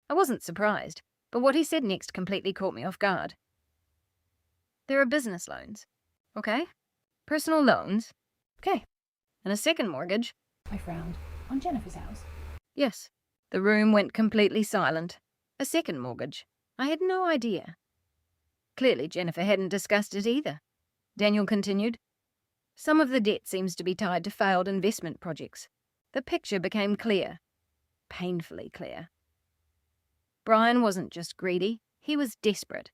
I wasn't surprised, but what he said next completely caught me off guard. There are business loans. Okay. Personal loans. Okay. And a second mortgage. I frowned. On Jennifer's house. Yes. The room went completely silent. A second mortgage. I had no idea. Clearly Jennifer hadn't discussed it either. Daniel continued. Some of the debt seems to be tied to failed investment projects. The picture became clear. Painfully clear. Brian wasn't just greedy, he was desperate.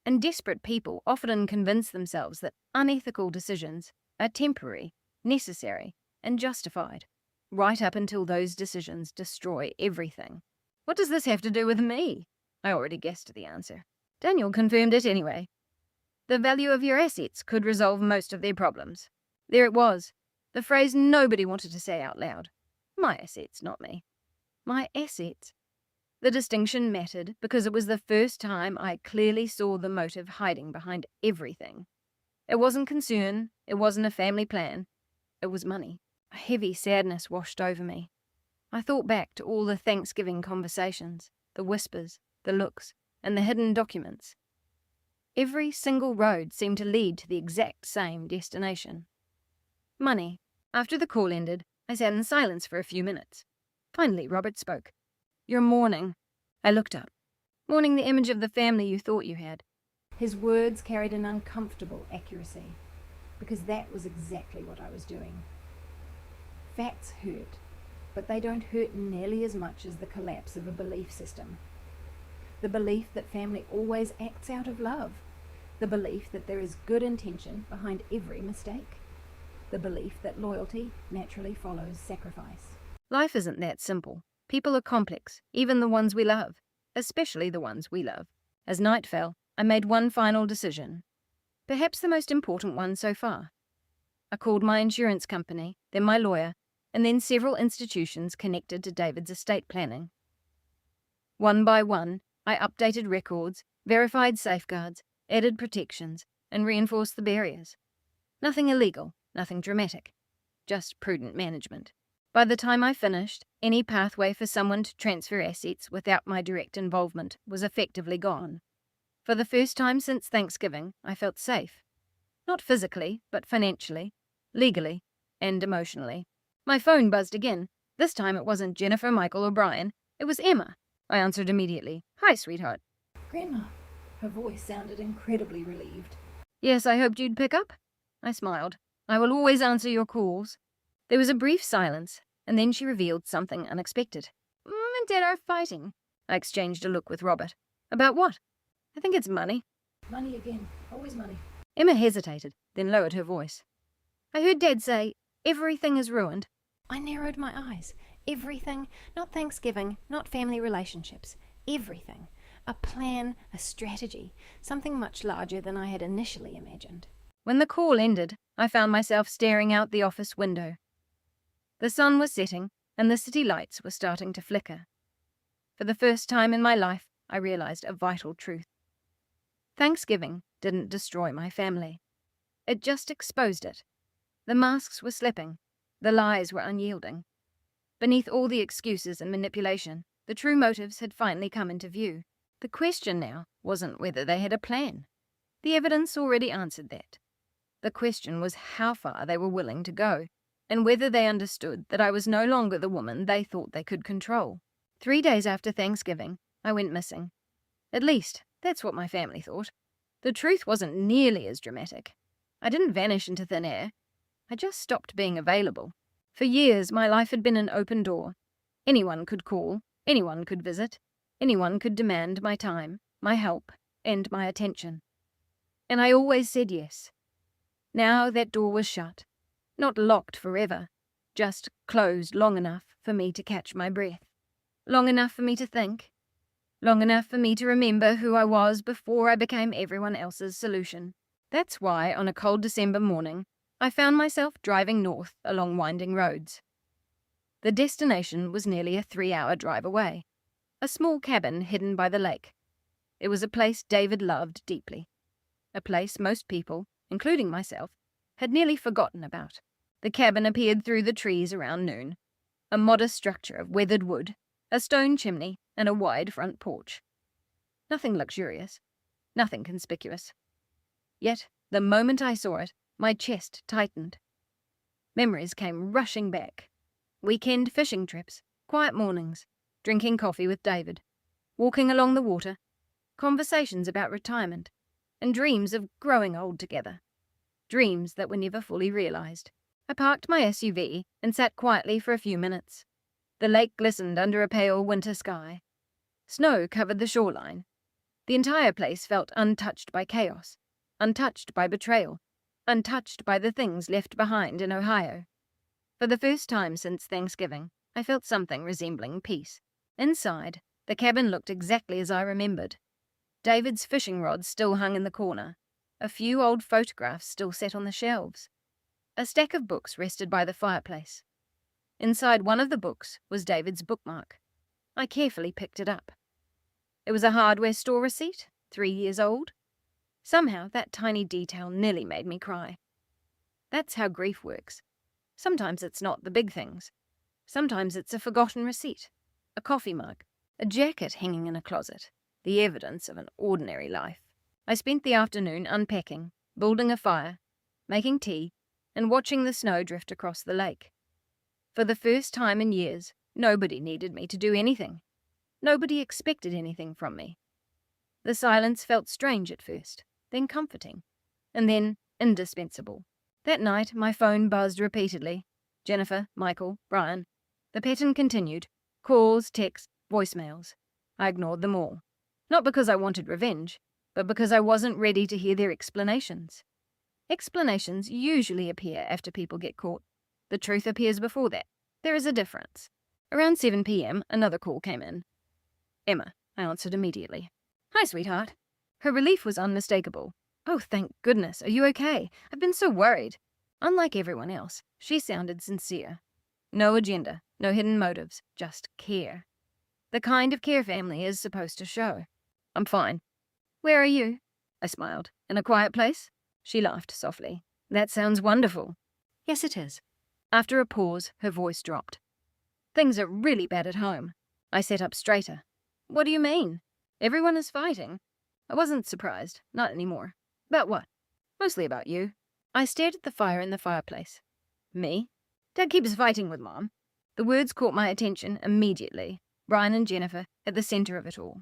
And desperate people often convince themselves that unethical decisions are temporary, necessary, and justified, right up until those decisions destroy everything. What does this have to do with me? I already guessed the answer. Daniel confirmed it anyway. The value of your assets could resolve most of their problems. There it was, the phrase nobody wanted to say out loud. My assets, not me. My assets. The distinction mattered because it was the first time I clearly saw the motive hiding behind everything. It wasn't concern, it wasn't a family plan, it was money. A heavy sadness washed over me. I thought back to all the Thanksgiving conversations, the whispers, the looks, and the hidden documents. Every single road seemed to lead to the exact same destination. Money. After the call ended, I sat in silence for a few minutes. Finally, Robert spoke. You're mourning. I looked up. Mourning the image of the family you thought you had. His words carried an uncomfortable accuracy, because that was exactly what I was doing. Facts hurt, but they don't hurt nearly as much as the collapse of a belief system. The belief that family always acts out of love. The belief that there is good intention behind every mistake. The belief that loyalty naturally follows sacrifice. Life isn't that simple. People are complex, even the ones we love, especially the ones we love. As night fell, I made one final decision. Perhaps the most important one so far. I called my insurance company, then my lawyer, and then several institutions connected to David's estate planning. One by one, I updated records, verified safeguards, added protections, and reinforced the barriers. Nothing illegal, nothing dramatic, just prudent management. By the time I finished, any pathway for someone to transfer assets without my direct involvement was effectively gone. For the first time since Thanksgiving, I felt safe. Not physically, but financially, legally, and emotionally. My phone buzzed again. This time it wasn't Jennifer, Michael, or Brian. It was Emma. I answered immediately. Hi, sweetheart. Grandma. Her voice sounded incredibly relieved. Yes, I hoped you'd pick up. I smiled. I will always answer your calls. There was a brief silence, and then she revealed something unexpected. Mom and Dad are fighting. I exchanged a look with Robert. About what? I think it's money. Money again. Always money. Emma hesitated, then lowered her voice. I heard Dad say, everything is ruined. I narrowed my eyes. Everything. Not Thanksgiving, not family relationships. Everything. A plan, a strategy. Something much larger than I had initially imagined. When the call ended, I found myself staring out the office window. The sun was setting, and the city lights were starting to flicker. For the first time in my life, I realized a vital truth. Thanksgiving didn't destroy my family. It just exposed it. The masks were slipping. The lies were unyielding. Beneath all the excuses and manipulation, the true motives had finally come into view. The question now wasn't whether they had a plan. The evidence already answered that. The question was how far they were willing to go, and whether they understood that I was no longer the woman they thought they could control. 3 days after Thanksgiving, I went missing. At least, that's what my family thought. The truth wasn't nearly as dramatic. I didn't vanish into thin air. I just stopped being available. For years, my life had been an open door. Anyone could call, anyone could visit, anyone could demand my time, my help, and my attention. And I always said yes. Now that door was shut. Not locked forever, just closed long enough for me to catch my breath. Long enough for me to think. Long enough for me to remember who I was before I became everyone else's solution. That's why, on a cold December morning, I found myself driving north along winding roads. The destination was nearly a 3-hour drive away. A small cabin hidden by the lake. It was a place David loved deeply. A place most people, including myself, had nearly forgotten about. The cabin appeared through the trees around noon. A modest structure of weathered wood, a stone chimney, and a wide front porch. Nothing luxurious, nothing conspicuous. Yet, the moment I saw it, my chest tightened. Memories came rushing back. Weekend fishing trips, quiet mornings, drinking coffee with David, walking along the water, conversations about retirement, and dreams of growing old together. Dreams that were never fully realized. I parked my SUV and sat quietly for a few minutes. The lake glistened under a pale winter sky. Snow covered the shoreline. The entire place felt untouched by chaos, untouched by betrayal, untouched by the things left behind in Ohio. For the first time since Thanksgiving, I felt something resembling peace. Inside, the cabin looked exactly as I remembered. David's fishing rods still hung in the corner. A few old photographs still sat on the shelves. A stack of books rested by the fireplace. Inside one of the books was David's bookmark. I carefully picked it up. It was a hardware store receipt, 3 years old. Somehow that tiny detail nearly made me cry. That's how grief works. Sometimes it's not the big things. Sometimes it's a forgotten receipt, a coffee mug, a jacket hanging in a closet, the evidence of an ordinary life. I spent the afternoon unpacking, building a fire, making tea, and watching the snow drift across the lake. For the first time in years, nobody needed me to do anything. Nobody expected anything from me. The silence felt strange at first, then comforting, and then indispensable. That night, my phone buzzed repeatedly. Jennifer, Michael, Brian. The pattern continued. Calls, texts, voicemails. I ignored them all. Not because I wanted revenge, but because I wasn't ready to hear their explanations. Explanations usually appear after people get caught. The truth appears before that. There is a difference. Around 7 p.m., another call came in. Emma, I answered immediately. Hi, sweetheart. Her relief was unmistakable. Oh, thank goodness. Are you okay? I've been so worried. Unlike everyone else, she sounded sincere. No agenda, no hidden motives, just care. The kind of care family is supposed to show. I'm fine. Where are you? I smiled. In a quiet place? She laughed softly. That sounds wonderful. Yes, it is. After a pause, her voice dropped. Things are really bad at home. I sat up straighter. What do you mean? Everyone is fighting. I wasn't surprised. Not anymore. About what? Mostly about you. I stared at the fire in the fireplace. Me? Dad keeps fighting with Mom. The words caught my attention immediately. Brian and Jennifer at the center of it all.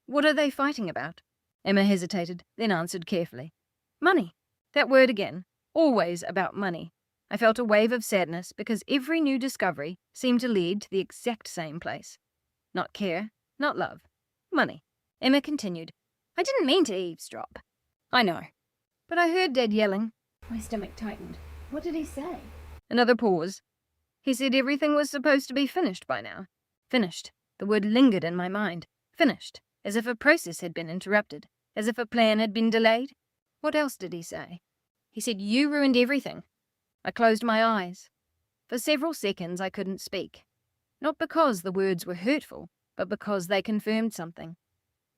What are they fighting about? Emma hesitated, then answered carefully. Money. That word again. Always about money. I felt a wave of sadness because every new discovery seemed to lead to the exact same place. Not care, not love. Money. Emma continued. I didn't mean to eavesdrop. I know. But I heard Dad yelling. My stomach tightened. What did he say? Another pause. He said everything was supposed to be finished by now. Finished. The word lingered in my mind. Finished. As if a process had been interrupted. As if a plan had been delayed. What else did he say? He said, you ruined everything. I closed my eyes. For several seconds I couldn't speak. Not because the words were hurtful, but because they confirmed something.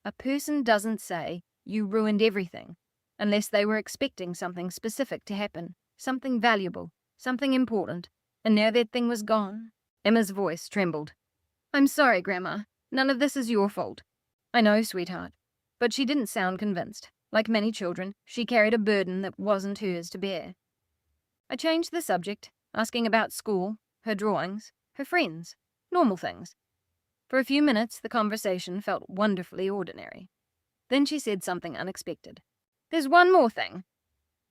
A person doesn't say, you ruined everything, unless they were expecting something specific to happen, something valuable, something important, and now that thing was gone. Emma's voice trembled. I'm sorry, Grandma. None of this is your fault. I know, sweetheart. But she didn't sound convinced. Like many children, she carried a burden that wasn't hers to bear. I changed the subject, asking about school, her drawings, her friends, normal things. For a few minutes, the conversation felt wonderfully ordinary. Then she said something unexpected. There's one more thing.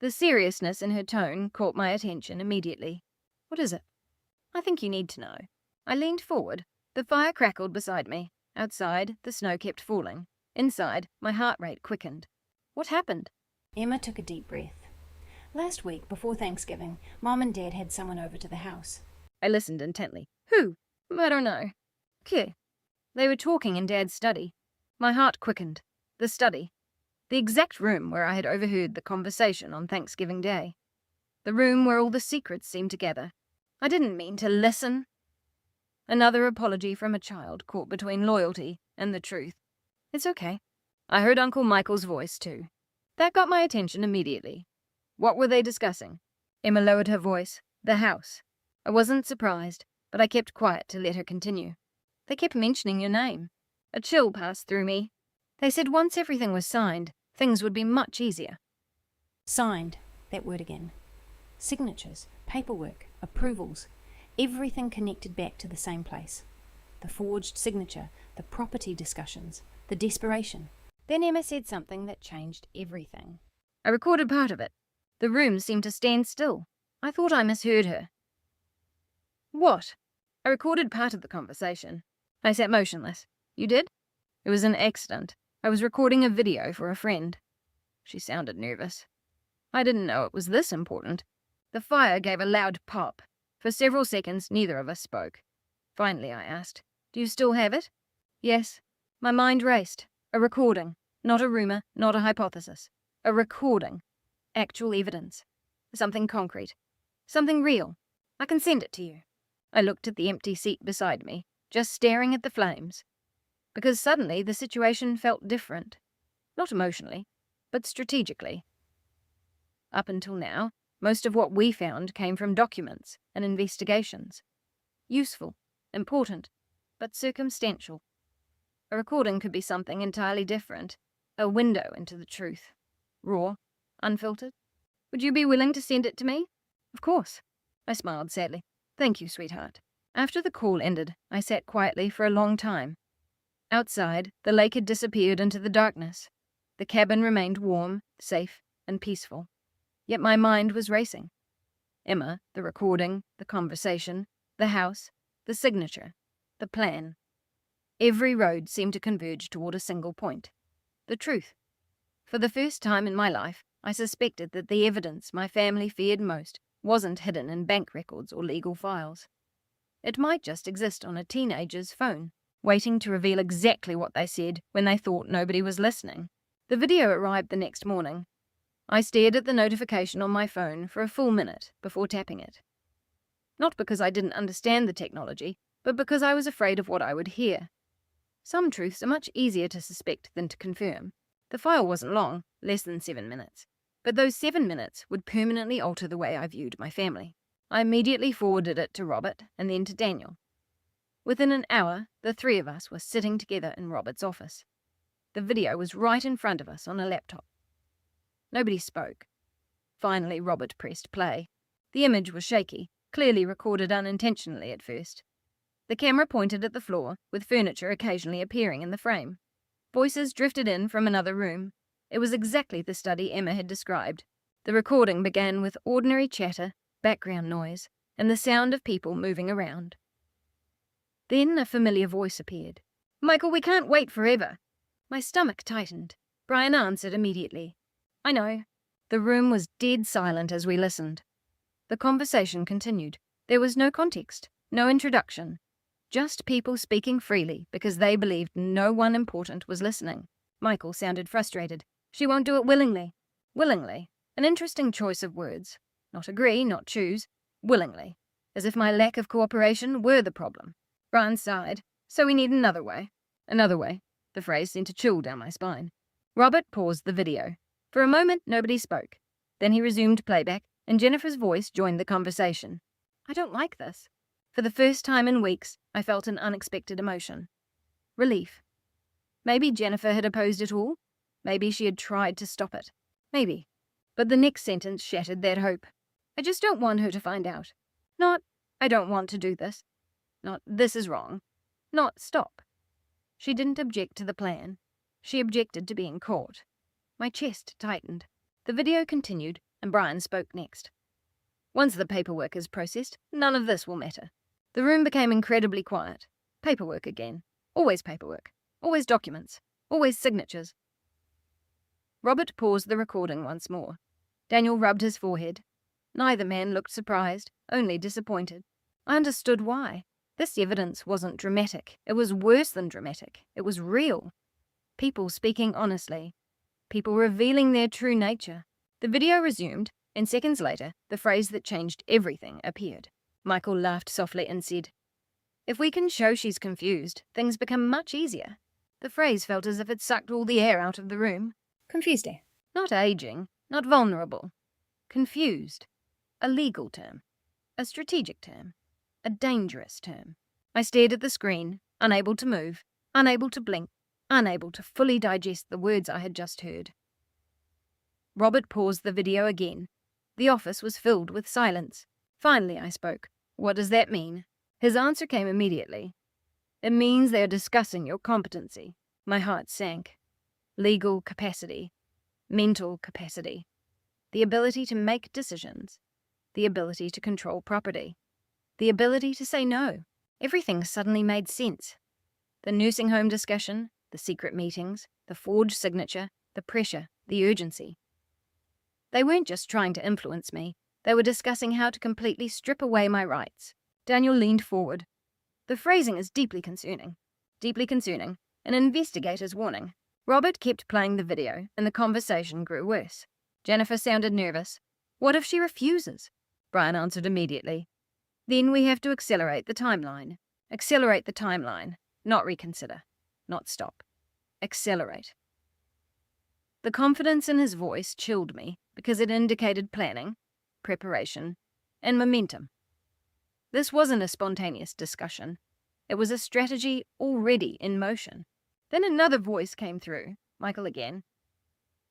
The seriousness in her tone caught my attention immediately. What is it? I think you need to know. I leaned forward. The fire crackled beside me. Outside, the snow kept falling. Inside, my heart rate quickened. What happened? Emma took a deep breath. Last week, before Thanksgiving, Mom and Dad had someone over to the house. I listened intently. Who? I don't know. Okay. They were talking in Dad's study. My heart quickened. The study. The exact room where I had overheard the conversation on Thanksgiving Day. The room where all the secrets seemed to gather. I didn't mean to listen. Another apology from a child caught between loyalty and the truth. It's okay. I heard Uncle Michael's voice, too. That got my attention immediately. What were they discussing? Emma lowered her voice. The house. I wasn't surprised, but I kept quiet to let her continue. They kept mentioning your name. A chill passed through me. They said once everything was signed, things would be much easier. Signed, that word again. Signatures, paperwork, approvals, everything connected back to the same place. The forged signature, the property discussions, the desperation. Then Emma said something that changed everything. I recorded part of it. The room seemed to stand still. I thought I misheard her. What? I recorded part of the conversation. I sat motionless. You did? It was an accident. I was recording a video for a friend. She sounded nervous. I didn't know it was this important. The fire gave a loud pop. For several seconds, neither of us spoke. Finally, I asked, "Do you still have it?" Yes. My mind raced. A recording. Not a rumor, not a hypothesis. A recording. Actual evidence. Something concrete. Something real. I can send it to you. I looked at the empty seat beside me, just staring at the flames. Because suddenly the situation felt different. Not emotionally, but strategically. Up until now, most of what we found came from documents and investigations. Useful, important, but circumstantial. A recording could be something entirely different. A window into the truth. Raw, unfiltered. Would you be willing to send it to me? Of course. I smiled sadly. Thank you, sweetheart. After the call ended, I sat quietly for a long time. Outside, the lake had disappeared into the darkness. The cabin remained warm, safe, and peaceful. Yet my mind was racing. Emma, the recording, the conversation, the house, the signature, the plan. Every road seemed to converge toward a single point. The truth. For the first time in my life, I suspected that the evidence my family feared most wasn't hidden in bank records or legal files. It might just exist on a teenager's phone, waiting to reveal exactly what they said when they thought nobody was listening. The video arrived the next morning. I stared at the notification on my phone for a full minute before tapping it. Not because I didn't understand the technology, but because I was afraid of what I would hear. Some truths are much easier to suspect than to confirm. The file wasn't long, less than 7 minutes. But those 7 minutes would permanently alter the way I viewed my family. I immediately forwarded it to Robert and then to Daniel. Within an hour, the three of us were sitting together in Robert's office. The video was right in front of us on a laptop. Nobody spoke. Finally, Robert pressed play. The image was shaky, clearly recorded unintentionally at first. The camera pointed at the floor, with furniture occasionally appearing in the frame. Voices drifted in from another room. It was exactly the study Emma had described. The recording began with ordinary chatter, background noise, and the sound of people moving around. Then a familiar voice appeared. "Michael, we can't wait forever." My stomach tightened. Brian answered immediately. "I know." The room was dead silent as we listened. The conversation continued. There was no context, no introduction. Just people speaking freely because they believed no one important was listening. Michael sounded frustrated. "She won't do it willingly." Willingly. An interesting choice of words. Not agree, not choose. Willingly. As if my lack of cooperation were the problem. Brian sighed. "So we need another way." Another way. The phrase sent a chill down my spine. Robert paused the video. For a moment, nobody spoke. Then he resumed playback, and Jennifer's voice joined the conversation. "I don't like this." For the first time in weeks, I felt an unexpected emotion. Relief. Maybe Jennifer had opposed it all. Maybe she had tried to stop it. Maybe. But the next sentence shattered that hope. "I just don't want her to find out. Not, I don't want to do this. Not, this is wrong. Not, stop." She didn't object to the plan. She objected to being caught. My chest tightened. The video continued, and Brian spoke next. "Once the paperwork is processed, none of this will matter." The room became incredibly quiet. Paperwork again. Always paperwork. Always documents. Always signatures. Robert paused the recording once more. Daniel rubbed his forehead. Neither man looked surprised, only disappointed. I understood why. This evidence wasn't dramatic. It was worse than dramatic. It was real. People speaking honestly. People revealing their true nature. The video resumed, and seconds later, the phrase that changed everything appeared. Michael laughed softly and said, "If we can show she's confused, things become much easier." The phrase felt as if it sucked all the air out of the room. Confused air. Not aging, not vulnerable. Confused. A legal term. A strategic term. A dangerous term. I stared at the screen, unable to move, unable to blink, unable to fully digest the words I had just heard. Robert paused the video again. The office was filled with silence. Finally, I spoke. "What does that mean?" His answer came immediately. "It means they are discussing your competency." My heart sank. Legal capacity. Mental capacity. The ability to make decisions. The ability to control property. The ability to say no. Everything suddenly made sense. The nursing home discussion, the secret meetings, the forged signature, the pressure, the urgency. They weren't just trying to influence me. They were discussing how to completely strip away my rights. Daniel leaned forward. "The phrasing is deeply concerning. Deeply concerning. An investigator's warning." Robert kept playing the video, and the conversation grew worse. Jennifer sounded nervous. "What if she refuses?" Brian answered immediately. "Then we have to accelerate the timeline. Accelerate the timeline. Not reconsider. Not stop. Accelerate." The confidence in his voice chilled me because it indicated planning, preparation, and momentum. This wasn't a spontaneous discussion. It was a strategy already in motion. Then another voice came through, Michael again.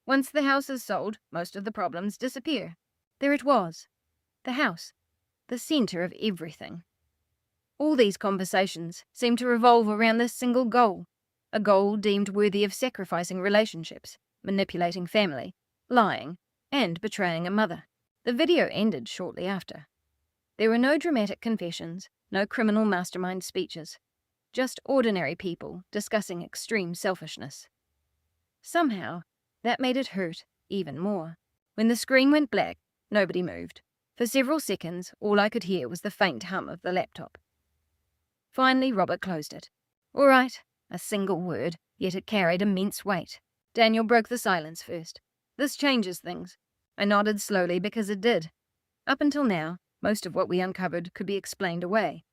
"Once the house is sold, most of the problems disappear." There it was. The house. The center of everything. All these conversations seemed to revolve around this single goal. A goal deemed worthy of sacrificing relationships, manipulating family, lying, and betraying a mother. The video ended shortly after. There were no dramatic confessions, no criminal mastermind speeches. Just ordinary people discussing extreme selfishness. Somehow, that made it hurt even more. When the screen went black, nobody moved. For several seconds, all I could hear was the faint hum of the laptop. Finally, Robert closed it. "All right," a single word, yet it carried immense weight. Daniel broke the silence first. "This changes things." I nodded slowly because it did. Up until now, most of what we uncovered could be explained away.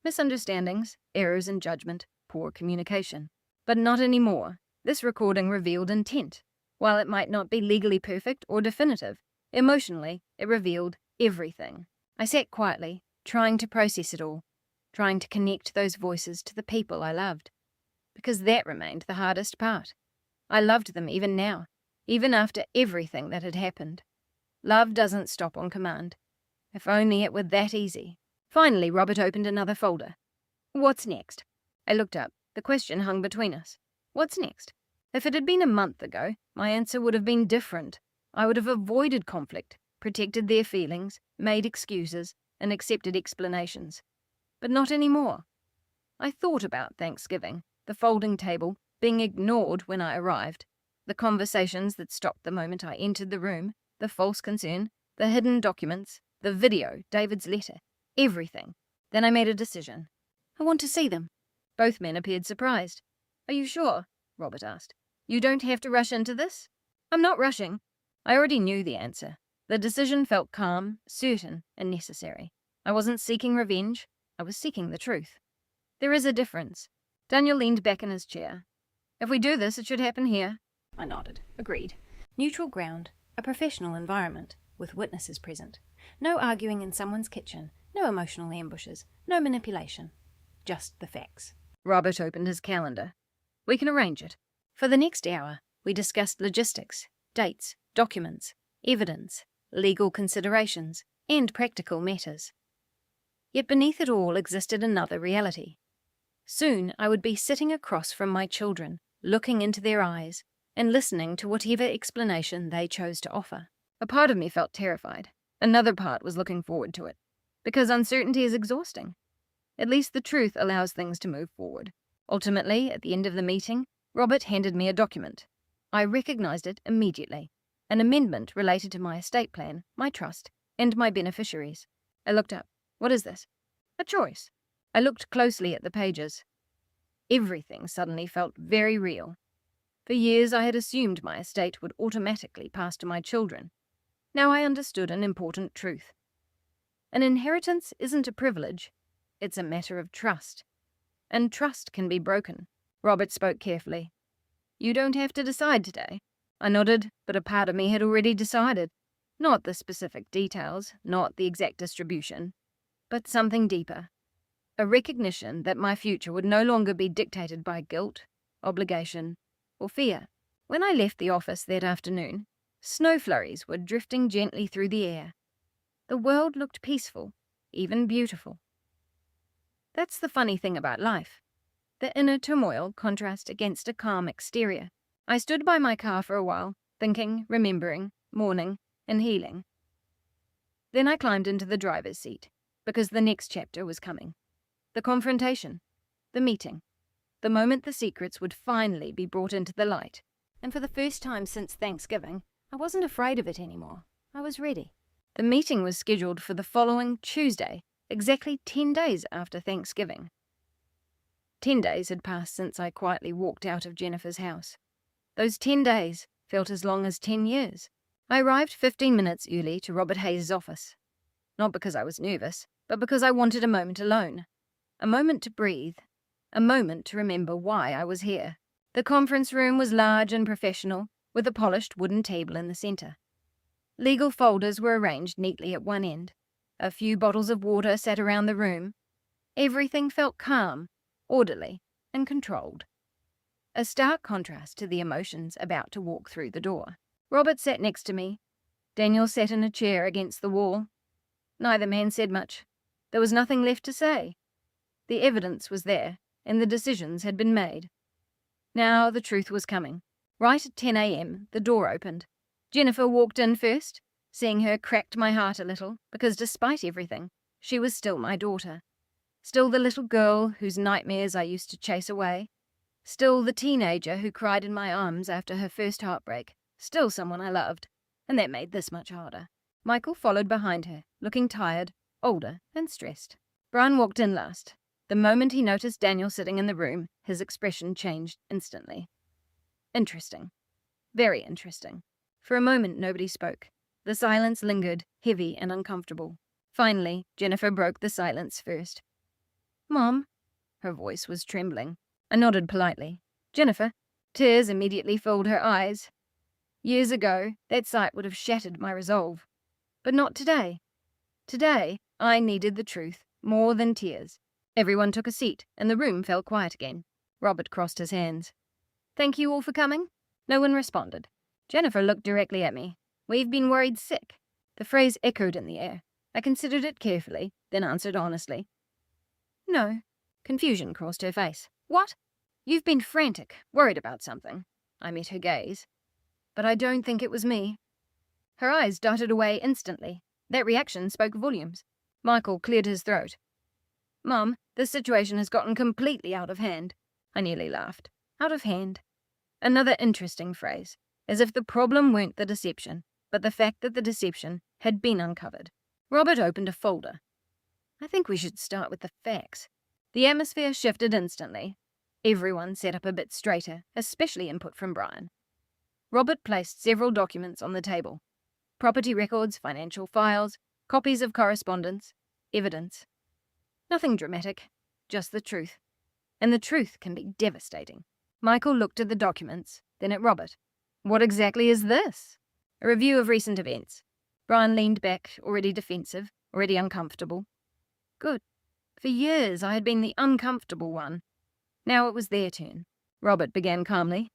Misunderstandings, errors in judgment, poor communication. But not anymore. This recording revealed intent. While it might not be legally perfect or definitive, emotionally, it revealed everything. I sat quietly, trying to process it all, trying to connect those voices to the people I loved. Because that remained the hardest part. I loved them even now, even after everything that had happened. Love doesn't stop on command. If only it were that easy. Finally, Robert opened another folder. "What's next?" I looked up. The question hung between us. What's next? If it had been a month ago, my answer would have been different. I would have avoided conflict, protected their feelings, made excuses, and accepted explanations. But not anymore. I thought about Thanksgiving, the folding table, being ignored when I arrived, the conversations that stopped the moment I entered the room, the false concern, the hidden documents, the video, David's letter, everything. Then I made a decision. "I want to see them." Both men appeared surprised. "Are you sure?" Robert asked. "You don't have to rush into this?" "I'm not rushing." I already knew the answer. The decision felt calm, certain, and necessary. I wasn't seeking revenge. I was seeking the truth. There is a difference. Daniel leaned back in his chair. "If we do this, it should happen here." I nodded. Agreed. Neutral ground, a professional environment, with witnesses present. No arguing in someone's kitchen, no emotional ambushes, no manipulation. Just the facts. Robert opened his calendar. "We can arrange it." For the next hour, we discussed logistics, dates, documents, evidence, legal considerations, and practical matters. Yet beneath it all existed another reality. Soon I would be sitting across from my children, looking into their eyes, and listening to whatever explanation they chose to offer. A part of me felt terrified. Another part was looking forward to it. Because uncertainty is exhausting. At least the truth allows things to move forward. Ultimately, at the end of the meeting, Robert handed me a document. I recognized it immediately. An amendment related to my estate plan, my trust, and my beneficiaries. I looked up. "What is this?" "A choice." I looked closely at the pages. Everything suddenly felt very real. For years I had assumed my estate would automatically pass to my children. Now I understood an important truth. An inheritance isn't a privilege. It's a matter of trust. And trust can be broken. Robert spoke carefully. "You don't have to decide today." I nodded, but a part of me had already decided. Not the specific details, not the exact distribution, but something deeper. A recognition that my future would no longer be dictated by guilt, obligation, or fear. When I left the office that afternoon, snow flurries were drifting gently through the air. The world looked peaceful, even beautiful. That's the funny thing about life. The inner turmoil contrasts against a calm exterior. I stood by my car for a while, thinking, remembering, mourning, and healing. Then I climbed into the driver's seat, because the next chapter was coming. The confrontation, the meeting, the moment the secrets would finally be brought into the light. And for the first time since Thanksgiving, I wasn't afraid of it anymore. I was ready. The meeting was scheduled for the following Tuesday, exactly 10 days after Thanksgiving. 10 days had passed since I quietly walked out of Jennifer's house. Those 10 days felt as long as 10 years. I arrived 15 minutes early to Robert Hayes' office. Not because I was nervous, but because I wanted a moment alone. A moment to breathe. A moment to remember why I was here. The conference room was large and professional, with a polished wooden table in the center. Legal folders were arranged neatly at one end. A few bottles of water sat around the room. Everything felt calm, orderly, and controlled. A stark contrast to the emotions about to walk through the door. Robert sat next to me. Daniel sat in a chair against the wall. Neither man said much. There was nothing left to say. The evidence was there, and the decisions had been made. Now the truth was coming. Right at 10 a.m., the door opened. Jennifer walked in first. Seeing her cracked my heart a little, because despite everything, she was still my daughter. Still the little girl whose nightmares I used to chase away. Still the teenager who cried in my arms after her first heartbreak. Still someone I loved, and that made this much harder. Michael followed behind her, looking tired, older, and stressed. Brian walked in last. The moment he noticed Daniel sitting in the room, his expression changed instantly. Interesting. Very interesting. For a moment, nobody spoke. The silence lingered, heavy and uncomfortable. Finally, Jennifer broke the silence first. "Mom?" Her voice was trembling. I nodded politely. "Jennifer?" Tears immediately filled her eyes. Years ago, that sight would have shattered my resolve. But not today. Today, I needed the truth more than tears. Everyone took a seat, and the room fell quiet again. Robert crossed his hands. "Thank you all for coming?" No one responded. Jennifer looked directly at me. "We've been worried sick." The phrase echoed in the air. I considered it carefully, then answered honestly. "No." Confusion crossed her face. "What?" "You've been frantic, worried about something." I met her gaze. "But I don't think it was me." Her eyes darted away instantly. That reaction spoke volumes. Michael cleared his throat. "Mum, this situation has gotten completely out of hand." I nearly laughed. Out of hand. Another interesting phrase. As if the problem weren't the deception, but the fact that the deception had been uncovered. Robert opened a folder. "I think we should start with the facts." The atmosphere shifted instantly. Everyone sat up a bit straighter, especially input from Brian. Robert placed several documents on the table. Property records, financial files, copies of correspondence, evidence. Nothing dramatic, just the truth. And the truth can be devastating. Michael looked at the documents, then at Robert. "What exactly is this?" "A review of recent events." Brian leaned back, already defensive, already uncomfortable. Good. For years I had been the uncomfortable one. Now it was their turn. Robert began calmly.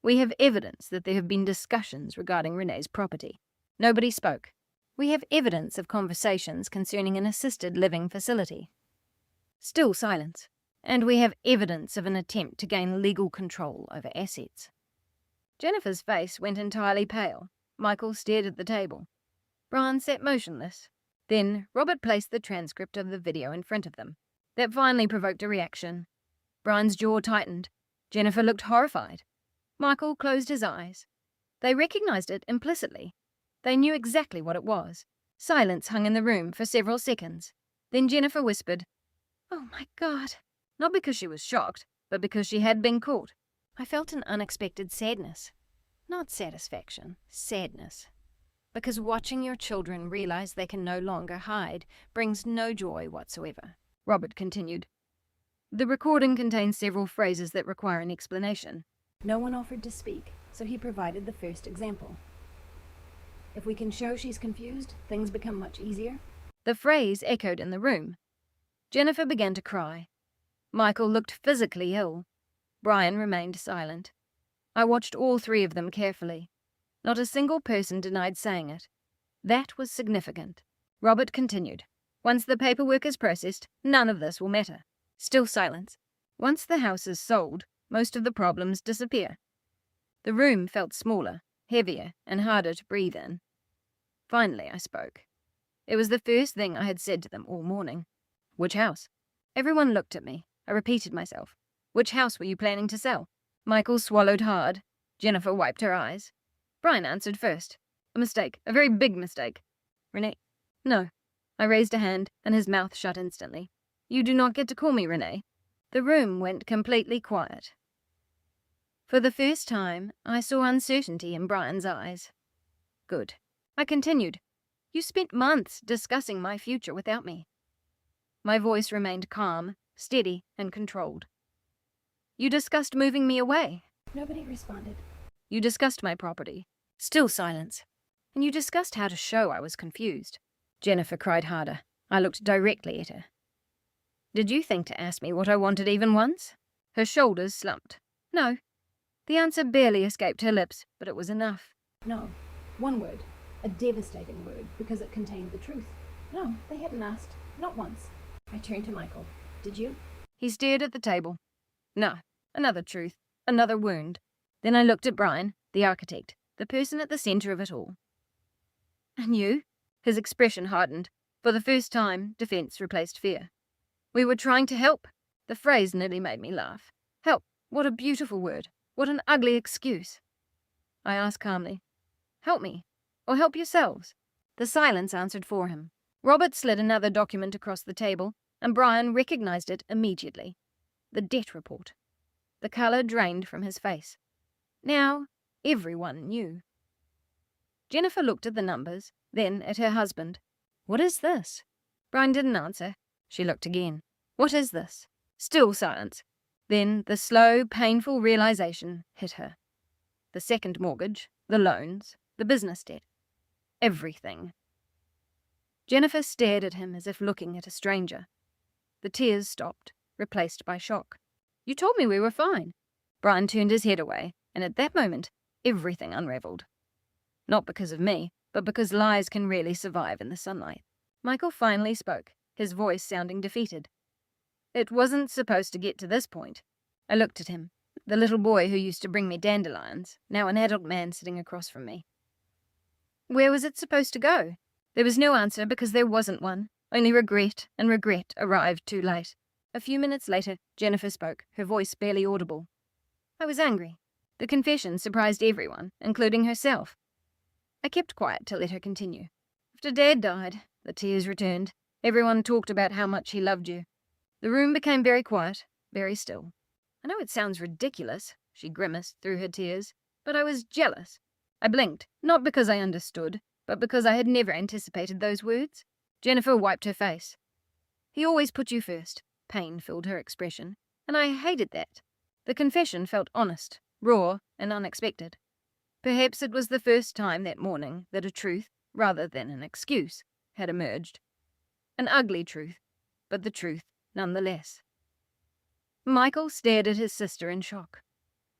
"We have evidence that there have been discussions regarding Renee's property." Nobody spoke. "We have evidence of conversations concerning an assisted living facility." Still silence. "And we have evidence of an attempt to gain legal control over assets." Jennifer's face went entirely pale. Michael stared at the table. Brian sat motionless. Then Robert placed the transcript of the video in front of them. That finally provoked a reaction. Brian's jaw tightened. Jennifer looked horrified. Michael closed his eyes. They recognized it implicitly. They knew exactly what it was. Silence hung in the room for several seconds. Then Jennifer whispered, "Oh my God," not because she was shocked, but because she had been caught. I felt an unexpected sadness. Not satisfaction, sadness. Because watching your children realize they can no longer hide brings no joy whatsoever. Robert continued. "The recording contains several phrases that require an explanation." No one offered to speak, so he provided the first example. "If we can show she's confused, things become much easier." The phrase echoed in the room. Jennifer began to cry. Michael looked physically ill. Brian remained silent. I watched all three of them carefully. Not a single person denied saying it. That was significant. Robert continued. Once the paperwork is processed, none of this will matter. Still silence. Once the house is sold, most of the problems disappear. The room felt smaller, heavier, and harder to breathe in. Finally, I spoke. It was the first thing I had said to them all morning. Which house? Everyone looked at me. I repeated myself. Which house were you planning to sell? Michael swallowed hard. Jennifer wiped her eyes. Brian answered first. A mistake. A very big mistake. Renee? No. I raised a hand, and his mouth shut instantly. You do not get to call me Renee. The room went completely quiet. For the first time, I saw uncertainty in Brian's eyes. Good. I continued. You spent months discussing my future without me. My voice remained calm, steady, and controlled. You discussed moving me away. Nobody responded. You discussed my property. Still silence. And you discussed how to show I was confused. Jennifer cried harder. I looked directly at her. Did you think to ask me what I wanted even once? Her shoulders slumped. No. The answer barely escaped her lips, but it was enough. No. One word. A devastating word, because it contained the truth. No, they hadn't asked. Not once. I turned to Michael. Did you? He stared at the table. No. Another truth. Another wound. Then I looked at Brian, the architect, the person at the center of it all. And you? His expression hardened. For the first time, defense replaced fear. We were trying to help. The phrase nearly made me laugh. Help. What a beautiful word. What an ugly excuse. I asked calmly. Help me. Or help yourselves. The silence answered for him. Robert slid another document across the table, and Brian recognized it immediately. The debt report. The color drained from his face. Now, everyone knew. Jennifer looked at the numbers, then at her husband. What is this? Brian didn't answer. She looked again. What is this? Still silence. Then the slow, painful realization hit her. The second mortgage, the loans, the business debt. Everything. Jennifer stared at him as if looking at a stranger. The tears stopped, replaced by shock. You told me we were fine. Brian turned his head away, and at that moment, everything unraveled. Not because of me, but because lies can rarely survive in the sunlight. Michael finally spoke, his voice sounding defeated. It wasn't supposed to get to this point. I looked at him, the little boy who used to bring me dandelions, now an adult man sitting across from me. Where was it supposed to go? There was no answer because there wasn't one, only regret, and regret arrived too late. A few minutes later, Jennifer spoke, her voice barely audible. I was angry. The confession surprised everyone, including herself. I kept quiet to let her continue. After Dad died, the tears returned. Everyone talked about how much he loved you. The room became very quiet, very still. I know it sounds ridiculous, she grimaced through her tears, but I was jealous. I blinked, not because I understood, but because I had never anticipated those words. Jennifer wiped her face. He always put you first. Pain filled her expression, and I hated that. The confession felt honest, raw, and unexpected. Perhaps it was the first time that morning that a truth, rather than an excuse, had emerged. An ugly truth, but the truth nonetheless. Michael stared at his sister in shock.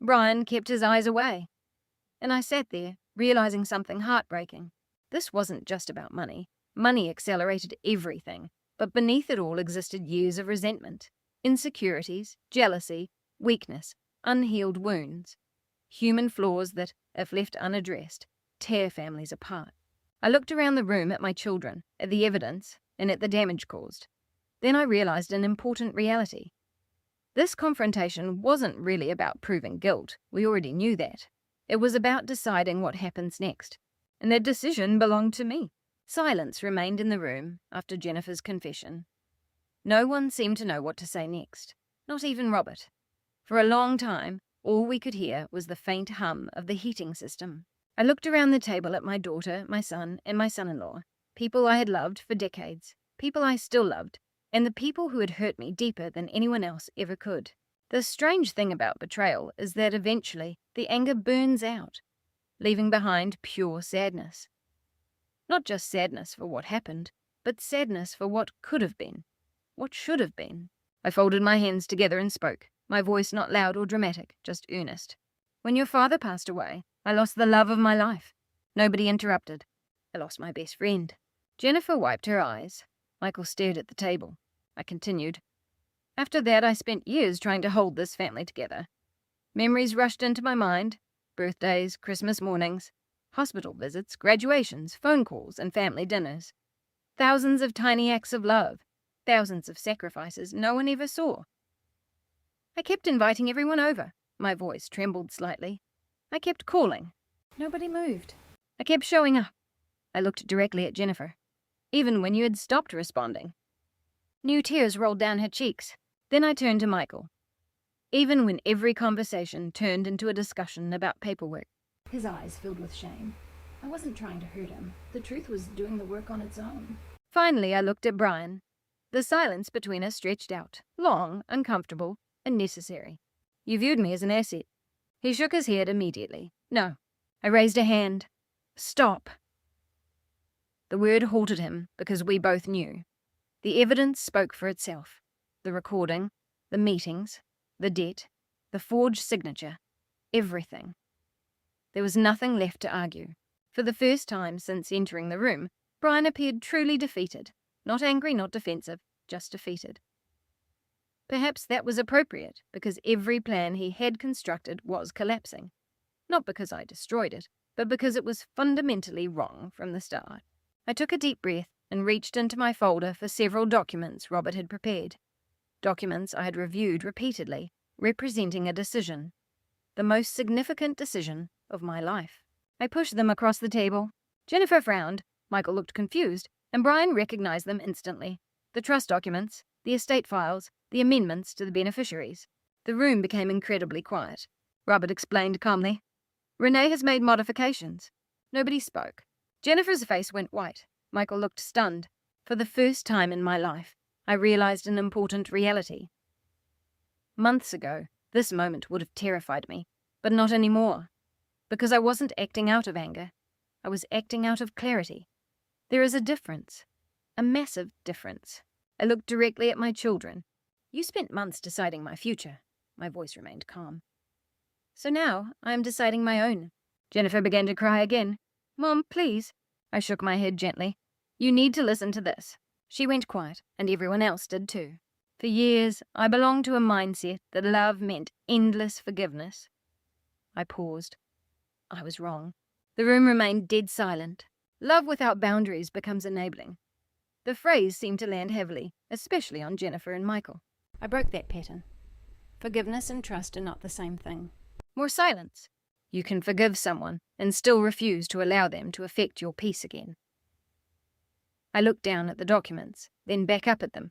Brian kept his eyes away. And I sat there, realizing something heartbreaking. This wasn't just about money. Money accelerated everything, but beneath it all existed years of resentment, insecurities, jealousy, weakness, unhealed wounds. Human flaws that, if left unaddressed, tear families apart. I looked around the room at my children, at the evidence, and at the damage caused. Then I realized an important reality. This confrontation wasn't really about proving guilt. We already knew that. It was about deciding what happens next. And that decision belonged to me. Silence remained in the room after Jennifer's confession. No one seemed to know what to say next. Not even Robert. For a long time, all we could hear was the faint hum of the heating system. I looked around the table at my daughter, my son, and my son-in-law. People I had loved for decades. People I still loved. And the people who had hurt me deeper than anyone else ever could. The strange thing about betrayal is that eventually the anger burns out, leaving behind pure sadness. Not just sadness for what happened, but sadness for what could have been, What should have been? I folded my hands together and spoke, my voice not loud or dramatic, just earnest. When your father passed away, I lost the love of my life. Nobody interrupted. I lost my best friend. Jennifer wiped her eyes. Michael stared at the table. I continued. After that, I spent years trying to hold this family together. Memories rushed into my mind. Birthdays, Christmas mornings, hospital visits, graduations, phone calls, and family dinners. Thousands of tiny acts of love. Thousands of sacrifices no one ever saw. I kept inviting everyone over. My voice trembled slightly. I kept calling. Nobody moved. I kept showing up. I looked directly at Jennifer, even when you had stopped responding. New tears rolled down her cheeks. Then I turned to Michael. Even when every conversation turned into a discussion about paperwork. His eyes filled with shame. I wasn't trying to hurt him. The truth was doing the work on its own. Finally, I looked at Brian. The silence between us stretched out, long, uncomfortable, and necessary. You viewed me as an asset. He shook his head immediately. No. I raised a hand. Stop. The word halted him because we both knew. The evidence spoke for itself. The recording, the meetings, the debt, the forged signature, everything. There was nothing left to argue. For the first time since entering the room, Brian appeared truly defeated. Not angry, not defensive, just defeated. Perhaps that was appropriate, because every plan he had constructed was collapsing. Not because I destroyed it, but because it was fundamentally wrong from the start. I took a deep breath and reached into my folder for several documents Robert had prepared. Documents I had reviewed repeatedly, representing a decision. The most significant decision of my life. I pushed them across the table. Jennifer frowned, Michael looked confused, and Brian recognized them instantly. The trust documents, the estate files, the amendments to the beneficiaries. The room became incredibly quiet. Robert explained calmly. Renee has made modifications. Nobody spoke. Jennifer's face went white. Michael looked stunned. For the first time in my life, I realized an important reality. Months ago, this moment would have terrified me, but not anymore. Because I wasn't acting out of anger. I was acting out of clarity. There is a difference. A massive difference. I looked directly at my children. You spent months deciding my future. My voice remained calm. So now I am deciding my own. Jennifer began to cry again. Mom, please. I shook my head gently. You need to listen to this. She went quiet, and everyone else did too. For years, I belonged to a mindset that love meant endless forgiveness. I paused. I was wrong. The room remained dead silent. Love without boundaries becomes enabling. The phrase seemed to land heavily, especially on Jennifer and Michael. I broke that pattern. Forgiveness and trust are not the same thing. More silence. You can forgive someone and still refuse to allow them to affect your peace again. I looked down at the documents, then back up at them.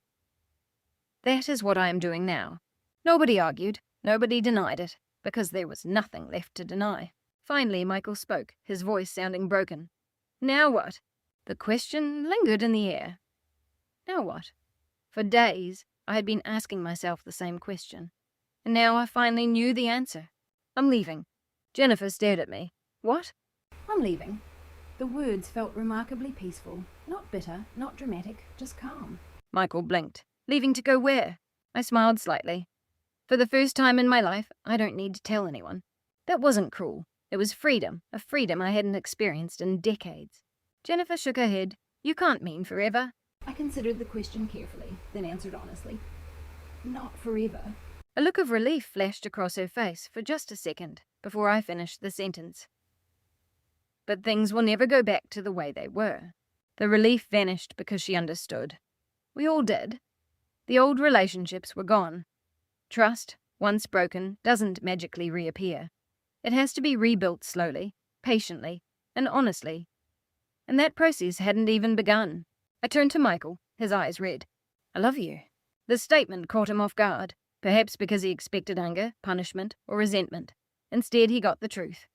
That is what I am doing now. Nobody argued, nobody denied it, because there was nothing left to deny. Finally, Michael spoke, his voice sounding broken. Now what? The question lingered in the air. Now what? For days, I had been asking myself the same question, and now I finally knew the answer. I'm leaving. Jennifer stared at me. What? I'm leaving. The words felt remarkably peaceful. Not bitter, not dramatic, just calm. Michael blinked. Leaving to go where? I smiled slightly. For the first time in my life, I don't need to tell anyone. That wasn't cruel. It was freedom, a freedom I hadn't experienced in decades. Jennifer shook her head. You can't mean forever. I considered the question carefully, then answered honestly. Not forever. A look of relief flashed across her face for just a second before I finished the sentence. But things will never go back to the way they were. The relief vanished because she understood. We all did. The old relationships were gone. Trust, once broken, doesn't magically reappear. It has to be rebuilt slowly, patiently, and honestly. And that process hadn't even begun. I turned to Michael, his eyes red. I love you. The statement caught him off guard, perhaps because he expected anger, punishment, or resentment. Instead, he got the truth.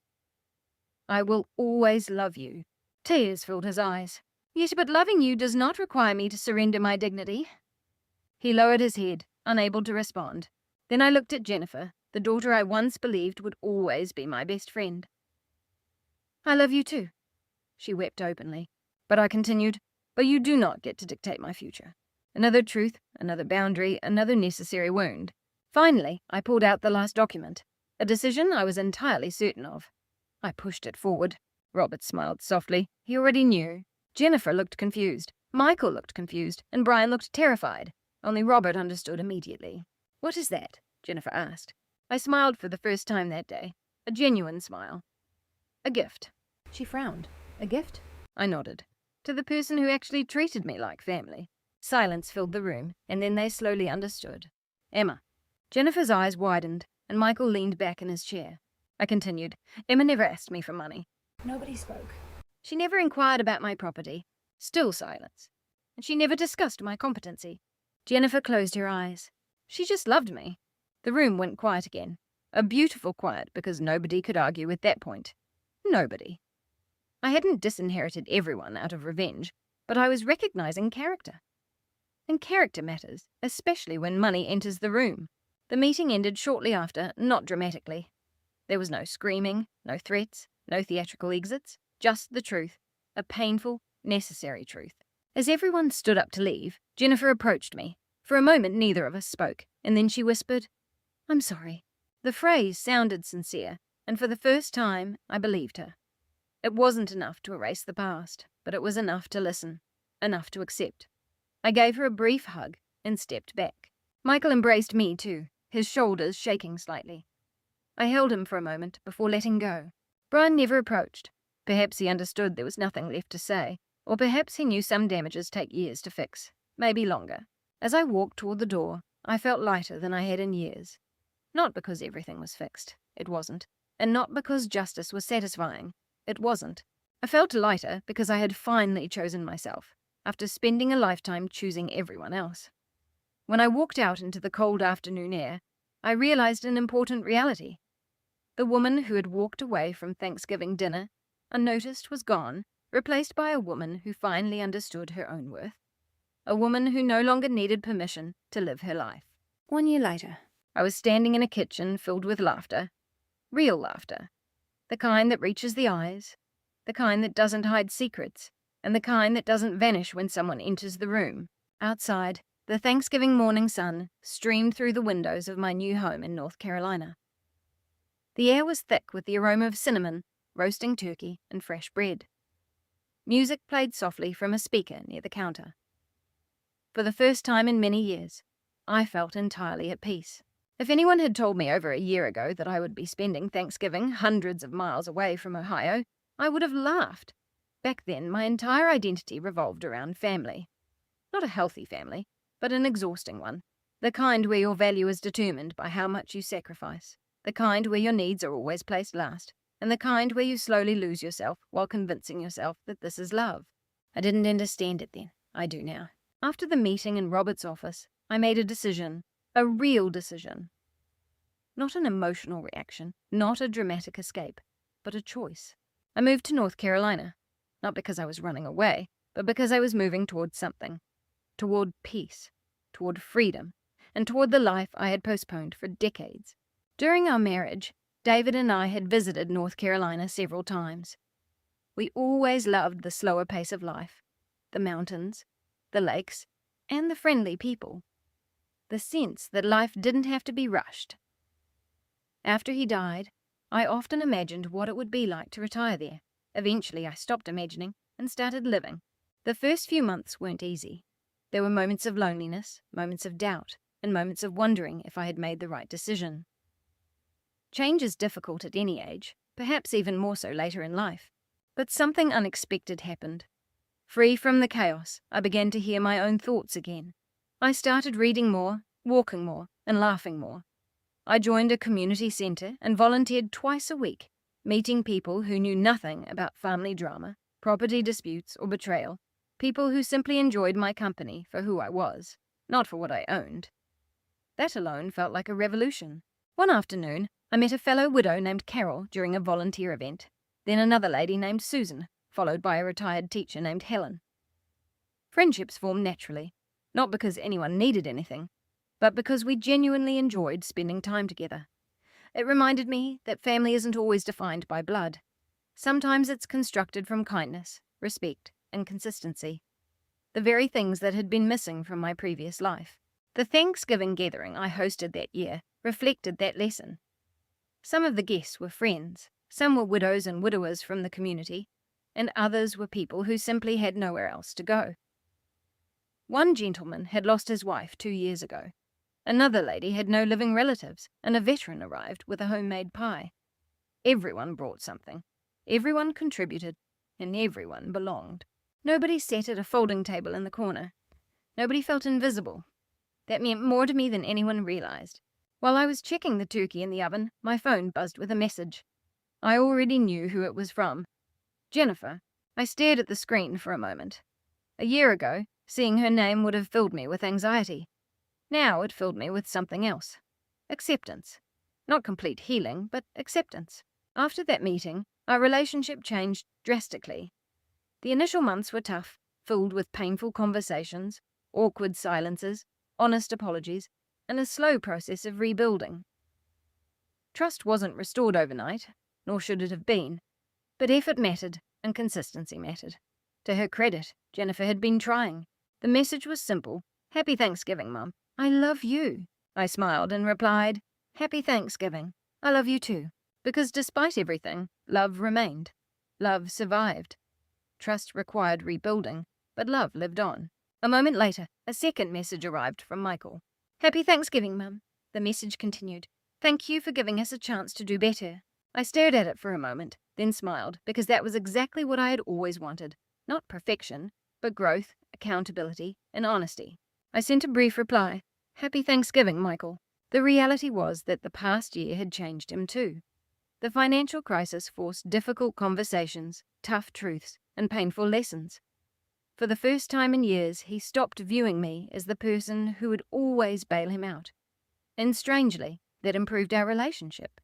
I will always love you. Tears filled his eyes. Yes, but loving you does not require me to surrender my dignity. He lowered his head, unable to respond. Then I looked at Jennifer, the daughter I once believed would always be my best friend. I love you too. She wept openly. But I continued, but you do not get to dictate my future. Another truth, another boundary, another necessary wound. Finally, I pulled out the last document, a decision I was entirely certain of. I pushed it forward. Robert smiled softly. He already knew. Jennifer looked confused. Michael looked confused, and Brian looked terrified. Only Robert understood immediately. "What is that?" Jennifer asked. I smiled for the first time that day. A genuine smile. "A gift." She frowned. "A gift?" I nodded. "To the person who actually treated me like family." Silence filled the room, and then they slowly understood. "Emma." Jennifer's eyes widened, and Michael leaned back in his chair. I continued. "Emma never asked me for money. Nobody spoke. She never inquired about my property." Still silence. "And she never discussed my competency." Jennifer closed her eyes. "She just loved me." The room went quiet again. A beautiful quiet, because nobody could argue with that point. Nobody. I hadn't disinherited everyone out of revenge, but I was recognizing character. And character matters, especially when money enters the room. The meeting ended shortly after, not dramatically. There was no screaming, no threats, no theatrical exits, just the truth, a painful, necessary truth. As everyone stood up to leave, Jennifer approached me. For a moment neither of us spoke, and then she whispered, "I'm sorry." The phrase sounded sincere, and for the first time I believed her. It wasn't enough to erase the past, but it was enough to listen, enough to accept. I gave her a brief hug and stepped back. Michael embraced me too, his shoulders shaking slightly. I held him for a moment before letting go. Brian never approached. Perhaps he understood there was nothing left to say, or perhaps he knew some damages take years to fix, maybe longer. As I walked toward the door, I felt lighter than I had in years. Not because everything was fixed, it wasn't, and not because justice was satisfying, it wasn't. I felt lighter because I had finally chosen myself, after spending a lifetime choosing everyone else. When I walked out into the cold afternoon air, I realized an important reality. The woman who had walked away from Thanksgiving dinner, unnoticed, was gone, replaced by a woman who finally understood her own worth. A woman who no longer needed permission to live her life. 1 year later, I was standing in a kitchen filled with laughter. Real laughter. The kind that reaches the eyes, the kind that doesn't hide secrets, and the kind that doesn't vanish when someone enters the room. Outside, the Thanksgiving morning sun streamed through the windows of my new home in North Carolina. The air was thick with the aroma of cinnamon, roasting turkey, and fresh bread. Music played softly from a speaker near the counter. For the first time in many years, I felt entirely at peace. If anyone had told me over a year ago that I would be spending Thanksgiving hundreds of miles away from Ohio, I would have laughed. Back then, my entire identity revolved around family. Not a healthy family, but an exhausting one. The kind where your value is determined by how much you sacrifice. The kind where your needs are always placed last. And the kind where you slowly lose yourself while convincing yourself that this is love. I didn't understand it then. I do now. After the meeting in Robert's office, I made a decision. A real decision. Not an emotional reaction, not a dramatic escape, but a choice. I moved to North Carolina, not because I was running away, but because I was moving toward something. Toward peace, toward freedom, and toward the life I had postponed for decades. During our marriage, David and I had visited North Carolina several times. We always loved the slower pace of life, the mountains, the lakes, and the friendly people. The sense that life didn't have to be rushed. After he died, I often imagined what it would be like to retire there. Eventually, I stopped imagining and started living. The first few months weren't easy. There were moments of loneliness, moments of doubt, and moments of wondering if I had made the right decision. Change is difficult at any age, perhaps even more so later in life. But something unexpected happened. Free from the chaos, I began to hear my own thoughts again. I started reading more, walking more, and laughing more. I joined a community center and volunteered twice a week, meeting people who knew nothing about family drama, property disputes, or betrayal, people who simply enjoyed my company for who I was, not for what I owned. That alone felt like a revolution. One afternoon, I met a fellow widow named Carol during a volunteer event, then another lady named Susan, followed by a retired teacher named Helen. Friendships formed naturally, not because anyone needed anything, but because we genuinely enjoyed spending time together. It reminded me that family isn't always defined by blood. Sometimes it's constructed from kindness, respect, and consistency. the very things that had been missing from my previous life. The Thanksgiving gathering I hosted that year reflected that lesson. Some of the guests were friends, some were widows and widowers from the community, and others were people who simply had nowhere else to go. One gentleman had lost his wife 2 years ago. Another lady had no living relatives, and a veteran arrived with a homemade pie. Everyone brought something. Everyone contributed, and everyone belonged. Nobody sat at a folding table in the corner. Nobody felt invisible. That meant more to me than anyone realized. While I was checking the turkey in the oven, my phone buzzed with a message. I already knew who it was from. Jennifer. I stared at the screen for a moment. A year ago, seeing her name would have filled me with anxiety. Now it filled me with something else. Acceptance. Not complete healing, but acceptance. After that meeting, our relationship changed drastically. The initial months were tough, filled with painful conversations, awkward silences, honest apologies, and a slow process of rebuilding. Trust wasn't restored overnight, nor should it have been, but effort mattered and consistency mattered. To her credit, Jennifer had been trying. The message was simple. "Happy Thanksgiving, Mum. I love you." I smiled and replied, "Happy Thanksgiving. I love you too." Because despite everything, love remained. Love survived. Trust required rebuilding, but love lived on. A moment later, a second message arrived from Michael. "Happy Thanksgiving, Mum." The message continued. "Thank you for giving us a chance to do better." I stared at it for a moment, then smiled, because that was exactly what I had always wanted. Not perfection, but growth, accountability, and honesty. I sent a brief reply. "Happy Thanksgiving, Michael." The reality was that the past year had changed him too. The financial crisis forced difficult conversations, tough truths, and painful lessons. For the first time in years, he stopped viewing me as the person who would always bail him out. And strangely, that improved our relationship.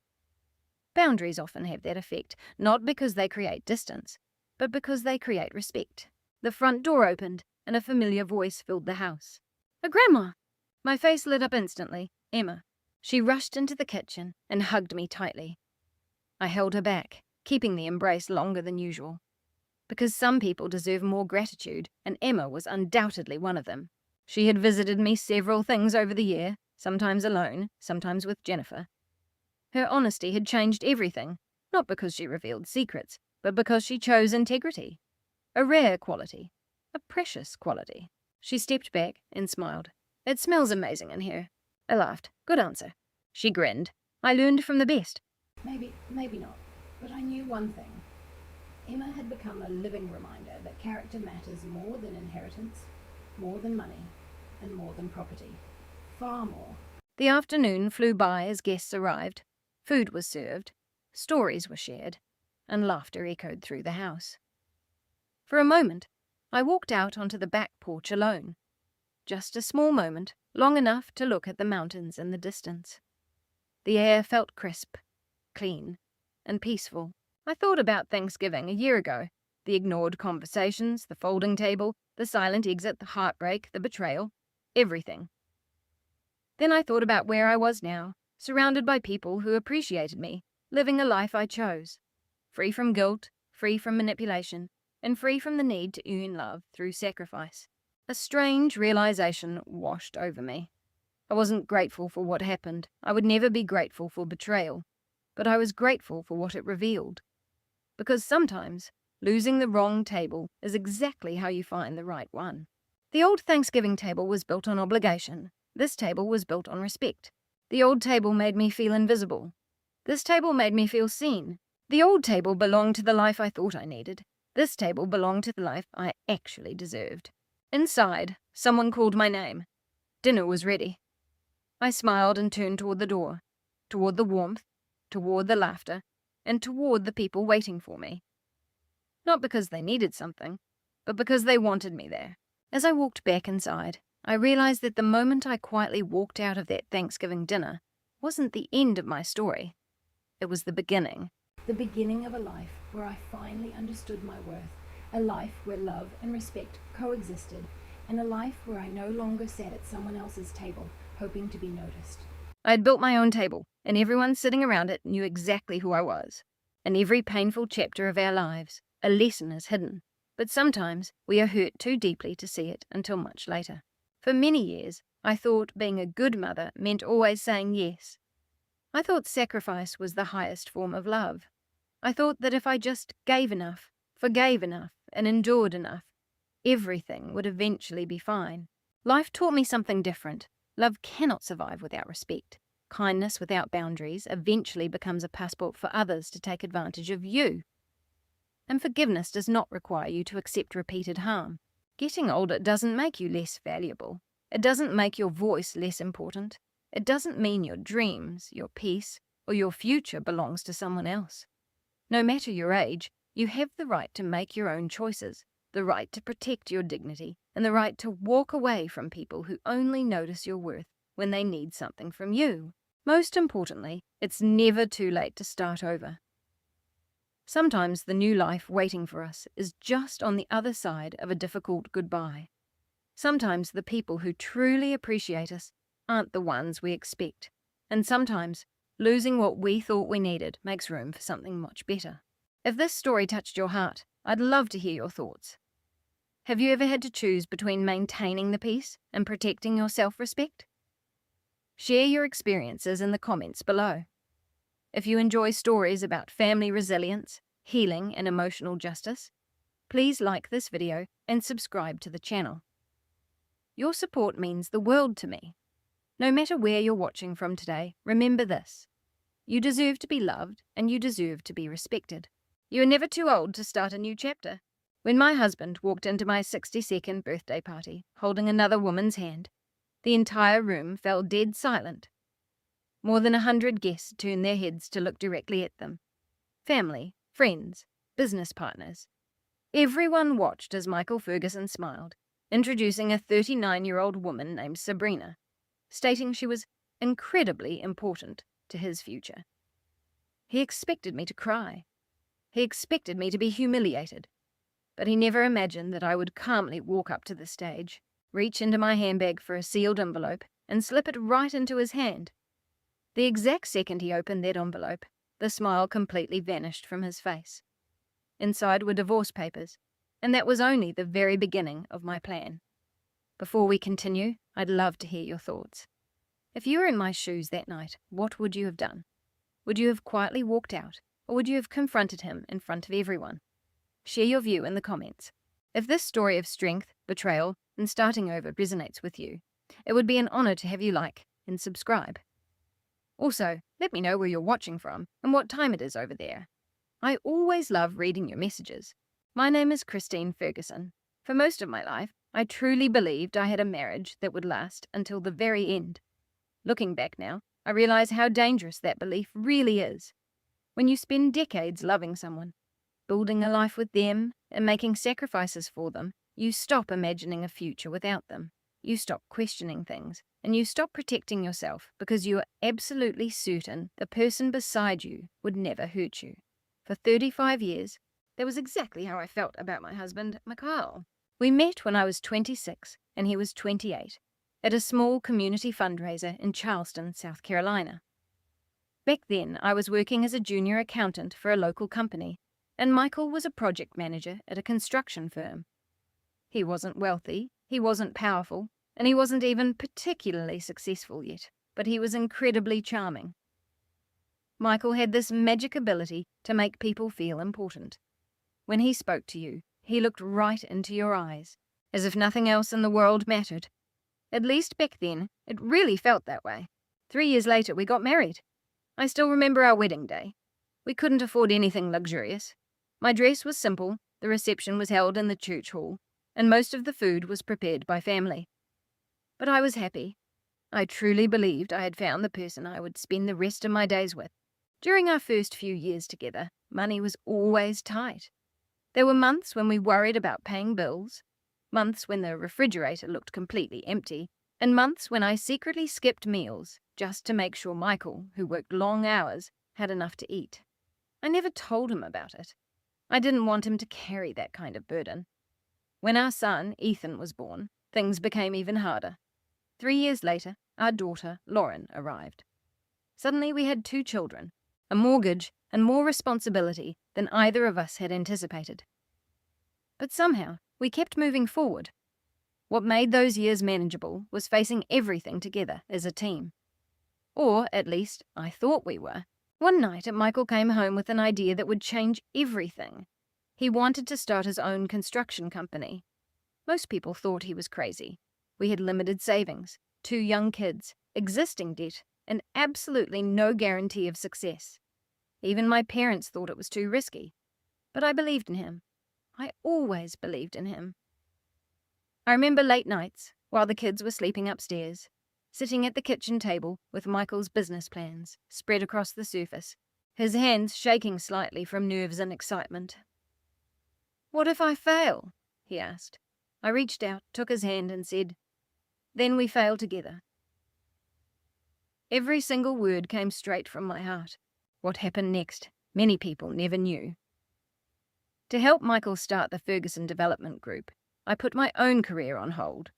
Boundaries often have that effect, not because they create distance, but because they create respect. The front door opened, and a familiar voice filled the house. "A grandma!" My face lit up instantly. Emma. She rushed into the kitchen and hugged me tightly. I held her back, keeping the embrace longer than usual. Because some people deserve more gratitude, and Emma was undoubtedly one of them. She had visited me several things over the year, sometimes alone, sometimes with Jennifer. Her honesty had changed everything, not because she revealed secrets, but because she chose integrity. A rare quality. A precious quality. She stepped back and smiled. "It smells amazing in here." I laughed. "Good answer." She grinned. "I learned from the best." Maybe not, but I knew one thing. Emma had become a living reminder that character matters more than inheritance, more than money, and more than property. Far more. The afternoon flew by as guests arrived. Food was served, stories were shared, and laughter echoed through the house. For a moment, I walked out onto the back porch alone. Just a small moment, long enough to look at the mountains in the distance. The air felt crisp, clean, and peaceful. I thought about Thanksgiving a year ago. The ignored conversations, the folding table, the silent exit, the heartbreak, the betrayal, everything. Then I thought about where I was now, surrounded by people who appreciated me, living a life I chose. Free from guilt, free from manipulation, and free from the need to earn love through sacrifice. A strange realization washed over me. I wasn't grateful for what happened. I would never be grateful for betrayal. But I was grateful for what it revealed. Because sometimes, losing the wrong table is exactly how you find the right one. The old Thanksgiving table was built on obligation. This table was built on respect. The old table made me feel invisible. This table made me feel seen. The old table belonged to the life I thought I needed. This table belonged to the life I actually deserved. Inside, someone called my name. Dinner was ready. I smiled and turned toward the door, toward the warmth, toward the laughter, and toward the people waiting for me. Not because they needed something, but because they wanted me there. As I walked back inside, I realized that the moment I quietly walked out of that Thanksgiving dinner wasn't the end of my story. It was the beginning. The beginning of a life where I finally understood my worth, a life where love and respect coexisted, and a life where I no longer sat at someone else's table, hoping to be noticed. I had built my own table, and everyone sitting around it knew exactly who I was. In every painful chapter of our lives, a lesson is hidden, but sometimes we are hurt too deeply to see it until much later. For many years, I thought being a good mother meant always saying yes. I thought sacrifice was the highest form of love. I thought that if I just gave enough, forgave enough, and endured enough, everything would eventually be fine. Life taught me something different. Love cannot survive without respect. Kindness without boundaries eventually becomes a passport for others to take advantage of you. And forgiveness does not require you to accept repeated harm. Getting older doesn't make you less valuable. It doesn't make your voice less important. It doesn't mean your dreams, your peace, or your future belongs to someone else. No matter your age, you have the right to make your own choices, the right to protect your dignity, and the right to walk away from people who only notice your worth when they need something from you. Most importantly, it's never too late to start over. Sometimes the new life waiting for us is just on the other side of a difficult goodbye. Sometimes the people who truly appreciate us aren't the ones we expect, and sometimes losing what we thought we needed makes room for something much better. If this story touched your heart, I'd love to hear your thoughts. Have you ever had to choose between maintaining the peace and protecting your self-respect? Share your experiences in the comments below. If you enjoy stories about family resilience, healing, and emotional justice, please like this video and subscribe to the channel. Your support means the world to me. No matter where you're watching from today, remember this. You deserve to be loved and you deserve to be respected. You are never too old to start a new chapter. When my husband walked into my 62nd birthday party, holding another woman's hand, the entire room fell dead silent. More than 100 guests turned their heads to look directly at them. Family, friends, business partners. Everyone watched as Michael Ferguson smiled, introducing a 39-year-old woman named Sabrina, stating she was incredibly important to his future. He expected me to cry. He expected me to be humiliated. But he never imagined that I would calmly walk up to the stage, reach into my handbag for a sealed envelope, and slip it right into his hand. The exact second he opened that envelope, the smile completely vanished from his face. Inside were divorce papers, and that was only the very beginning of my plan. Before we continue, I'd love to hear your thoughts. If you were in my shoes that night, what would you have done? Would you have quietly walked out, or would you have confronted him in front of everyone? Share your view in the comments. If this story of strength, betrayal, and starting over resonates with you, it would be an honor to have you like and subscribe. Also, let me know where you're watching from and what time it is over there. I always love reading your messages. My name is Christine Ferguson. For most of my life, I truly believed I had a marriage that would last until the very end. Looking back now, I realize how dangerous that belief really is. When you spend decades loving someone, building a life with them, and making sacrifices for them, you stop imagining a future without them. You stop questioning things, and you stop protecting yourself because you are absolutely certain the person beside you would never hurt you. For 35 years, that was exactly how I felt about my husband, Mikhail. We met when I was 26 and he was 28, at a small community fundraiser in Charleston, South Carolina. Back then, I was working as a junior accountant for a local company, and Michael was a project manager at a construction firm. He wasn't wealthy, he wasn't powerful, and he wasn't even particularly successful yet, but he was incredibly charming. Michael had this magic ability to make people feel important. When he spoke to you, he looked right into your eyes, as if nothing else in the world mattered. At least back then, it really felt that way. 3 years later, we got married. I still remember our wedding day. We couldn't afford anything luxurious. My dress was simple, the reception was held in the church hall, and most of the food was prepared by family. But I was happy. I truly believed I had found the person I would spend the rest of my days with. During our first few years together, money was always tight. There were months when we worried about paying bills, months when the refrigerator looked completely empty, and months when I secretly skipped meals just to make sure Michael, who worked long hours, had enough to eat. I never told him about it. I didn't want him to carry that kind of burden. When our son, Ethan, was born, things became even harder. 3 years later, our daughter, Lauren, arrived. Suddenly we had 2 children, a mortgage, and more responsibility than either of us had anticipated. But somehow, we kept moving forward. What made those years manageable was facing everything together as a team. Or, at least, I thought we were. One night, Michael came home with an idea that would change everything. He wanted to start his own construction company. Most people thought he was crazy. We had limited savings, 2 young kids, existing debt, and absolutely no guarantee of success. Even my parents thought it was too risky. But I believed in him. I always believed in him. I remember late nights, while the kids were sleeping upstairs, sitting at the kitchen table with Michael's business plans spread across the surface, his hands shaking slightly from nerves and excitement. "What if I fail?" he asked. I reached out, took his hand, and said, "Then we fail together." Every single word came straight from my heart. What happened next, many people never knew. To help Michael start the Ferguson Development Group, I put my own career on hold.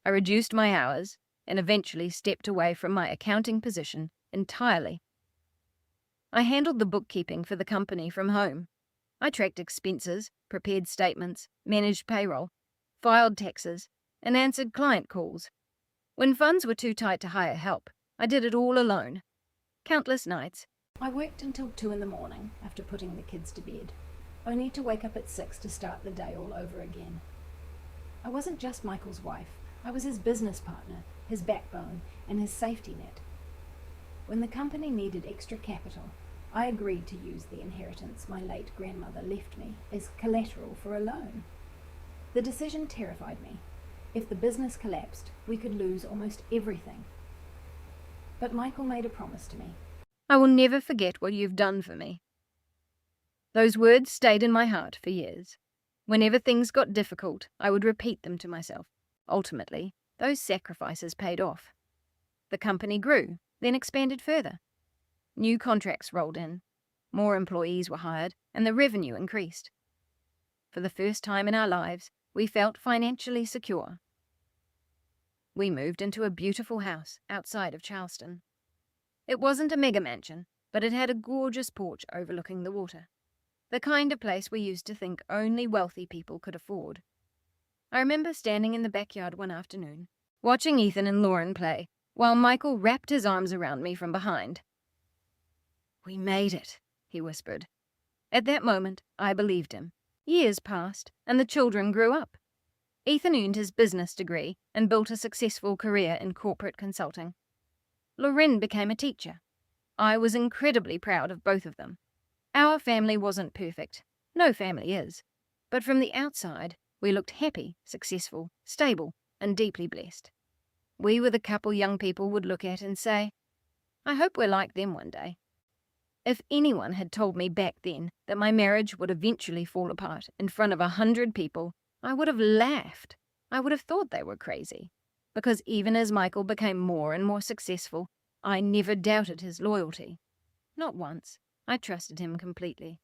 I reduced my hours and eventually stepped away from my accounting position entirely. I handled the bookkeeping for the company from home. I tracked expenses, prepared statements, managed payroll, filed taxes, and answered client calls. When funds were too tight to hire help, I did it all alone. Countless nights. I worked until 2 in the morning after putting the kids to bed, only to wake up at 6 to start the day all over again. I wasn't just Michael's wife. I was his business partner, his backbone, and his safety net. When the company needed extra capital, I agreed to use the inheritance my late grandmother left me as collateral for a loan. The decision terrified me. If the business collapsed, we could lose almost everything. But Michael made a promise to me. "I will never forget what you've done for me." Those words stayed in my heart for years. Whenever things got difficult, I would repeat them to myself. Ultimately, those sacrifices paid off. The company grew, then expanded further. New contracts rolled in, more employees were hired, and the revenue increased. For the first time in our lives, we felt financially secure. We moved into a beautiful house outside of Charleston. It wasn't a mega mansion, but it had a gorgeous porch overlooking the water. The kind of place we used to think only wealthy people could afford. I remember standing in the backyard one afternoon, watching Ethan and Lauren play, while Michael wrapped his arms around me from behind. "We made it," he whispered. At that moment, I believed him. Years passed, and the children grew up. Ethan earned his business degree and built a successful career in corporate consulting. Lauren became a teacher. I was incredibly proud of both of them. Our family wasn't perfect. No family is. But from the outside, we looked happy, successful, stable, and deeply blessed. We were the couple young people would look at and say, "I hope we're like them one day." If anyone had told me back then that my marriage would eventually fall apart in front of 100 people, I would have laughed. I would have thought they were crazy. Because even as Michael became more and more successful, I never doubted his loyalty. Not once. I trusted him completely.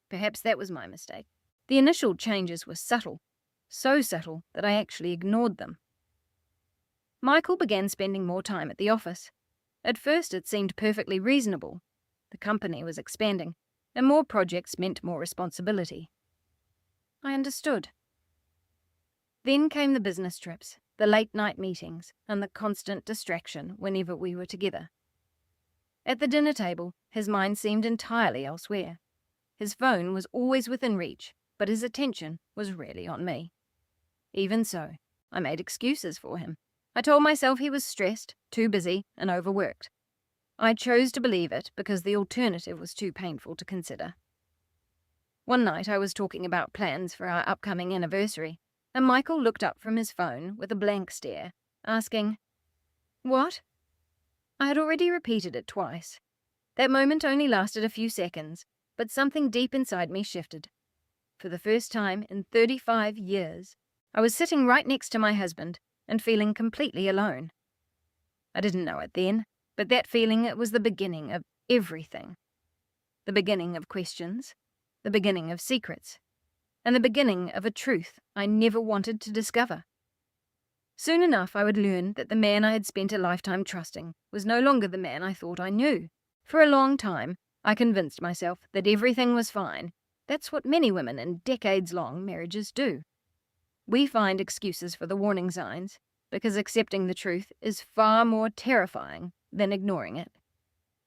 Perhaps that was my mistake. The initial changes were subtle, so subtle that I actually ignored them. Michael began spending more time at the office. At first it seemed perfectly reasonable. The company was expanding, and more projects meant more responsibility. I understood. Then came the business trips, the late-night meetings, and the constant distraction whenever we were together. At the dinner table, his mind seemed entirely elsewhere. His phone was always within reach, but his attention was rarely on me. Even so, I made excuses for him. I told myself he was stressed, too busy, and overworked. I chose to believe it because the alternative was too painful to consider. One night I was talking about plans for our upcoming anniversary, and Michael looked up from his phone with a blank stare, asking, "What?" I had already repeated it twice. That moment only lasted a few seconds, but something deep inside me shifted. For the first time in 35 years, I was sitting right next to my husband and feeling completely alone. I didn't know it then, but that feeling it was the beginning of everything. The beginning of questions, the beginning of secrets, and the beginning of a truth I never wanted to discover. Soon enough I would learn that the man I had spent a lifetime trusting was no longer the man I thought I knew. For a long time, I convinced myself that everything was fine, That's what many women in decades-long marriages do. We find excuses for the warning signs because accepting the truth is far more terrifying than ignoring it.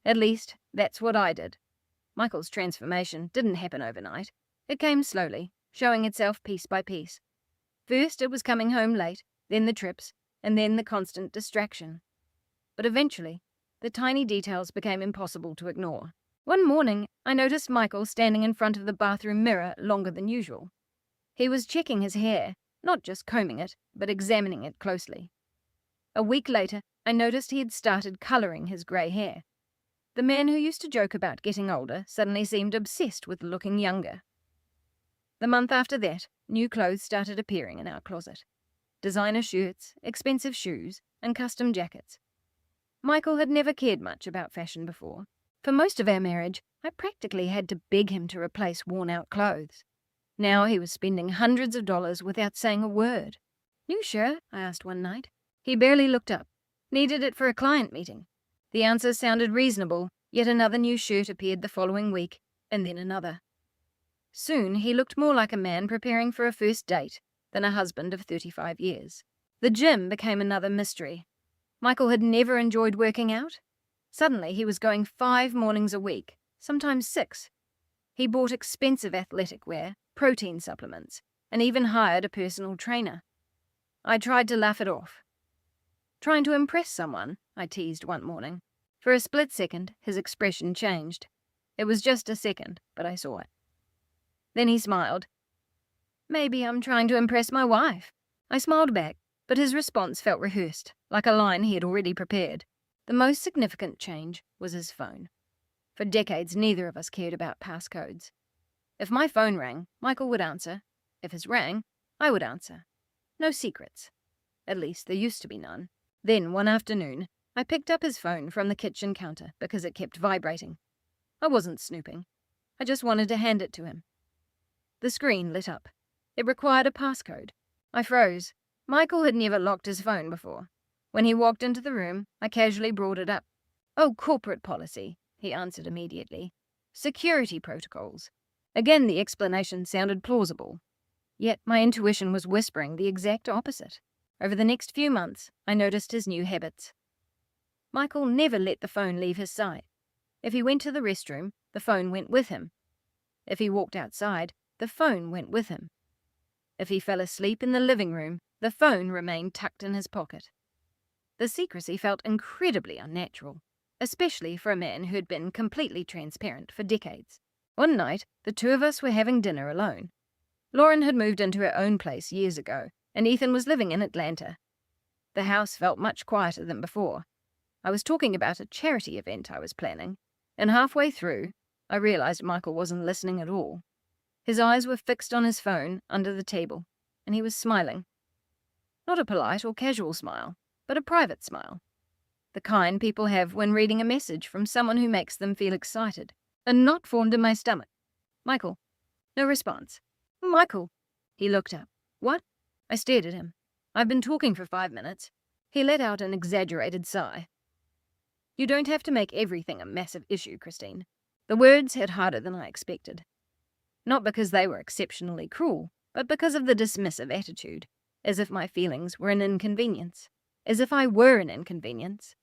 At least, that's what I did. Michael's transformation didn't happen overnight. It came slowly, showing itself piece by piece. First, it was coming home late, then the trips, and then the constant distraction. But eventually, the tiny details became impossible to ignore. One morning, I noticed Michael standing in front of the bathroom mirror longer than usual. He was checking his hair, not just combing it, but examining it closely. A week later, I noticed he had started colouring his grey hair. The man who used to joke about getting older suddenly seemed obsessed with looking younger. The month after that, new clothes started appearing in our closet. Designer shirts, expensive shoes, and custom jackets. Michael had never cared much about fashion before. For most of our marriage, I practically had to beg him to replace worn-out clothes. Now he was spending hundreds of dollars without saying a word. "New shirt?" I asked one night. He barely looked up. Needed it for a client meeting. The answer sounded reasonable, yet another new shirt appeared the following week, and then another. Soon he looked more like a man preparing for a first date than a husband of 35 years. The gym became another mystery. Michael had never enjoyed working out. Suddenly he was going 5 mornings a week, sometimes 6. He bought expensive athletic wear, protein supplements, and even hired a personal trainer. I tried to laugh it off. "Trying to impress someone," I teased one morning. For a split second, his expression changed. It was just a second, but I saw it. Then he smiled. "Maybe I'm trying to impress my wife." I smiled back, but his response felt rehearsed, like a line he had already prepared. The most significant change was his phone. For decades, neither of us cared about passcodes. If my phone rang, Michael would answer. If his rang, I would answer. No secrets. At least there used to be none. Then, one afternoon, I picked up his phone from the kitchen counter because it kept vibrating. I wasn't snooping. I just wanted to hand it to him. The screen lit up. It required a passcode. I froze. Michael had never locked his phone before. When he walked into the room, I casually brought it up. "Oh, corporate policy," he answered immediately. "Security protocols." Again, the explanation sounded plausible. Yet my intuition was whispering the exact opposite. Over the next few months, I noticed his new habits. Michael never let the phone leave his side. If he went to the restroom, the phone went with him. If he walked outside, the phone went with him. If he fell asleep in the living room, the phone remained tucked in his pocket. The secrecy felt incredibly unnatural, especially for a man who had been completely transparent for decades. One night, the two of us were having dinner alone. Lauren had moved into her own place years ago, and Ethan was living in Atlanta. The house felt much quieter than before. I was talking about a charity event I was planning, and halfway through, I realized Michael wasn't listening at all. His eyes were fixed on his phone under the table, and he was smiling. Not a polite or casual smile, but a private smile. The kind people have when reading a message from someone who makes them feel excited. A knot formed in my stomach. "Michael." No response. "Michael." He looked up. "What?" I stared at him. "I've been talking for 5 minutes." He let out an exaggerated sigh. "You don't have to make everything a massive issue, Christine." The words hit harder than I expected. Not because they were exceptionally cruel, but because of the dismissive attitude, as if my feelings were an inconvenience, as if I were an inconvenience.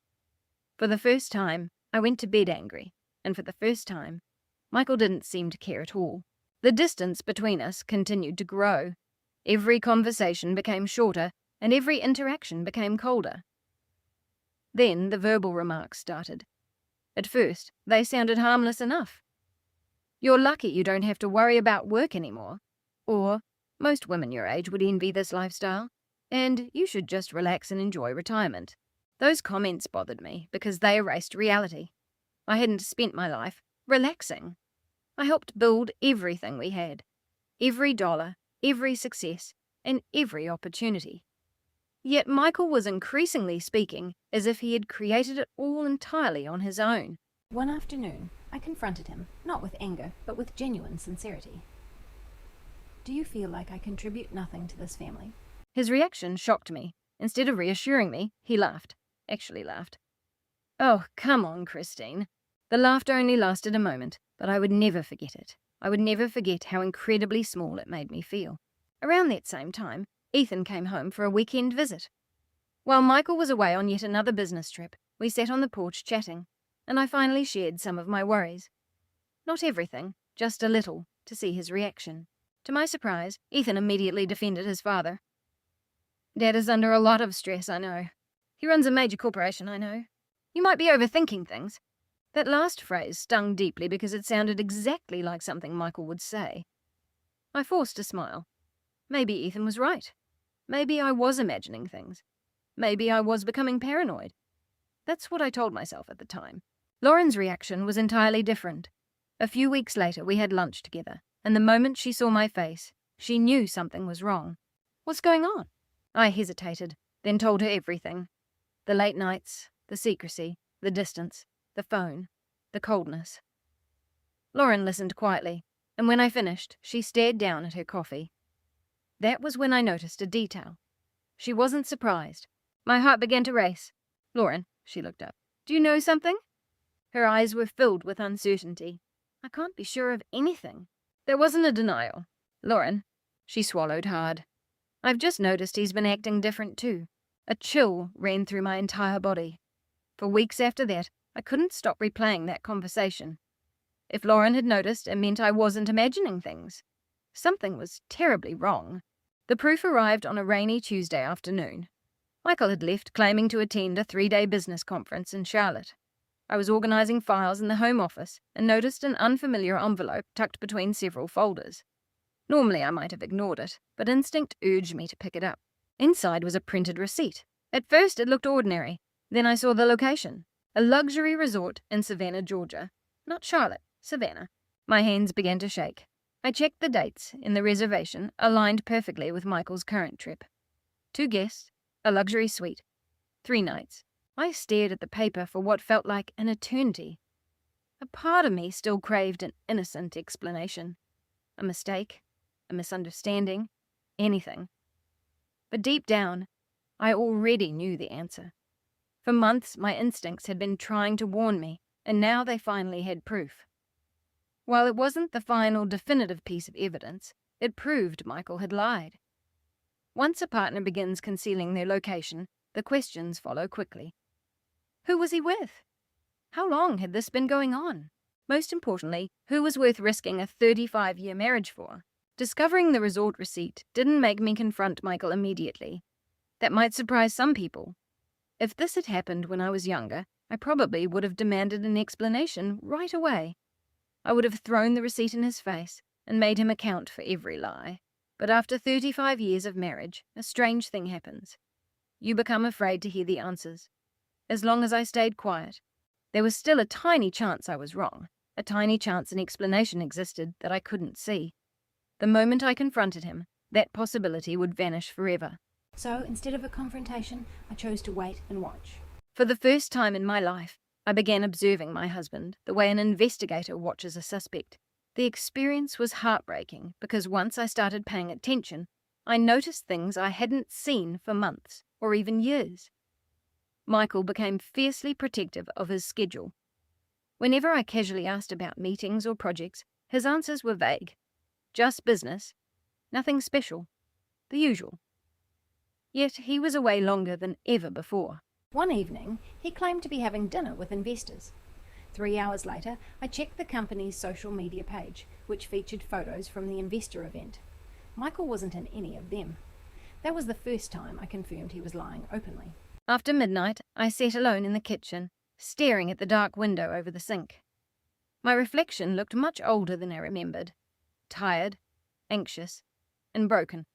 For the first time, I went to bed angry, and for the first time, Michael didn't seem to care at all. The distance between us continued to grow. Every conversation became shorter, and every interaction became colder. Then the verbal remarks started. At first, they sounded harmless enough. "You're lucky you don't have to worry about work anymore." Or, "Most women your age would envy this lifestyle, and you should just relax and enjoy retirement." Those comments bothered me because they erased reality. I hadn't spent my life relaxing. I helped build everything we had. Every dollar, every success, and every opportunity. Yet Michael was increasingly speaking as if he had created it all entirely on his own. One afternoon, I confronted him, not with anger, but with genuine sincerity. "Do you feel like I contribute nothing to this family?" His reaction shocked me. Instead of reassuring me, he laughed. Actually laughed. "Oh, come on, Christine." The laughter only lasted a moment, but I would never forget it. I would never forget how incredibly small it made me feel. Around that same time, Ethan came home for a weekend visit. While Michael was away on yet another business trip, we sat on the porch chatting, and I finally shared some of my worries. Not everything, just a little, to see his reaction. To my surprise, Ethan immediately defended his father. "Dad is under a lot of stress, I know. He runs a major corporation, I know. You might be overthinking things." That last phrase stung deeply because it sounded exactly like something Michael would say. I forced a smile. Maybe Ethan was right. Maybe I was imagining things. Maybe I was becoming paranoid. That's what I told myself at the time. Lauren's reaction was entirely different. A few weeks later, we had lunch together, and the moment she saw my face, she knew something was wrong. "What's going on?" I hesitated, then told her everything. The late nights, the secrecy, the distance, the phone, the coldness. Lauren listened quietly, and when I finished, she stared down at her coffee. That was when I noticed a detail. She wasn't surprised. My heart began to race. "Lauren," she looked up, "do you know something?" Her eyes were filled with uncertainty. "I can't be sure of anything." There wasn't a denial. "Lauren," she swallowed hard, "I've just noticed he's been acting different too." A chill ran through my entire body. For weeks after that, I couldn't stop replaying that conversation. If Lauren had noticed, it meant I wasn't imagining things. Something was terribly wrong. The proof arrived on a rainy Tuesday afternoon. Michael had left, claiming to attend a 3-day business conference in Charlotte. I was organizing files in the home office and noticed an unfamiliar envelope tucked between several folders. Normally I might have ignored it, but instinct urged me to pick it up. Inside was a printed receipt. At first it looked ordinary. Then I saw the location. A luxury resort in Savannah, Georgia. Not Charlotte, Savannah. My hands began to shake. I checked the dates, and the reservation aligned perfectly with Michael's current trip. 2 guests, a luxury suite, 3 nights. I stared at the paper for what felt like an eternity. A part of me still craved an innocent explanation. A mistake, a misunderstanding, anything. But deep down, I already knew the answer. For months, my instincts had been trying to warn me, and now they finally had proof. While it wasn't the final definitive piece of evidence, it proved Michael had lied. Once a partner begins concealing their location, the questions follow quickly. Who was he with? How long had this been going on? Most importantly, who was worth risking a 35-year marriage for? Discovering the resort receipt didn't make me confront Michael immediately. That might surprise some people. If this had happened when I was younger, I probably would have demanded an explanation right away. I would have thrown the receipt in his face and made him account for every lie. But after 35 years of marriage, a strange thing happens. You become afraid to hear the answers. As long as I stayed quiet, there was still a tiny chance I was wrong, a tiny chance an explanation existed that I couldn't see. The moment I confronted him, that possibility would vanish forever. So instead of a confrontation, I chose to wait and watch. For the first time in my life, I began observing my husband the way an investigator watches a suspect. The experience was heartbreaking because once I started paying attention, I noticed things I hadn't seen for months or even years. Michael became fiercely protective of his schedule. Whenever I casually asked about meetings or projects, his answers were vague. Just business. Nothing special. The usual. Yet he was away longer than ever before. One evening, he claimed to be having dinner with investors. 3 hours later, I checked the company's social media page, which featured photos from the investor event. Michael wasn't in any of them. That was the first time I confirmed he was lying openly. After midnight, I sat alone in the kitchen, staring at the dark window over the sink. My reflection looked much older than I remembered. Tired, anxious, and broken.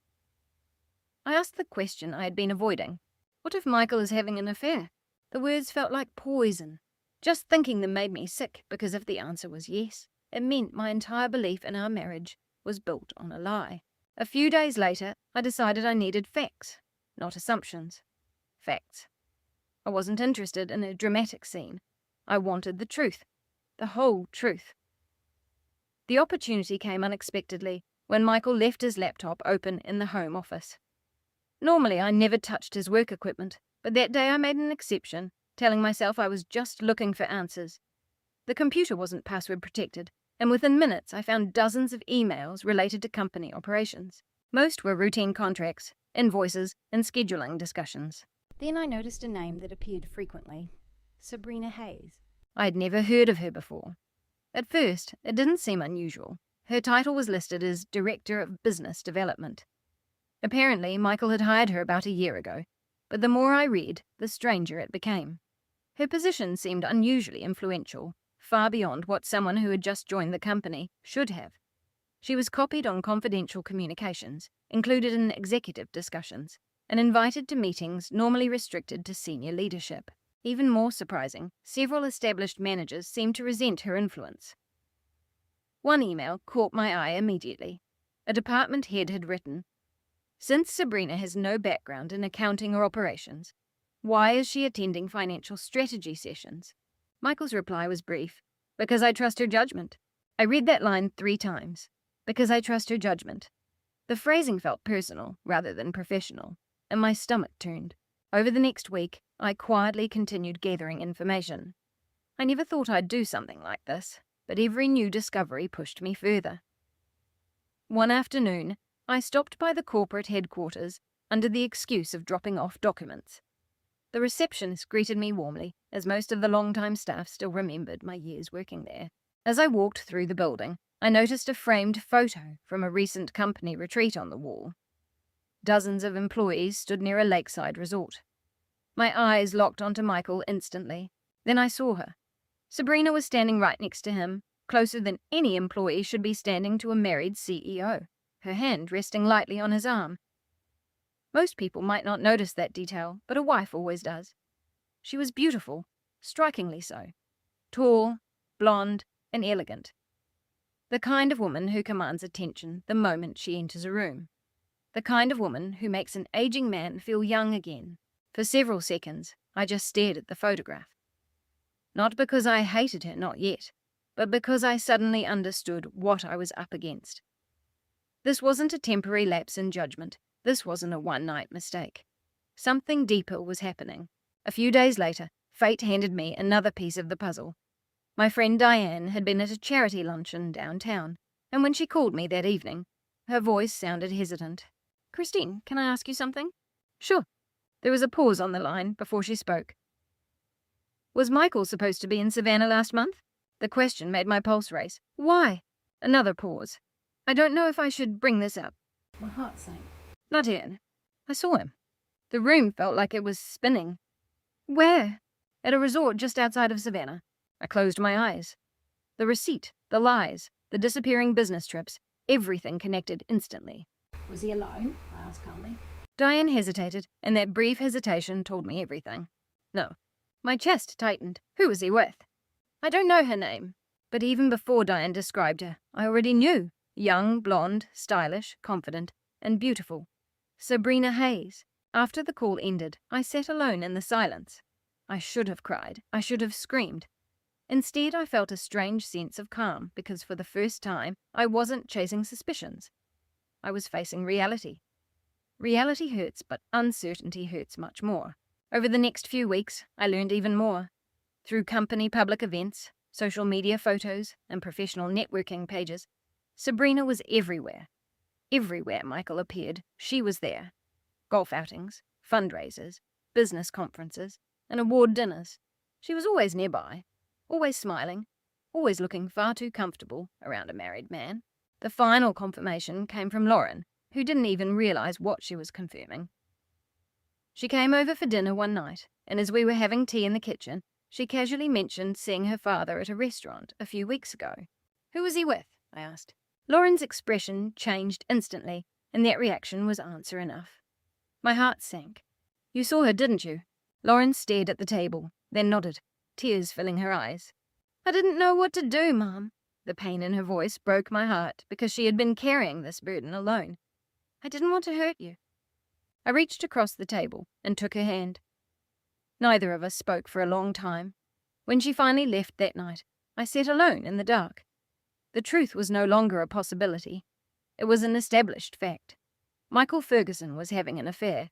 I asked the question I had been avoiding. What if Michael is having an affair? The words felt like poison. Just thinking them made me sick, because if the answer was yes, it meant my entire belief in our marriage was built on a lie. A few days later, I decided I needed facts, not assumptions. Facts. I wasn't interested in a dramatic scene. I wanted the truth, the whole truth. The opportunity came unexpectedly when Michael left his laptop open in the home office. Normally, I never touched his work equipment, but that day I made an exception, telling myself I was just looking for answers. The computer wasn't password protected, and within minutes I found dozens of emails related to company operations. Most were routine contracts, invoices, and scheduling discussions. Then I noticed a name that appeared frequently: Sabrina Hayes. I had never heard of her before. At first, it didn't seem unusual. Her title was listed as Director of Business Development. Apparently, Michael had hired her about a year ago, but the more I read, the stranger it became. Her position seemed unusually influential, far beyond what someone who had just joined the company should have. She was copied on confidential communications, included in executive discussions, and invited to meetings normally restricted to senior leadership. Even more surprising, several established managers seemed to resent her influence. One email caught my eye immediately. A department head had written, "Since Sabrina has no background in accounting or operations, why is she attending financial strategy sessions?" Michael's reply was brief: "Because I trust her judgment." I read that line 3 times. Because I trust her judgment. The phrasing felt personal rather than professional, and my stomach turned. Over the next week, I quietly continued gathering information. I never thought I'd do something like this, but every new discovery pushed me further. One afternoon, I stopped by the corporate headquarters under the excuse of dropping off documents. The receptionist greeted me warmly, as most of the long-time staff still remembered my years working there. As I walked through the building, I noticed a framed photo from a recent company retreat on the wall. Dozens of employees stood near a lakeside resort. My eyes locked onto Michael instantly. Then I saw her. Sabrina was standing right next to him, closer than any employee should be standing to a married CEO, her hand resting lightly on his arm. Most people might not notice that detail, but a wife always does. She was beautiful, strikingly so. Tall, blonde, and elegant. The kind of woman who commands attention the moment she enters a room. The kind of woman who makes an aging man feel young again. For several seconds, I just stared at the photograph. Not because I hated her, not yet, but because I suddenly understood what I was up against. This wasn't a temporary lapse in judgment. This wasn't a one-night mistake. Something deeper was happening. A few days later, fate handed me another piece of the puzzle. My friend Diane had been at a charity luncheon downtown, and when she called me that evening, her voice sounded hesitant. "Christine, can I ask you something?" "Sure." There was a pause on the line before she spoke. "Was Michael supposed to be in Savannah last month?" The question made my pulse race. "Why?" Another pause. "I don't know if I should bring this up." My heart sank. "Not in. I saw him. The room felt like it was spinning." "Where?" "At a resort just outside of Savannah." I closed my eyes. The receipt, the lies, the disappearing business trips, everything connected instantly. Was he alone? I asked calmly. Diane hesitated, and that brief hesitation told me everything. No. My chest tightened. Who was he with? I don't know her name, but even before Diane described her, I already knew. Young, blonde, stylish, confident, and beautiful. Sabrina Hayes. After the call ended, I sat alone in the silence. I should have cried. I should have screamed. Instead, I felt a strange sense of calm because for the first time, I wasn't chasing suspicions. I was facing reality. Reality hurts, but uncertainty hurts much more. Over the next few weeks, I learned even more. Through company public events, social media photos, and professional networking pages, Sabrina was everywhere. Everywhere Michael appeared, she was there. Golf outings, fundraisers, business conferences, and award dinners. She was always nearby. Always smiling, always looking far too comfortable around a married man. The final confirmation came from Lauren, who didn't even realize what she was confirming. She came over for dinner one night, and as we were having tea in the kitchen, she casually mentioned seeing her father at a restaurant a few weeks ago. "Who was he with?" I asked. Lauren's expression changed instantly, and that reaction was answer enough. My heart sank. "You saw her, didn't you?" Lauren stared at the table, then nodded, tears filling her eyes. "I didn't know what to do, Mom." The pain in her voice broke my heart because she had been carrying this burden alone. "I didn't want to hurt you." I reached across the table and took her hand. Neither of us spoke for a long time. When she finally left that night, I sat alone in the dark. The truth was no longer a possibility. It was an established fact. Michael Ferguson was having an affair.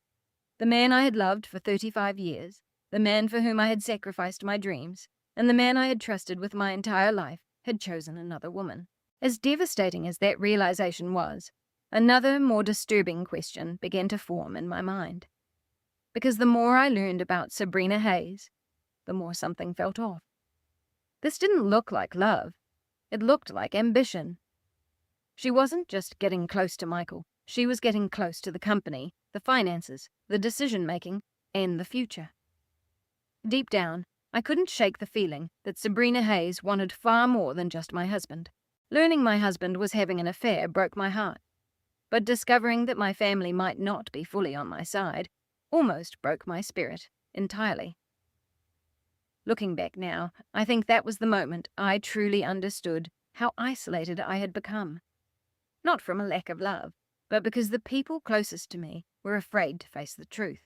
The man I had loved for 35 years, the man for whom I had sacrificed my dreams, and the man I had trusted with my entire life, had chosen another woman. As devastating as that realization was, another, more disturbing question began to form in my mind. Because the more I learned about Sabrina Hayes, the more something felt off. This didn't look like love. It looked like ambition. She wasn't just getting close to Michael. She was getting close to the company, the finances, the decision-making, and the future. Deep down, I couldn't shake the feeling that Sabrina Hayes wanted far more than just my husband. Learning my husband was having an affair broke my heart, but discovering that my family might not be fully on my side almost broke my spirit entirely. Looking back now, I think that was the moment I truly understood how isolated I had become. Not from a lack of love, but because the people closest to me were afraid to face the truth.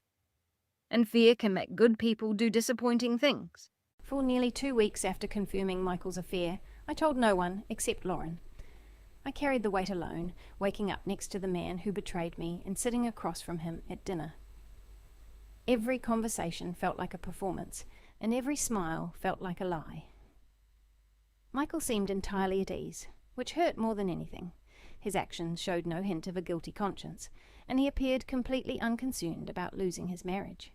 And fear can make good people do disappointing things. For nearly 2 weeks after confirming Michael's affair, I told no one except Lauren. I carried the weight alone, waking up next to the man who betrayed me and sitting across from him at dinner. Every conversation felt like a performance, and every smile felt like a lie. Michael seemed entirely at ease, which hurt more than anything. His actions showed no hint of a guilty conscience, and he appeared completely unconcerned about losing his marriage.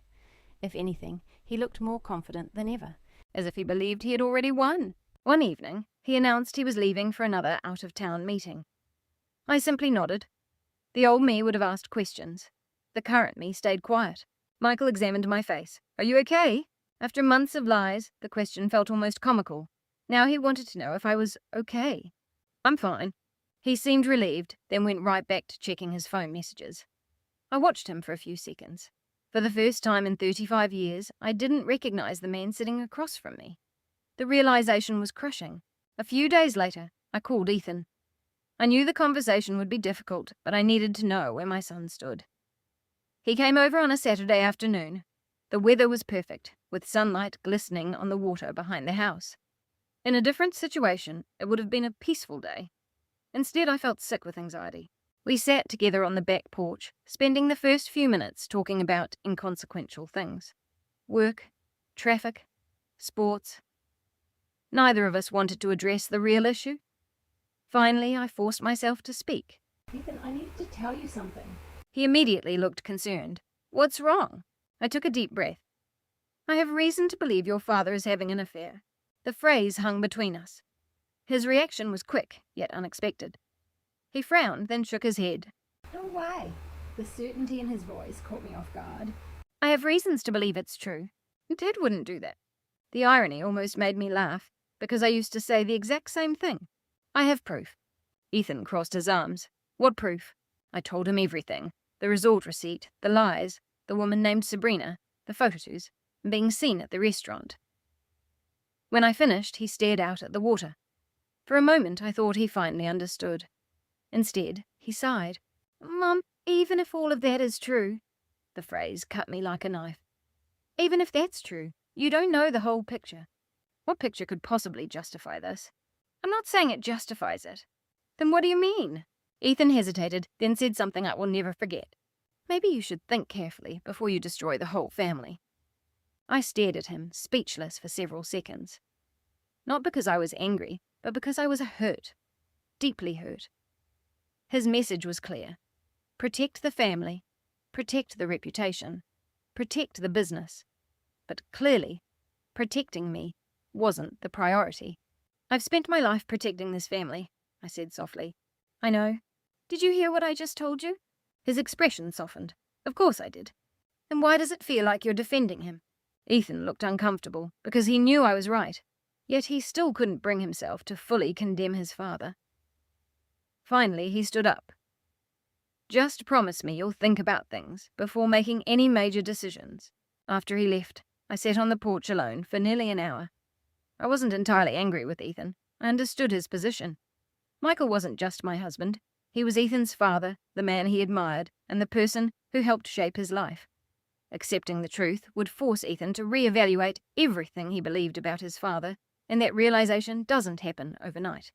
If anything, he looked more confident than ever, as if he believed he had already won. One evening, he announced he was leaving for another out-of-town meeting. I simply nodded. The old me would have asked questions. The current me stayed quiet. Michael examined my face. "Are you okay?" After months of lies, the question felt almost comical. Now he wanted to know if I was okay. "I'm fine." He seemed relieved, then went right back to checking his phone messages. I watched him for a few seconds. For the first time in 35 years, I didn't recognize the man sitting across from me. The realization was crushing. A few days later, I called Ethan. I knew the conversation would be difficult, but I needed to know where my son stood. He came over on a Saturday afternoon. The weather was perfect, with sunlight glistening on the water behind the house. In a different situation, it would have been a peaceful day. Instead, I felt sick with anxiety. We sat together on the back porch, spending the first few minutes talking about inconsequential things. Work, traffic, sports. Neither of us wanted to address the real issue. Finally, I forced myself to speak. "Ethan, I need to tell you something." He immediately looked concerned. "What's wrong?" I took a deep breath. "I have reason to believe your father is having an affair." The phrase hung between us. His reaction was quick, yet unexpected. He frowned, then shook his head. "No way." The certainty in his voice caught me off guard. "I have reasons to believe it's true. Dad wouldn't do that." The irony almost made me laugh, because I used to say the exact same thing. "I have proof." Ethan crossed his arms. "What proof?" I told him everything. The resort receipt, the lies, the woman named Sabrina, the photos, and being seen at the restaurant. When I finished, he stared out at the water. For a moment, I thought he finally understood. Instead, he sighed. "Mum, even if all of that is true," the phrase cut me like a knife. "Even if that's true, you don't know the whole picture. What picture could possibly justify this?" "I'm not saying it justifies it." "Then what do you mean?" Ethan hesitated, then said something I will never forget. "Maybe you should think carefully before you destroy the whole family." I stared at him, speechless for several seconds. Not because I was angry, but because I was hurt. Deeply hurt. His message was clear. Protect the family. Protect the reputation. Protect the business. But clearly, protecting me wasn't the priority. "I've spent my life protecting this family," I said softly. "I know. Did you hear what I just told you?" His expression softened. "Of course I did." "Then why does it feel like you're defending him?" Ethan looked uncomfortable, because he knew I was right. Yet he still couldn't bring himself to fully condemn his father. Finally, he stood up. "Just promise me you'll think about things before making any major decisions." After he left, I sat on the porch alone for nearly an hour. I wasn't entirely angry with Ethan. I understood his position. Michael wasn't just my husband. He was Ethan's father, the man he admired, and the person who helped shape his life. Accepting the truth would force Ethan to reevaluate everything he believed about his father, and that realization doesn't happen overnight.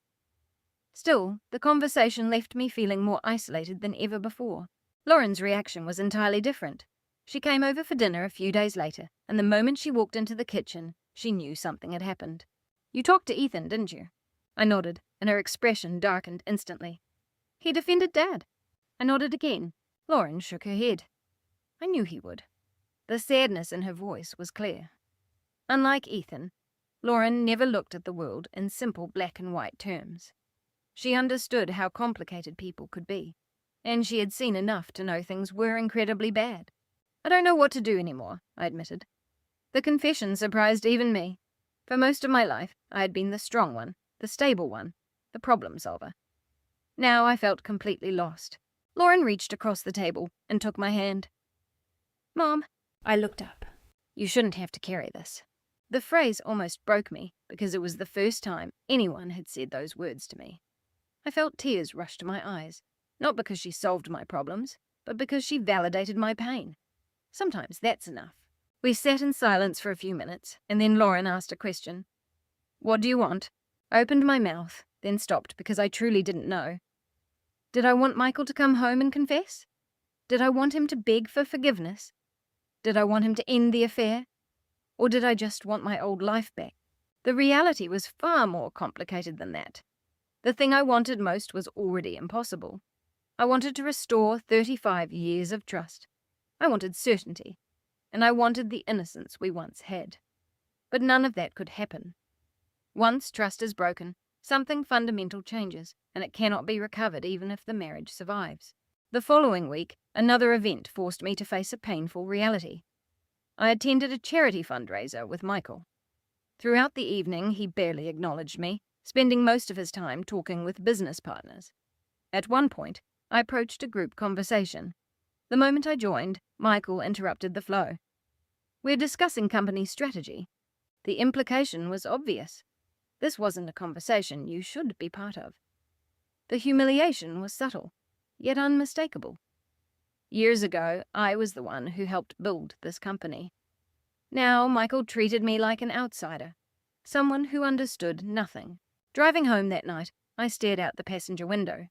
Still, the conversation left me feeling more isolated than ever before. Lauren's reaction was entirely different. She came over for dinner a few days later, and the moment she walked into the kitchen, she knew something had happened. "You talked to Ethan, didn't you?" I nodded, and her expression darkened instantly. He defended Dad. I nodded again. Lauren shook her head. I knew he would. The sadness in her voice was clear. Unlike Ethan, Lauren never looked at the world in simple black and white terms. She understood how complicated people could be, and she had seen enough to know things were incredibly bad. I don't know what to do anymore, I admitted. The confession surprised even me. For most of my life, I had been the strong one, the stable one, the problem solver. Now I felt completely lost. Lauren reached across the table and took my hand. Mom, I looked up. You shouldn't have to carry this. The phrase almost broke me because it was the first time anyone had said those words to me. I felt tears rush to my eyes, not because she solved my problems, but because she validated my pain. Sometimes that's enough. We sat in silence for a few minutes, and then Lauren asked a question. What do you want? I opened my mouth, then stopped because I truly didn't know. Did I want Michael to come home and confess? Did I want him to beg for forgiveness? Did I want him to end the affair? Or did I just want my old life back? The reality was far more complicated than that. The thing I wanted most was already impossible. I wanted to restore 35 years of trust. I wanted certainty, and I wanted the innocence we once had. But none of that could happen. Once trust is broken, something fundamental changes, and it cannot be recovered even if the marriage survives. The following week, another event forced me to face a painful reality. I attended a charity fundraiser with Michael. Throughout the evening, he barely acknowledged me, spending most of his time talking with business partners. At one point, I approached a group conversation. The moment I joined, Michael interrupted the flow. We're discussing company strategy. The implication was obvious. This wasn't a conversation you should be part of. The humiliation was subtle, yet unmistakable. Years ago, I was the one who helped build this company. Now, Michael treated me like an outsider, someone who understood nothing. Driving home that night, I stared out the passenger window.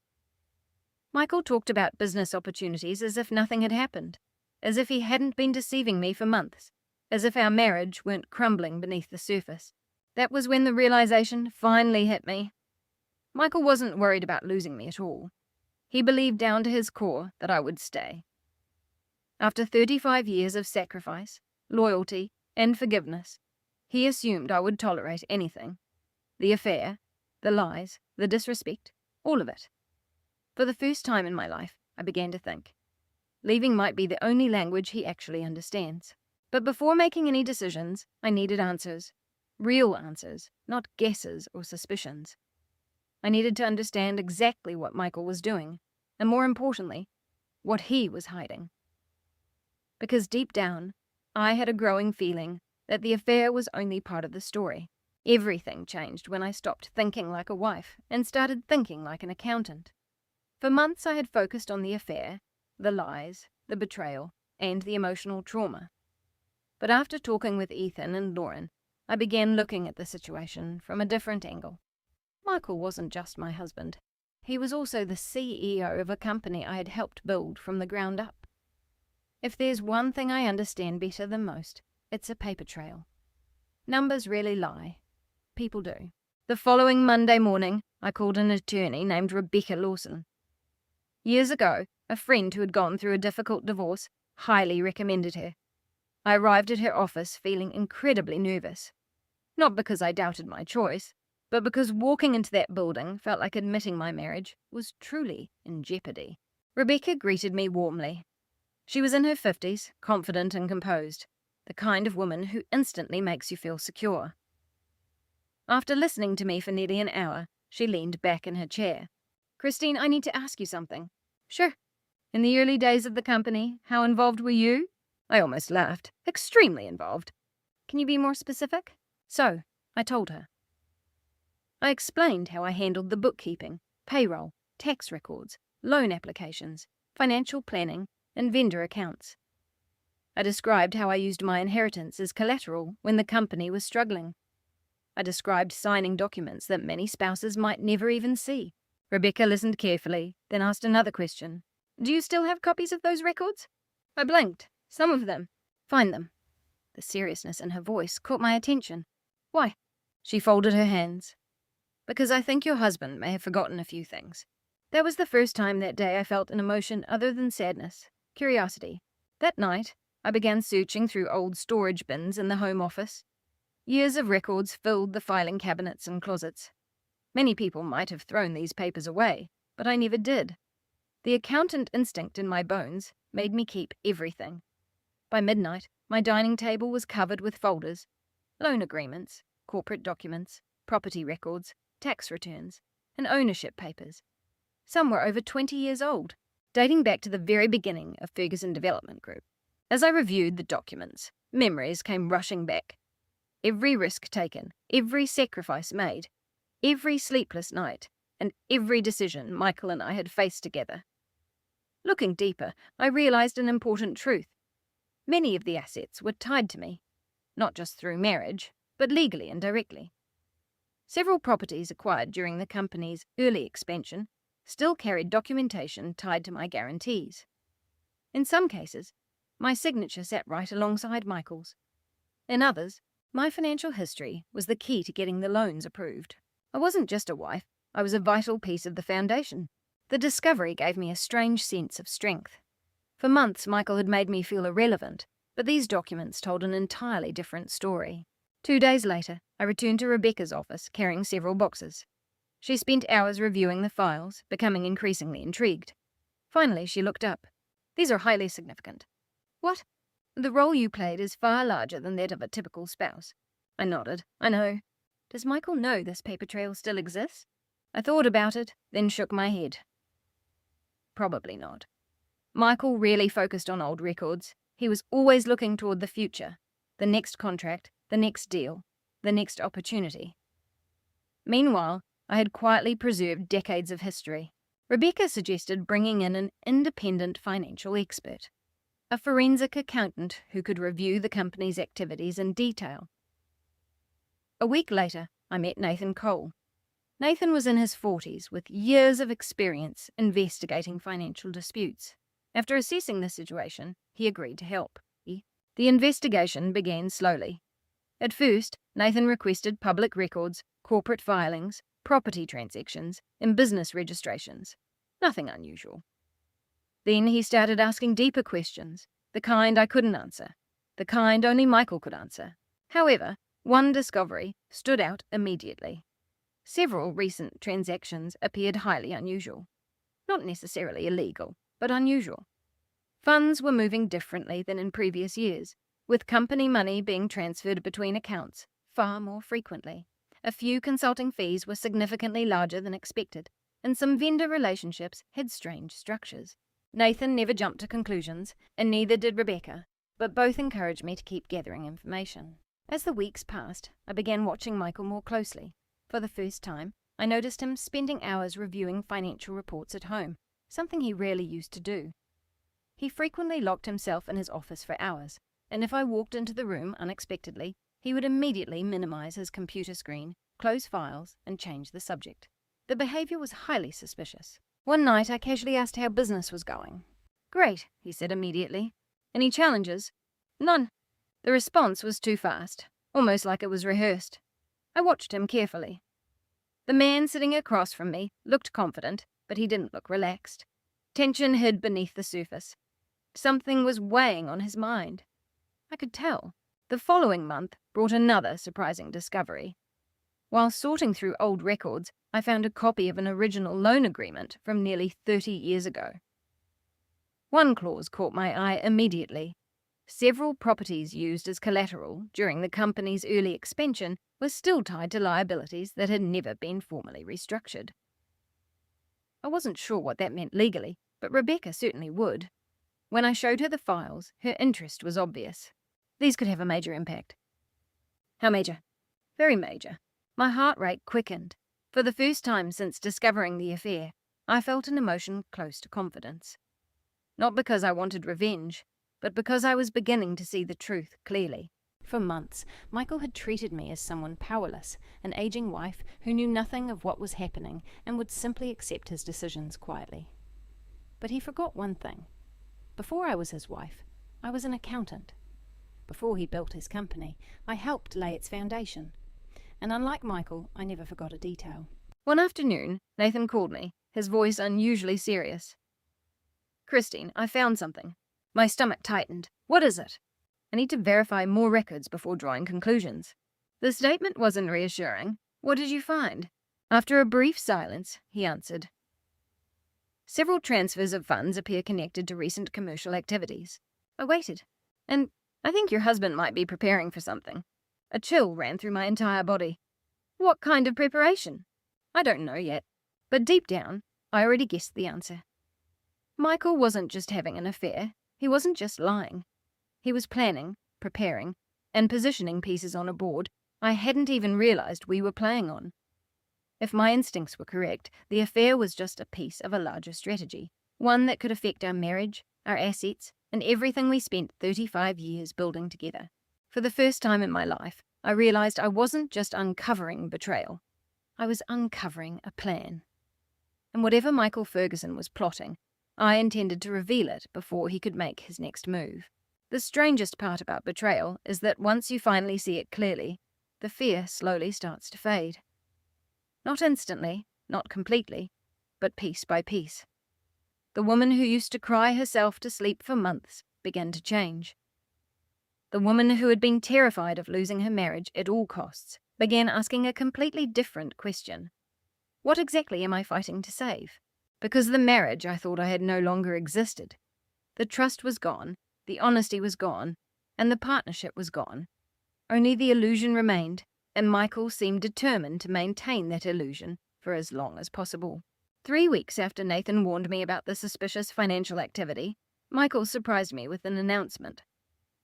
Michael talked about business opportunities as if nothing had happened, as if he hadn't been deceiving me for months, as if our marriage weren't crumbling beneath the surface. That was when the realization finally hit me. Michael wasn't worried about losing me at all. He believed down to his core that I would stay. After 35 years of sacrifice, loyalty, and forgiveness, he assumed I would tolerate anything. The affair, the lies, the disrespect, all of it. For the first time in my life, I began to think. Leaving might be the only language he actually understands. But before making any decisions, I needed answers. Real answers, not guesses or suspicions. I needed to understand exactly what Michael was doing, and more importantly, what he was hiding. Because deep down, I had a growing feeling that the affair was only part of the story. Everything changed when I stopped thinking like a wife and started thinking like an accountant. For months I had focused on the affair, the lies, the betrayal, and the emotional trauma. But after talking with Ethan and Lauren, I began looking at the situation from a different angle. Michael wasn't just my husband. He was also the CEO of a company I had helped build from the ground up. If there's one thing I understand better than most, it's a paper trail. Numbers rarely lie. People do. The following Monday morning, I called an attorney named Rebecca Lawson. Years ago, a friend who had gone through a difficult divorce highly recommended her. I arrived at her office feeling incredibly nervous. Not because I doubted my choice, but because walking into that building felt like admitting my marriage was truly in jeopardy. Rebecca greeted me warmly. She was in her 50s, confident and composed, the kind of woman who instantly makes you feel secure. After listening to me for nearly an hour, she leaned back in her chair. Christine, I need to ask you something. Sure. In the early days of the company, how involved were you? I almost laughed. Extremely involved. Can you be more specific? So, I told her. I explained how I handled the bookkeeping, payroll, tax records, loan applications, financial planning, and vendor accounts. I described how I used my inheritance as collateral when the company was struggling. I described signing documents that many spouses might never even see. Rebecca listened carefully, then asked another question. Do you still have copies of those records? I blinked. Some of them. Find them. The seriousness in her voice caught my attention. Why? She folded her hands. because I think your husband may have forgotten a few things." That was the first time that day I felt an emotion other than sadness, curiosity. That night, I began searching through old storage bins in the home office. Years of records filled the filing cabinets and closets. Many people might have thrown these papers away, but I never did. The accountant instinct in my bones made me keep everything. By midnight, my dining table was covered with folders, loan agreements, corporate documents, property records, tax returns, and ownership papers. Some were over 20 years old, dating back to the very beginning of Ferguson Development Group. As I reviewed the documents, memories came rushing back. Every risk taken, every sacrifice made, every sleepless night, and every decision Michael and I had faced together. Looking deeper, I realized an important truth. Many of the assets were tied to me, not just through marriage, but legally and directly. Several properties acquired during the company's early expansion still carried documentation tied to my guarantees. In some cases, my signature sat right alongside Michael's. In others, my financial history was the key to getting the loans approved. I wasn't just a wife, I was a vital piece of the foundation. The discovery gave me a strange sense of strength. For months, Michael had made me feel irrelevant, but these documents told an entirely different story. 2 days later, I returned to Rebecca's office carrying several boxes. She spent hours reviewing the files, becoming increasingly intrigued. Finally, she looked up. "These are highly significant." "What?" "The role you played is far larger than that of a typical spouse." I nodded. "I know." "Does Michael know this paper trail still exists?" I thought about it, then shook my head. Probably not. Michael rarely focused on old records. He was always looking toward the future, the next contract, the next deal, the next opportunity. Meanwhile, I had quietly preserved decades of history. Rebecca suggested bringing in an independent financial expert, a forensic accountant who could review the company's activities in detail. A week later, I met Nathan Cole. Nathan was in his 40s with years of experience investigating financial disputes. After assessing the situation, he agreed to help. The investigation began slowly. At first, Nathan requested public records, corporate filings, property transactions, and business registrations. Nothing unusual. Then he started asking deeper questions, the kind I couldn't answer, the kind only Michael could answer. However, one discovery stood out immediately. Several recent transactions appeared highly unusual. Not necessarily illegal, but unusual. Funds were moving differently than in previous years, with company money being transferred between accounts far more frequently. A few consulting fees were significantly larger than expected, and some vendor relationships had strange structures. Nathan never jumped to conclusions, and neither did Rebecca, but both encouraged me to keep gathering information. As the weeks passed, I began watching Michael more closely. For the first time, I noticed him spending hours reviewing financial reports at home, something he rarely used to do. He frequently locked himself in his office for hours, and if I walked into the room unexpectedly, he would immediately minimize his computer screen, close files, and change the subject. The behavior was highly suspicious. One night, I casually asked how business was going. "Great," he said immediately. "Any challenges?" "None." The response was too fast, almost like it was rehearsed. I watched him carefully. The man sitting across from me looked confident, but he didn't look relaxed. Tension hid beneath the surface. Something was weighing on his mind. I could tell. The following month brought another surprising discovery. While sorting through old records, I found a copy of an original loan agreement from nearly 30 years ago. One clause caught my eye immediately. Several properties used as collateral during the company's early expansion were still tied to liabilities that had never been formally restructured. I wasn't sure what that meant legally, but Rebecca certainly would. When I showed her the files, her interest was obvious. These could have a major impact. How major? Very major. My heart rate quickened. For the first time since discovering the affair, I felt an emotion close to confidence. Not because I wanted revenge, but because I was beginning to see the truth clearly. For months, Michael had treated me as someone powerless, an aging wife who knew nothing of what was happening and would simply accept his decisions quietly. But he forgot one thing. Before I was his wife, I was an accountant. Before he built his company, I helped lay its foundation. And unlike Michael, I never forgot a detail. One afternoon, Nathan called me, his voice unusually serious. "Christine, I found something." My stomach tightened. "What is it?" "I need to verify more records before drawing conclusions." The statement wasn't reassuring. "What did you find?" After a brief silence, he answered, "Several transfers of funds appear connected to recent commercial activities." I waited. "And I think your husband might be preparing for something." A chill ran through my entire body. "What kind of preparation?" "I don't know yet." But deep down, I already guessed the answer. Michael wasn't just having an affair. He wasn't just lying. He was planning, preparing, and positioning pieces on a board I hadn't even realized we were playing on. If my instincts were correct, the affair was just a piece of a larger strategy, one that could affect our marriage, our assets, and everything we spent 35 years building together. For the first time in my life, I realized I wasn't just uncovering betrayal. I was uncovering a plan. And whatever Michael Ferguson was plotting, I intended to reveal it before he could make his next move. The strangest part about betrayal is that once you finally see it clearly, the fear slowly starts to fade. Not instantly, not completely, but piece by piece. The woman who used to cry herself to sleep for months began to change. The woman who had been terrified of losing her marriage at all costs began asking a completely different question. What exactly am I fighting to save? Because the marriage I thought I had no longer existed. The trust was gone, the honesty was gone, and the partnership was gone. Only the illusion remained, and Michael seemed determined to maintain that illusion for as long as possible. 3 weeks after Nathan warned me about the suspicious financial activity, Michael surprised me with an announcement.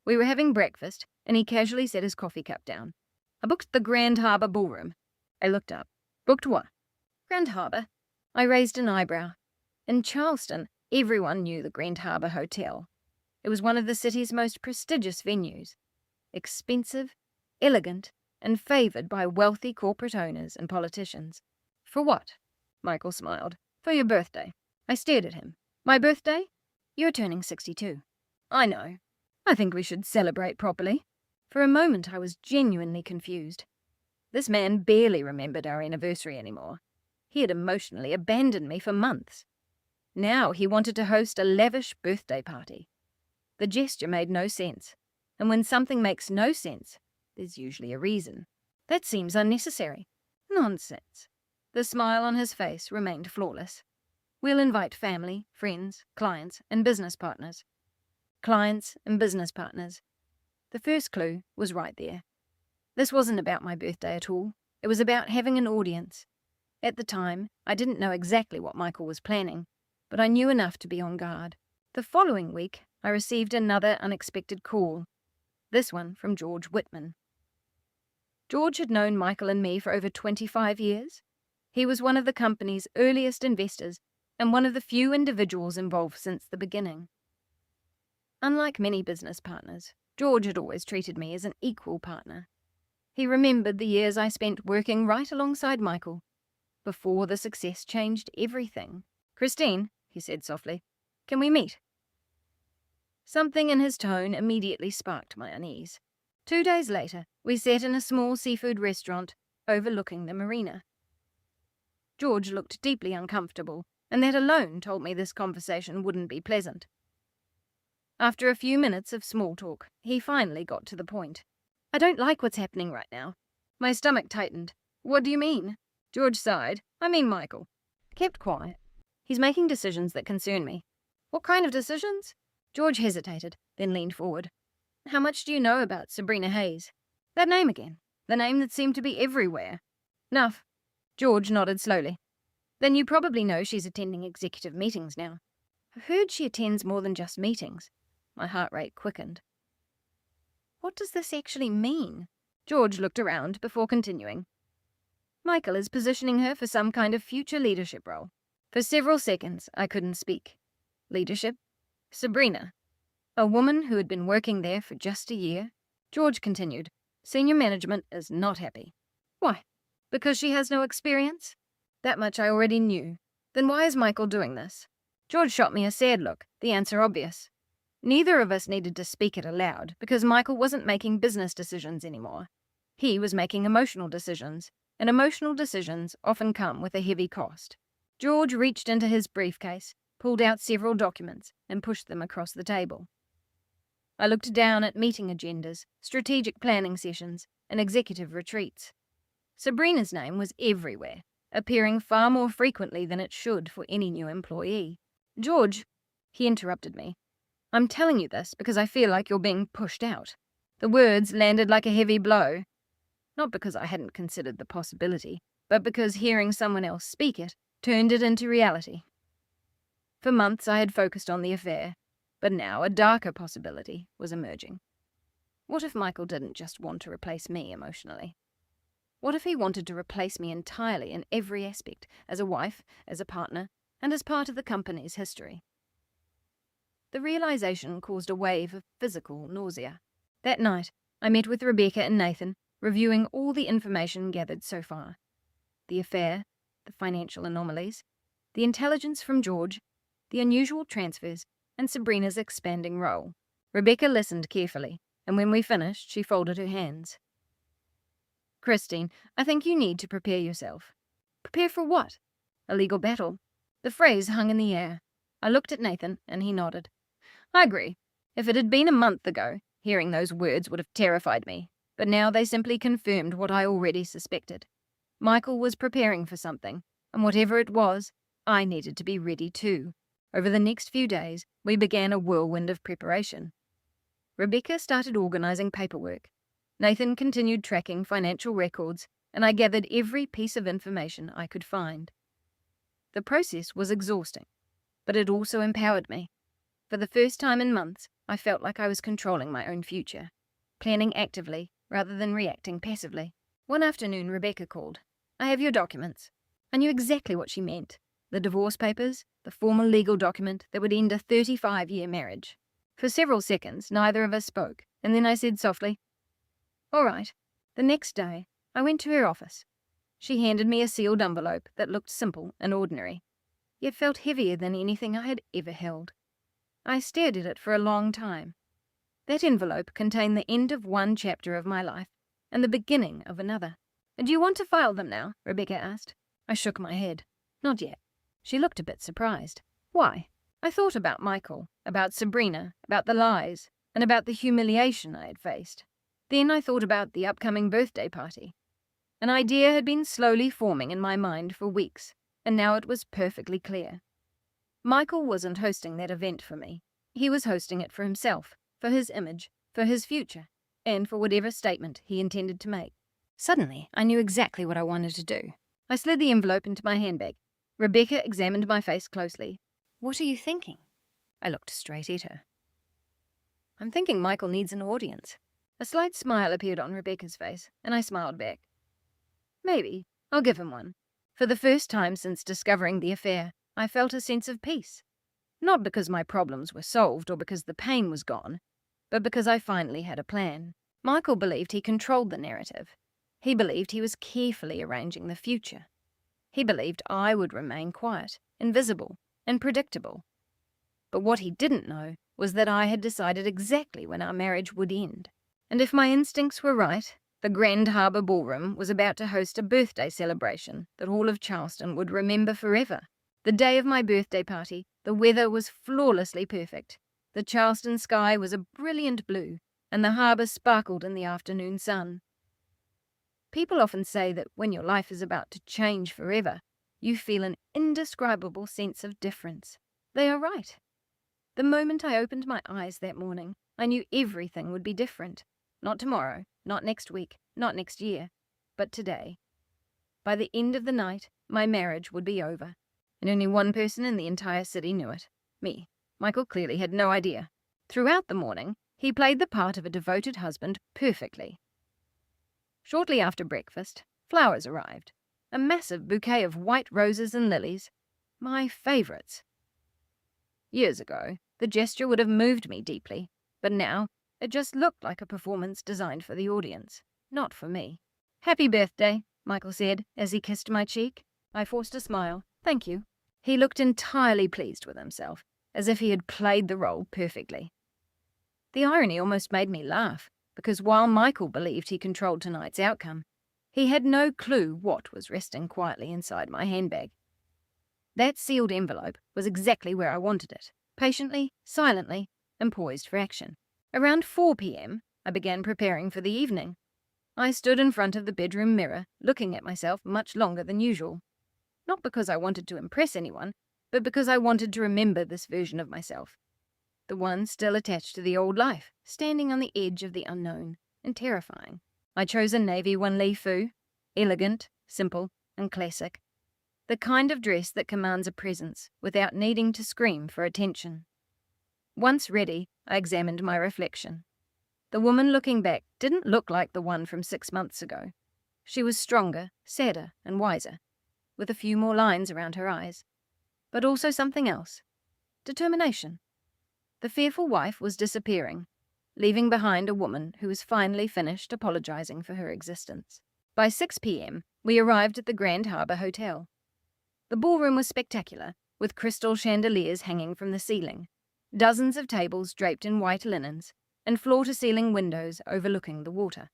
We were having breakfast, and he casually set his coffee cup down. "I booked the Grand Harbour Ballroom." I looked up. "Booked what?" "Grand Harbour." I raised an eyebrow. In Charleston, everyone knew the Grand Harbour Hotel. It was one of the city's most prestigious venues. Expensive, elegant, and favoured by wealthy corporate owners and politicians. "For what?" Michael smiled. "For your birthday." I stared at him. "My birthday?" "You're turning 62. "I know. I think we should celebrate properly." For a moment I was genuinely confused. This man barely remembered our anniversary anymore. He had emotionally abandoned me for months. Now he wanted to host a lavish birthday party. The gesture made no sense, and when something makes no sense, there's usually a reason. "That seems unnecessary." "Nonsense." The smile on his face remained flawless. "We'll invite family, friends, clients, and business partners." Clients and business partners. The first clue was right there. This wasn't about my birthday at all. It was about having an audience. At the time, I didn't know exactly what Michael was planning, but I knew enough to be on guard. The following week, I received another unexpected call, this one from George Whitman. George had known Michael and me for over 25 years. He was one of the company's earliest investors and one of the few individuals involved since the beginning. Unlike many business partners, George had always treated me as an equal partner. He remembered the years I spent working right alongside Michael, before the success changed everything. "Christine," he said softly, "can we meet?" Something in his tone immediately sparked my unease. 2 days later, we sat in a small seafood restaurant overlooking the marina. George looked deeply uncomfortable, and that alone told me this conversation wouldn't be pleasant. After a few minutes of small talk, he finally got to the point. "I don't like what's happening right now." My stomach tightened. "What do you mean?" George sighed. "I mean Michael." Kept quiet. "He's making decisions that concern me." "What kind of decisions?" George hesitated, then leaned forward. "How much do you know about Sabrina Hayes?" That name again. The name that seemed to be everywhere. "Enough." George nodded slowly. "Then you probably know she's attending executive meetings now." "I've heard she attends more than just meetings." My heart rate quickened. "What does this actually mean?" George looked around before continuing. "Michael is positioning her for some kind of future leadership role." For several seconds, I couldn't speak. Leadership? Sabrina. A woman who had been working there for just a year? George continued. "Senior management is not happy." "Why? Because she has no experience?" That much I already knew. Then why is Michael doing this? George shot me a sad look, the answer obvious. Neither of us needed to speak it aloud, because Michael wasn't making business decisions anymore. He was making emotional decisions, and emotional decisions often come with a heavy cost. George reached into his briefcase, pulled out several documents, and pushed them across the table. I looked down at meeting agendas, strategic planning sessions, and executive retreats. Sabrina's name was everywhere, appearing far more frequently than it should for any new employee. "George," he interrupted me, "I'm telling you this because I feel like you're being pushed out." The words landed like a heavy blow, not because I hadn't considered the possibility, but because hearing someone else speak it turned it into reality. For months I had focused on the affair, but now a darker possibility was emerging. What if Michael didn't just want to replace me emotionally? What if he wanted to replace me entirely in every aspect, as a wife, as a partner, and as part of the company's history? The realization caused a wave of physical nausea. That night, I met with Rebecca and Nathan, reviewing all the information gathered so far. The affair, the financial anomalies, the intelligence from George, the unusual transfers, and Sabrina's expanding role. Rebecca listened carefully, and when we finished, she folded her hands. "Christine, I think you need to prepare yourself." "Prepare for what?" "A legal battle." The phrase hung in the air. I looked at Nathan, and he nodded. "I agree. If it had been a month ago, hearing those words would have terrified me, but now they simply confirmed what I already suspected. Michael was preparing for something, and whatever it was, I needed to be ready too. Over the next few days, we began a whirlwind of preparation. Rebecca started organizing paperwork. Nathan continued tracking financial records, and I gathered every piece of information I could find. The process was exhausting, but it also empowered me. For the first time in months, I felt like I was controlling my own future, planning actively rather than reacting passively. One afternoon, Rebecca called. "I have your documents." I knew exactly what she meant. The divorce papers, the formal legal document that would end a 35-year marriage. For several seconds, neither of us spoke, and then I said softly, "All right." The next day, I went to her office. She handed me a sealed envelope that looked simple and ordinary, yet felt heavier than anything I had ever held. I stared at it for a long time. That envelope contained the end of one chapter of my life and the beginning of another. "Do you want to file them now?" Rebecca asked. I shook my head. "Not yet." She looked a bit surprised. "Why?" I thought about Michael, about Sabrina, about the lies, and about the humiliation I had faced. Then I thought about the upcoming birthday party. An idea had been slowly forming in my mind for weeks, and now it was perfectly clear. Michael wasn't hosting that event for me. He was hosting it for himself, for his image, for his future, and for whatever statement he intended to make. Suddenly, I knew exactly what I wanted to do. I slid the envelope into my handbag. Rebecca examined my face closely. "What are you thinking?" I looked straight at her. "I'm thinking Michael needs an audience." A slight smile appeared on Rebecca's face, and I smiled back. "Maybe. I'll give him one." For the first time since discovering the affair, I felt a sense of peace. Not because my problems were solved or because the pain was gone, but because I finally had a plan. Michael believed he controlled the narrative. He believed he was carefully arranging the future. He believed I would remain quiet, invisible, and predictable. But what he didn't know was that I had decided exactly when our marriage would end. And if my instincts were right, the Grand Harbour Ballroom was about to host a birthday celebration that all of Charleston would remember forever. The day of my birthday party, the weather was flawlessly perfect. The Charleston sky was a brilliant blue, and the harbour sparkled in the afternoon sun. People often say that when your life is about to change forever, you feel an indescribable sense of difference. They are right. The moment I opened my eyes that morning, I knew everything would be different. Not tomorrow, not next week, not next year, but today. By the end of the night, my marriage would be over, and only one person in the entire city knew it. Me. Michael clearly had no idea. Throughout the morning, he played the part of a devoted husband perfectly. Shortly after breakfast, flowers arrived. A massive bouquet of white roses and lilies. My favorites. Years ago, the gesture would have moved me deeply, but now it just looked like a performance designed for the audience, not for me. "Happy birthday," Michael said as he kissed my cheek. I forced a smile. "Thank you." He looked entirely pleased with himself, as if he had played the role perfectly. The irony almost made me laugh, because while Michael believed he controlled tonight's outcome, He had no clue what was resting quietly inside my handbag. That sealed envelope was exactly where I wanted it, patiently, silently, and poised for action. Around 4 p.m., I began preparing for the evening. I stood in front of the bedroom mirror, looking at myself much longer than usual. Not because I wanted to impress anyone, but because I wanted to remember this version of myself. The one still attached to the old life, standing on the edge of the unknown, and terrifying. I chose a navy one-lee fu, elegant, simple, and classic. The kind of dress that commands a presence without needing to scream for attention. Once ready, I examined my reflection. The woman looking back didn't look like the one from 6 months ago. She was stronger, sadder, and wiser, with a few more lines around her eyes. But also something else. Determination. The fearful wife was disappearing, leaving behind a woman who was finally finished apologizing for her existence. By 6 p.m., we arrived at the Grand Harbour Hotel. The ballroom was spectacular, with crystal chandeliers hanging from the ceiling, dozens of tables draped in white linens, and floor-to-ceiling windows overlooking the water.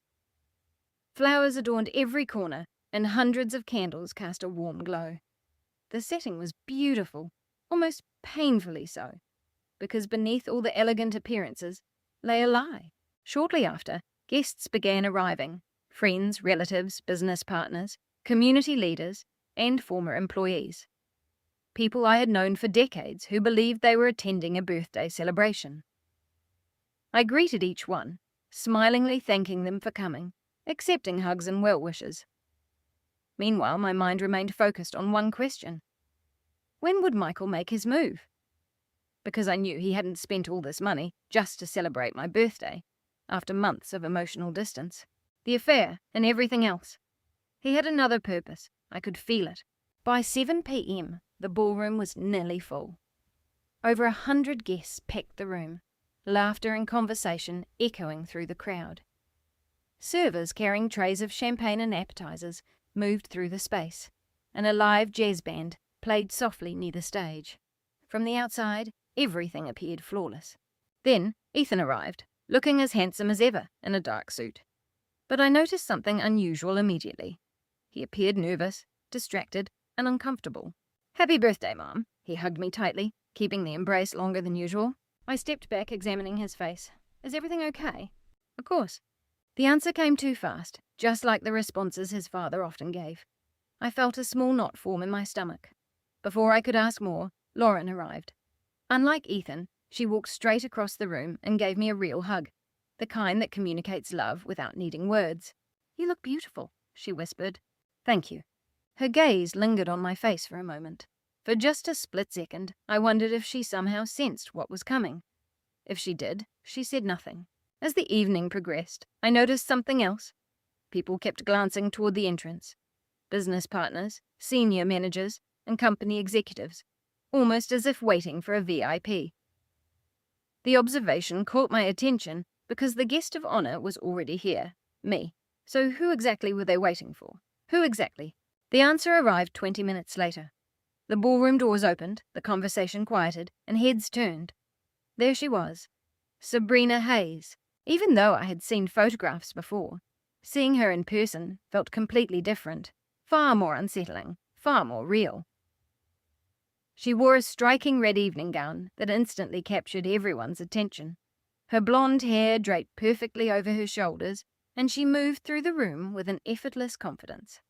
Flowers adorned every corner, and hundreds of candles cast a warm glow. The setting was beautiful, almost painfully so, because beneath all the elegant appearances lay a lie. Shortly after, guests began arriving, friends, relatives, business partners, community leaders, and former employees. People I had known for decades who believed they were attending a birthday celebration. I greeted each one, smilingly thanking them for coming, accepting hugs and well wishes. Meanwhile, my mind remained focused on one question. When would Michael make his move? Because I knew he hadn't spent all this money just to celebrate my birthday, after months of emotional distance. The affair and everything else. He had another purpose. I could feel it. By 7 p.m., the ballroom was nearly full. Over 100 guests packed the room, laughter and conversation echoing through the crowd. Servers carrying trays of champagne and appetizers moved through the space, and a live jazz band played softly near the stage. From the outside, everything appeared flawless. Then Ethan arrived, looking as handsome as ever in a dark suit. But I noticed something unusual immediately. He appeared nervous, distracted, and uncomfortable. "Happy birthday, Mom." He hugged me tightly, keeping the embrace longer than usual. I stepped back, examining his face. "Is everything okay?" "Of course." The answer came too fast, just like the responses his father often gave. I felt a small knot form in my stomach. Before I could ask more, Lauren arrived. Unlike Ethan, she walked straight across the room and gave me a real hug, the kind that communicates love without needing words. "You look beautiful," she whispered. "Thank you." Her gaze lingered on my face for a moment. For just a split second, I wondered if she somehow sensed what was coming. If she did, she said nothing. As the evening progressed, I noticed something else. People kept glancing toward the entrance. Business partners, senior managers, and company executives, almost as if waiting for a VIP. The observation caught my attention because the guest of honor was already here, me. So who exactly were they waiting for? Who exactly? The answer arrived 20 minutes later. The ballroom doors opened, the conversation quieted, and heads turned. There she was, Sabrina Hayes. Even though I had seen photographs before, seeing her in person felt completely different, far more unsettling, far more real. She wore a striking red evening gown that instantly captured everyone's attention. Her blonde hair draped perfectly over her shoulders, and she moved through the room with an effortless confidence.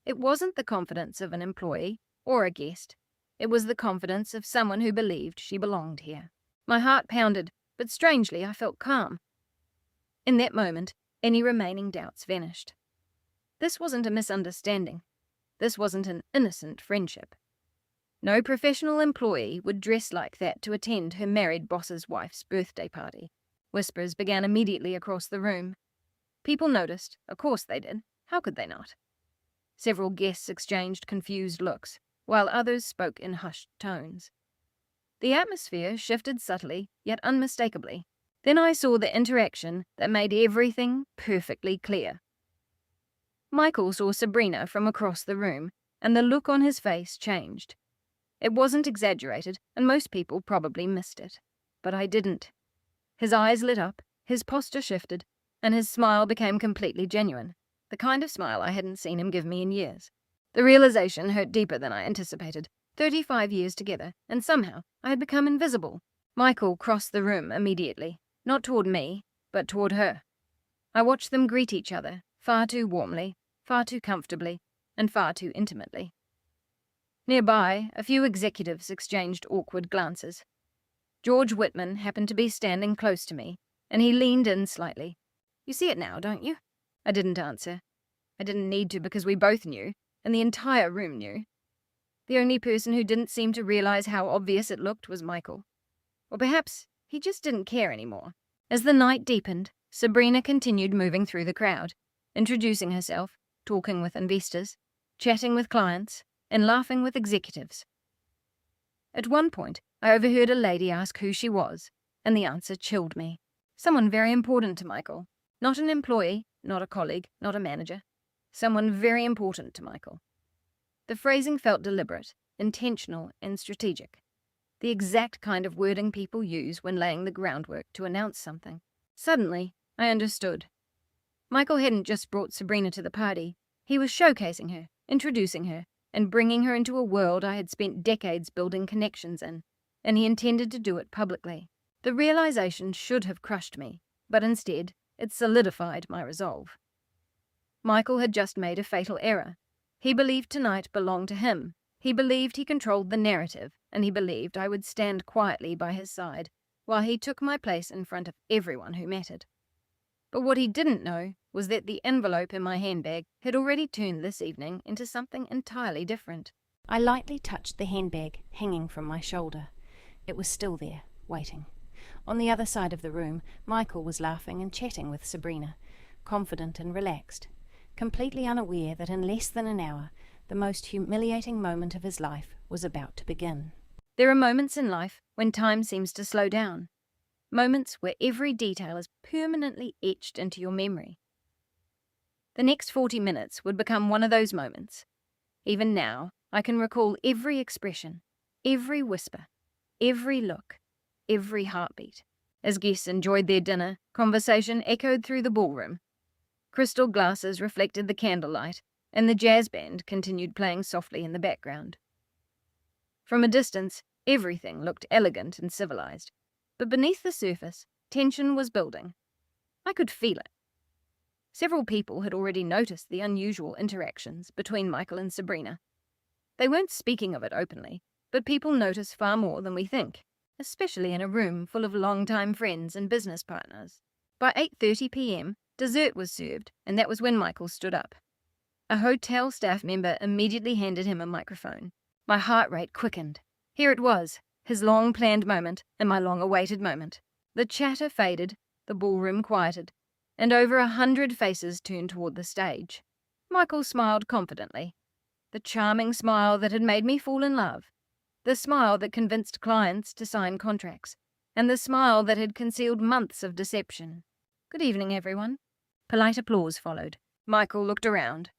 It wasn't the confidence of an employee or a guest. It was the confidence of someone who believed she belonged here. My heart pounded, but strangely I felt calm. In that moment, any remaining doubts vanished. This wasn't a misunderstanding. This wasn't an innocent friendship. No professional employee would dress like that to attend her married boss's wife's birthday party. Whispers began immediately across the room. People noticed. Of course they did. How could they not? Several guests exchanged confused looks, while others spoke in hushed tones. The atmosphere shifted subtly, yet unmistakably. Then I saw the interaction that made everything perfectly clear. Michael saw Sabrina from across the room, and the look on his face changed. It wasn't exaggerated, and most people probably missed it. But I didn't. His eyes lit up, his posture shifted, and his smile became completely genuine. the kind of smile I hadn't seen him give me in years. The realization hurt deeper than I anticipated. 35 years together, and somehow I had become invisible. Michael crossed the room immediately, not toward me, but toward her. I watched them greet each other, far too warmly, far too comfortably, and far too intimately. Nearby, a few executives exchanged awkward glances. George Whitman happened to be standing close to me, and he leaned in slightly. "You see it now, don't you?" I didn't answer. I didn't need to because we both knew, and the entire room knew. The only person who didn't seem to realize how obvious it looked was Michael. Or perhaps he just didn't care anymore. As the night deepened, Sabrina continued moving through the crowd, introducing herself, talking with investors, chatting with clients, and laughing with executives. At one point, I overheard a lady ask who she was, and the answer chilled me. Someone very important to Michael. Not an employee, not a colleague, not a manager. Someone very important to Michael. The phrasing felt deliberate, intentional, and strategic. The exact kind of wording people use when laying the groundwork to announce something. Suddenly, I understood. Michael hadn't just brought Sabrina to the party. He was showcasing her, introducing her, and bringing her into a world I had spent decades building connections in, and he intended to do it publicly. The realization should have crushed me, but instead, it solidified my resolve. Michael had just made a fatal error. He believed tonight belonged to him. He believed he controlled the narrative, and he believed I would stand quietly by his side while he took my place in front of everyone who mattered. But what he didn't know was that the envelope in my handbag had already turned this evening into something entirely different. I lightly touched the handbag hanging from my shoulder. It was still there, waiting. On the other side of the room, Michael was laughing and chatting with Sabrina, confident and relaxed, completely unaware that in less than an hour, the most humiliating moment of his life was about to begin. There are moments in life when time seems to slow down. Moments where every detail is permanently etched into your memory. The next 40 minutes would become one of those moments. Even now, I can recall every expression, every whisper, every look, every heartbeat. As guests enjoyed their dinner, conversation echoed through the ballroom. Crystal glasses reflected the candlelight, and the jazz band continued playing softly in the background. From a distance, everything looked elegant and civilized, but beneath the surface, tension was building. I could feel it. Several people had already noticed the unusual interactions between Michael and Sabrina. They weren't speaking of it openly, but people notice far more than we think, especially in a room full of long-time friends and business partners. By 8:30 p.m., dessert was served, and that was when Michael stood up. A hotel staff member immediately handed him a microphone. My heart rate quickened. Here it was, his long-planned moment and my long-awaited moment. The chatter faded, the ballroom quieted, and over 100 faces turned toward the stage. Michael smiled confidently. The charming smile that had made me fall in love. The smile that convinced clients to sign contracts. And the smile that had concealed months of deception. "Good evening, everyone." Polite applause followed. Michael looked around.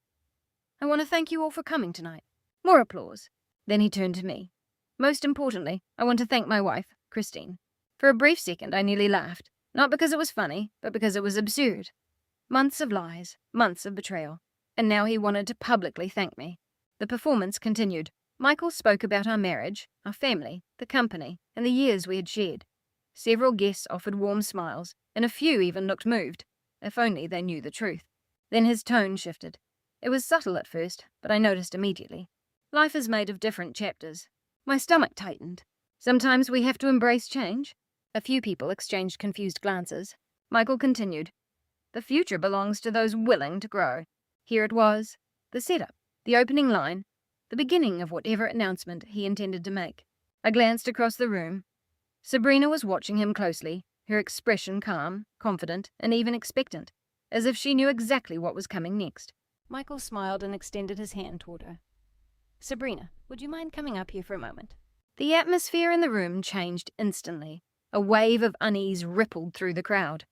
"I want to thank you all for coming tonight." More applause. Then he turned to me. "Most importantly, I want to thank my wife, Christine." For a brief second, I nearly laughed. Not because it was funny, but because it was absurd. Months of lies, months of betrayal. And now he wanted to publicly thank me. The performance continued. Michael spoke about our marriage, our family, the company, and the years we had shared. Several guests offered warm smiles, and a few even looked moved. If only they knew the truth. Then his tone shifted. It was subtle at first, but I noticed immediately. Life is made of different chapters. My stomach tightened. Sometimes we have to embrace change. A few people exchanged confused glances. Michael continued. The future belongs to those willing to grow. Here it was, the setup, the opening line, the beginning of whatever announcement he intended to make. I glanced across the room. Sabrina was watching him closely, her expression calm, confident, and even expectant, as if she knew exactly what was coming next. Michael smiled and extended his hand toward her. "Sabrina, would you mind coming up here for a moment?" The atmosphere in the room changed instantly. A wave of unease rippled through the crowd.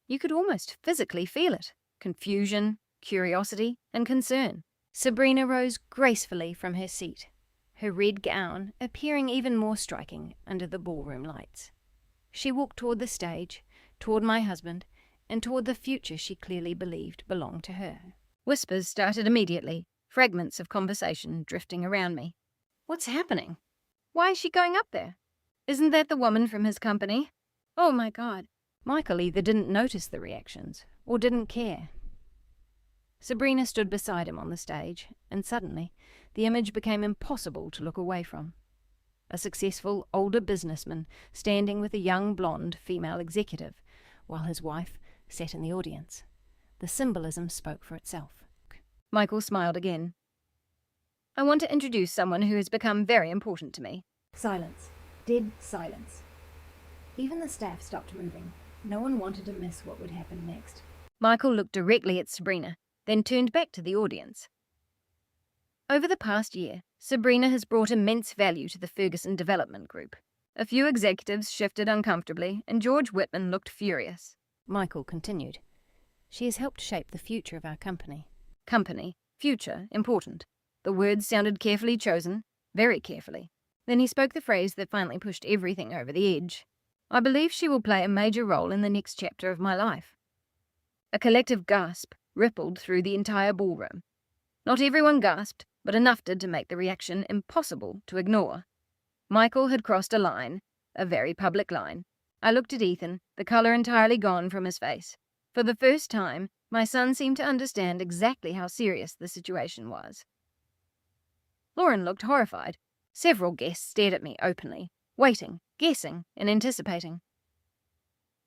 You could almost physically feel it. Confusion, curiosity, and concern. Sabrina rose gracefully from her seat, her red gown appearing even more striking under the ballroom lights. She walked toward the stage, toward my husband, and toward the future she clearly believed belonged to her. Whispers started immediately, fragments of conversation drifting around me. What's happening? Why is she going up there? Isn't that the woman from his company? Oh my God. Michael either didn't notice the reactions or didn't care. Sabrina stood beside him on the stage, and suddenly the image became impossible to look away from. A successful older businessman standing with a young blonde female executive, while his wife sat in the audience. The symbolism spoke for itself. Michael smiled again. I want to introduce someone who has become very important to me. Silence. Dead silence. Even the staff stopped moving. No one wanted to miss what would happen next. Michael looked directly at Sabrina, then turned back to the audience. Over the past year, Sabrina has brought immense value to the Ferguson Development Group. A few executives shifted uncomfortably, and George Whitman looked furious. Michael continued. She has helped shape the future of our company. Company, future, important. The words sounded carefully chosen, very carefully. Then he spoke the phrase that finally pushed everything over the edge. I believe she will play a major role in the next chapter of my life. A collective gasp rippled through the entire ballroom. Not everyone gasped, but enough did to make the reaction impossible to ignore. Michael had crossed a line, a very public line. I looked at Ethan, the colour entirely gone from his face. For the first time, my son seemed to understand exactly how serious the situation was. Lauren looked horrified. Several guests stared at me openly, waiting, guessing, and anticipating.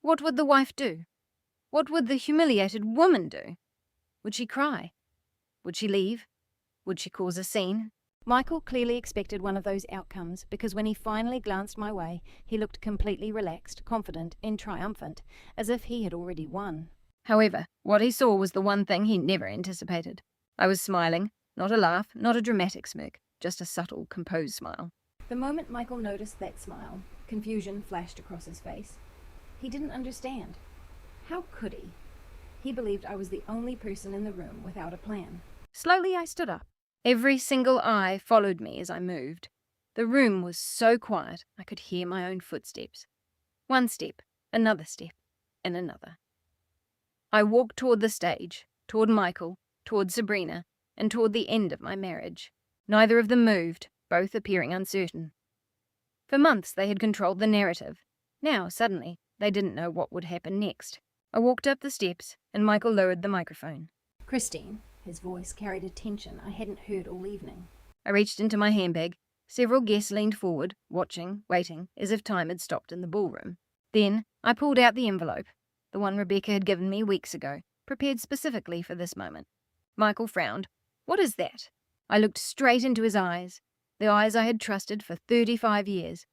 What would the wife do? What would the humiliated woman do? Would she cry? Would she leave? Would she cause a scene? Michael clearly expected one of those outcomes, because when he finally glanced my way, he looked completely relaxed, confident, and triumphant, as if he had already won. However, what he saw was the one thing he never anticipated. I was smiling, not a laugh, not a dramatic smirk, just a subtle, composed smile. The moment Michael noticed that smile, confusion flashed across his face. He didn't understand. How could he? He believed I was the only person in the room without a plan. Slowly I stood up. Every single eye followed me as I moved. The room was so quiet I could hear my own footsteps. One step, another step, and another. I walked toward the stage, toward Michael, toward Sabrina, and toward the end of my marriage. Neither of them moved, both appearing uncertain. For months they had controlled the narrative. Now, suddenly, they didn't know what would happen next. I walked up the steps, and Michael lowered the microphone. Christine. His voice carried a tension I hadn't heard all evening. I reached into my handbag. Several guests leaned forward, watching, waiting, as if time had stopped in the ballroom. Then I pulled out the envelope, the one Rebecca had given me weeks ago, prepared specifically for this moment. Michael frowned. What is that? I looked straight into his eyes, the eyes I had trusted for 35 years,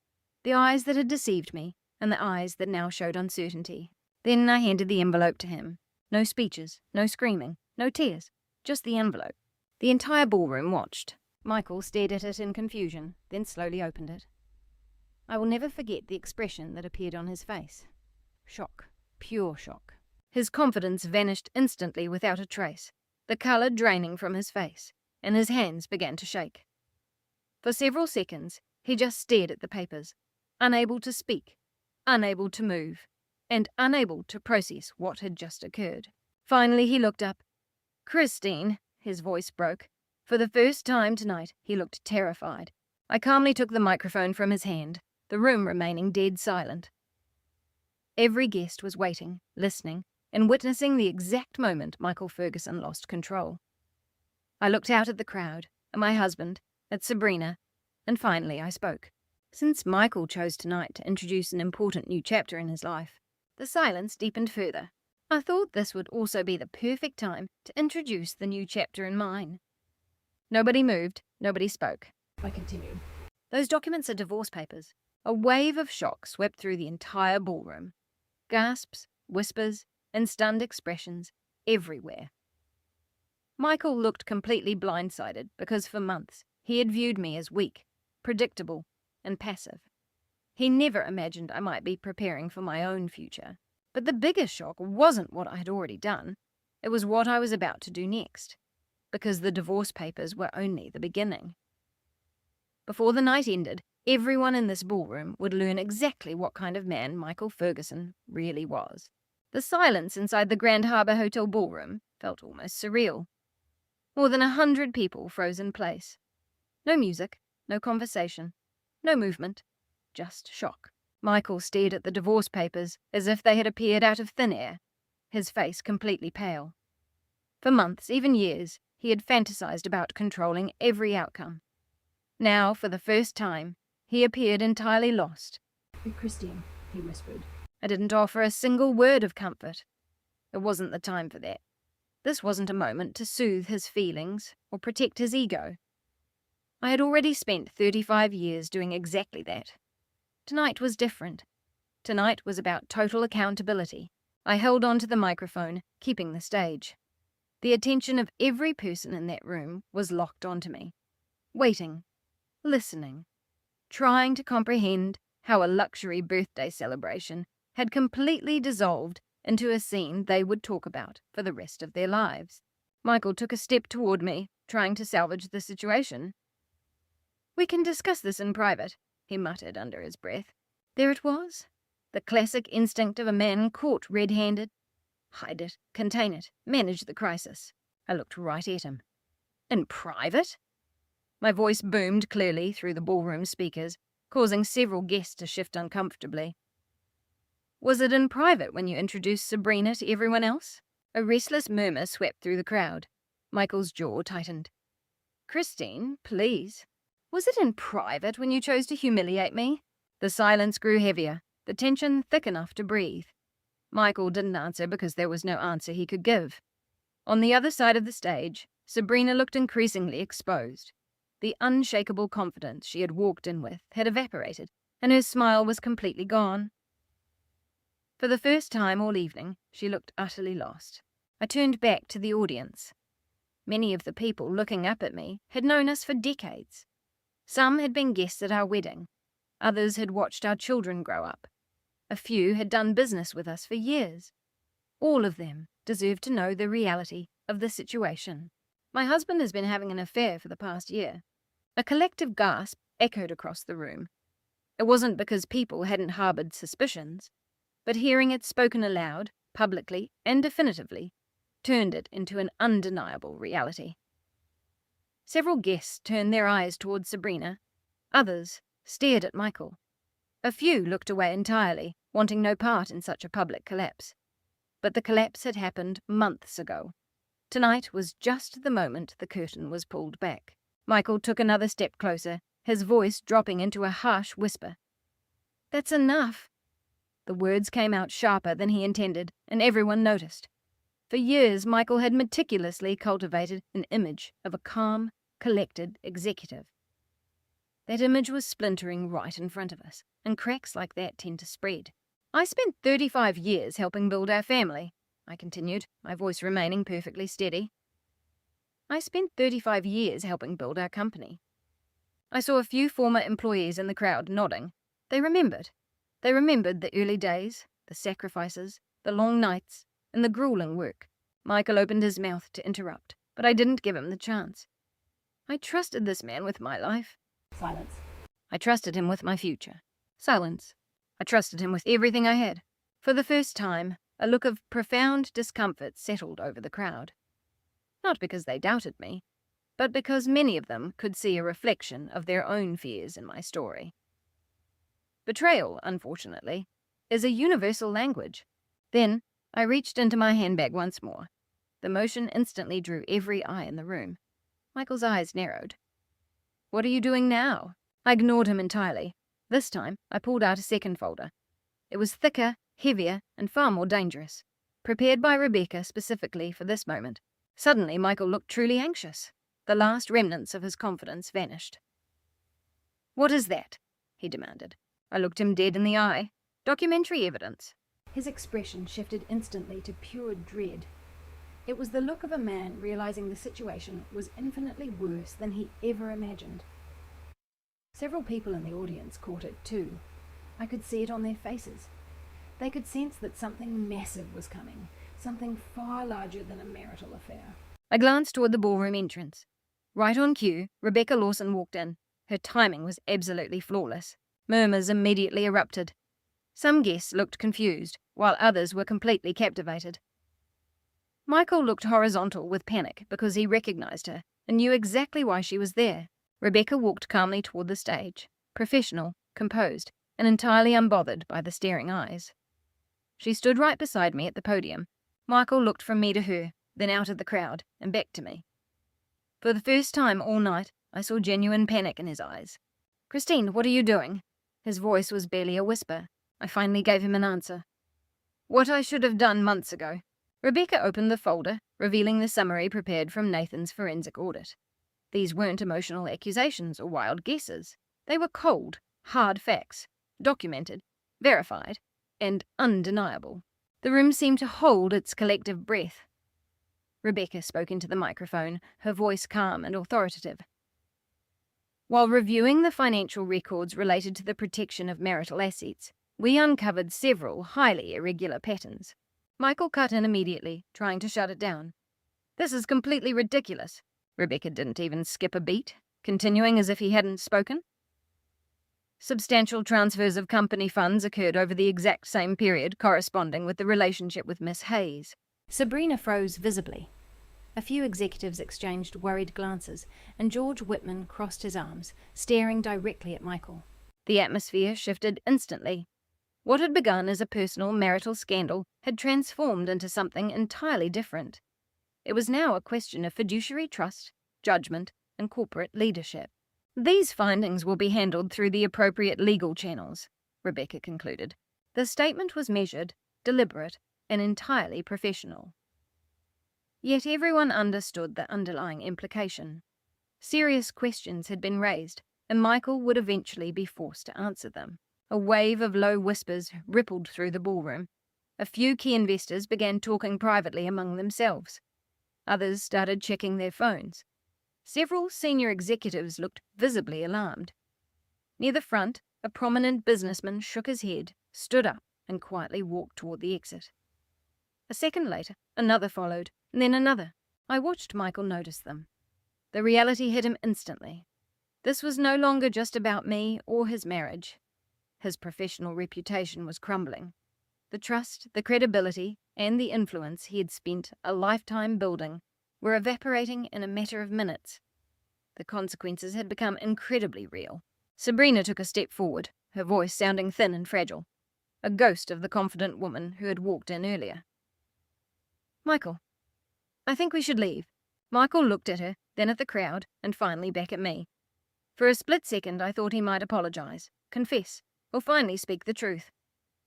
the eyes that had deceived me, and the eyes that now showed uncertainty. Then I handed the envelope to him. No speeches, no screaming, no tears. Just the envelope. The entire ballroom watched. Michael stared at it in confusion, then slowly opened it. I will never forget the expression that appeared on his face. Shock. Pure shock. His confidence vanished instantly without a trace, the colour draining from his face, and his hands began to shake. For several seconds, he just stared at the papers, unable to speak, unable to move, and unable to process what had just occurred. Finally, he looked up. Christine, his voice broke. For the first time tonight, he looked terrified. I calmly took the microphone from his hand, the room remaining dead silent. Every guest was waiting, listening, and witnessing the exact moment Michael Ferguson lost control. I looked out at the crowd, at my husband, at Sabrina, and finally I spoke. Since Michael chose tonight to introduce an important new chapter in his life, the silence deepened further. I thought this would also be the perfect time to introduce the new chapter in mine. Nobody moved, nobody spoke. I continued. Those documents are divorce papers. A wave of shock swept through the entire ballroom. Gasps, whispers, and stunned expressions everywhere. Michael looked completely blindsided because for months he had viewed me as weak, predictable, and passive. He never imagined I might be preparing for my own future. But the biggest shock wasn't what I had already done. It was what I was about to do next, because the divorce papers were only the beginning. Before the night ended, everyone in this ballroom would learn exactly what kind of man Michael Ferguson really was. The silence inside the Grand Harbour Hotel ballroom felt almost surreal. More than 100 people froze in place. No music, no conversation, no movement, just shock. Michael stared at the divorce papers as if they had appeared out of thin air, his face completely pale. For months, even years, he had fantasized about controlling every outcome. Now, for the first time, he appeared entirely lost. "Christine," he whispered. I didn't offer a single word of comfort. It wasn't the time for that. This wasn't a moment to soothe his feelings or protect his ego. I had already spent 35 years doing exactly that. Tonight was different. Tonight was about total accountability. I held on to the microphone, keeping the stage. The attention of every person in that room was locked onto me, waiting, listening, trying to comprehend how a luxury birthday celebration had completely dissolved into a scene they would talk about for the rest of their lives. Michael took a step toward me, trying to salvage the situation. "We can discuss this in private," he muttered under his breath. There it was, the classic instinct of a man caught red-handed. Hide it, contain it, manage the crisis. I looked right at him. "In private?" My voice boomed clearly through the ballroom speakers, causing several guests to shift uncomfortably. "Was it in private when you introduced Sabrina to everyone else?" A restless murmur swept through the crowd. Michael's jaw tightened. "Christine, please. Was it in private when you chose to humiliate me?" The silence grew heavier, the tension thick enough to breathe. Michael didn't answer because there was no answer he could give. On the other side of the stage, Sabrina looked increasingly exposed. The unshakable confidence she had walked in with had evaporated, and her smile was completely gone. For the first time all evening, she looked utterly lost. I turned back to the audience. Many of the people looking up at me had known us for decades. Some had been guests at our wedding. Others had watched our children grow up. A few had done business with us for years. All of them deserved to know the reality of the situation. "My husband has been having an affair for the past year." A collective gasp echoed across the room. It wasn't because people hadn't harbored suspicions, but hearing it spoken aloud, publicly and definitively, turned it into an undeniable reality. Several guests turned their eyes towards Sabrina. Others stared at Michael. A few looked away entirely, wanting no part in such a public collapse. But the collapse had happened months ago. Tonight was just the moment the curtain was pulled back. Michael took another step closer, his voice dropping into a harsh whisper. "That's enough." The words came out sharper than he intended, and everyone noticed. For years, Michael had meticulously cultivated an image of a calm, collected executive. That image was splintering right in front of us, and cracks like that tend to spread. "I spent 35 years helping build our family," I continued, my voice remaining perfectly steady. "I spent 35 years helping build our company." I saw a few former employees in the crowd nodding. They remembered. They remembered the early days, the sacrifices, the long nights, and the grueling work. Michael opened his mouth to interrupt, but I didn't give him the chance. I trusted this man with my life. Silence. I trusted him with my future. Silence. I trusted him with everything I had. For the first time, a look of profound discomfort settled over the crowd. Not because they doubted me, but because many of them could see a reflection of their own fears in my story. Betrayal, unfortunately, is a universal language. Then I reached into my handbag once more. The motion instantly drew every eye in the room. Michael's eyes narrowed. "What are you doing now?" I ignored him entirely. This time, I pulled out a second folder. It was thicker, heavier, and far more dangerous. Prepared by Rebecca specifically for this moment. Suddenly, Michael looked truly anxious. The last remnants of his confidence vanished. "What is that?" he demanded. I looked him dead in the eye. "Documentary evidence." His expression shifted instantly to pure dread. It was the look of a man realizing the situation was infinitely worse than he ever imagined. Several people in the audience caught it too. I could see it on their faces. They could sense that something massive was coming, something far larger than a marital affair. I glanced toward the ballroom entrance. Right on cue, Rebecca Lawson walked in. Her timing was absolutely flawless. Murmurs immediately erupted. Some guests looked confused, while others were completely captivated. Michael looked horizontal with panic because he recognized her and knew exactly why she was there. Rebecca walked calmly toward the stage, professional, composed, and entirely unbothered by the staring eyes. She stood right beside me at the podium. Michael looked from me to her, then out at the crowd, and back to me. For the first time all night, I saw genuine panic in his eyes. "Christine, what are you doing?" His voice was barely a whisper. I finally gave him an answer. "What I should have done months ago." Rebecca opened the folder, revealing the summary prepared from Nathan's forensic audit. These weren't emotional accusations or wild guesses. They were cold, hard facts, documented, verified, and undeniable. The room seemed to hold its collective breath. Rebecca spoke into the microphone, her voice calm and authoritative. "While reviewing the financial records related to the protection of marital assets, we uncovered several highly irregular patterns." Michael cut in immediately, trying to shut it down. "This is completely ridiculous." Rebecca didn't even skip a beat, continuing as if he hadn't spoken. "Substantial transfers of company funds occurred over the exact same period corresponding with the relationship with Miss Hayes." Sabrina froze visibly. A few executives exchanged worried glances, and George Whitman crossed his arms, staring directly at Michael. The atmosphere shifted instantly. What had begun as a personal marital scandal had transformed into something entirely different. It was now a question of fiduciary trust, judgment, and corporate leadership. "These findings will be handled through the appropriate legal channels," Rebecca concluded. The statement was measured, deliberate, and entirely professional. Yet everyone understood the underlying implication. Serious questions had been raised, and Michael would eventually be forced to answer them. A wave of low whispers rippled through the ballroom. A few key investors began talking privately among themselves. Others started checking their phones. Several senior executives looked visibly alarmed. Near the front, a prominent businessman shook his head, stood up, and quietly walked toward the exit. A second later, another followed, and then another. I watched Michael notice them. The reality hit him instantly. This was no longer just about me or his marriage. His professional reputation was crumbling. The trust, the credibility, and the influence he had spent a lifetime building were evaporating in a matter of minutes. The consequences had become incredibly real. Sabrina took a step forward, her voice sounding thin and fragile, a ghost of the confident woman who had walked in earlier. "Michael, I think we should leave." Michael looked at her, then at the crowd, and finally back at me. For a split second I thought he might apologize, confess, or finally speak the truth.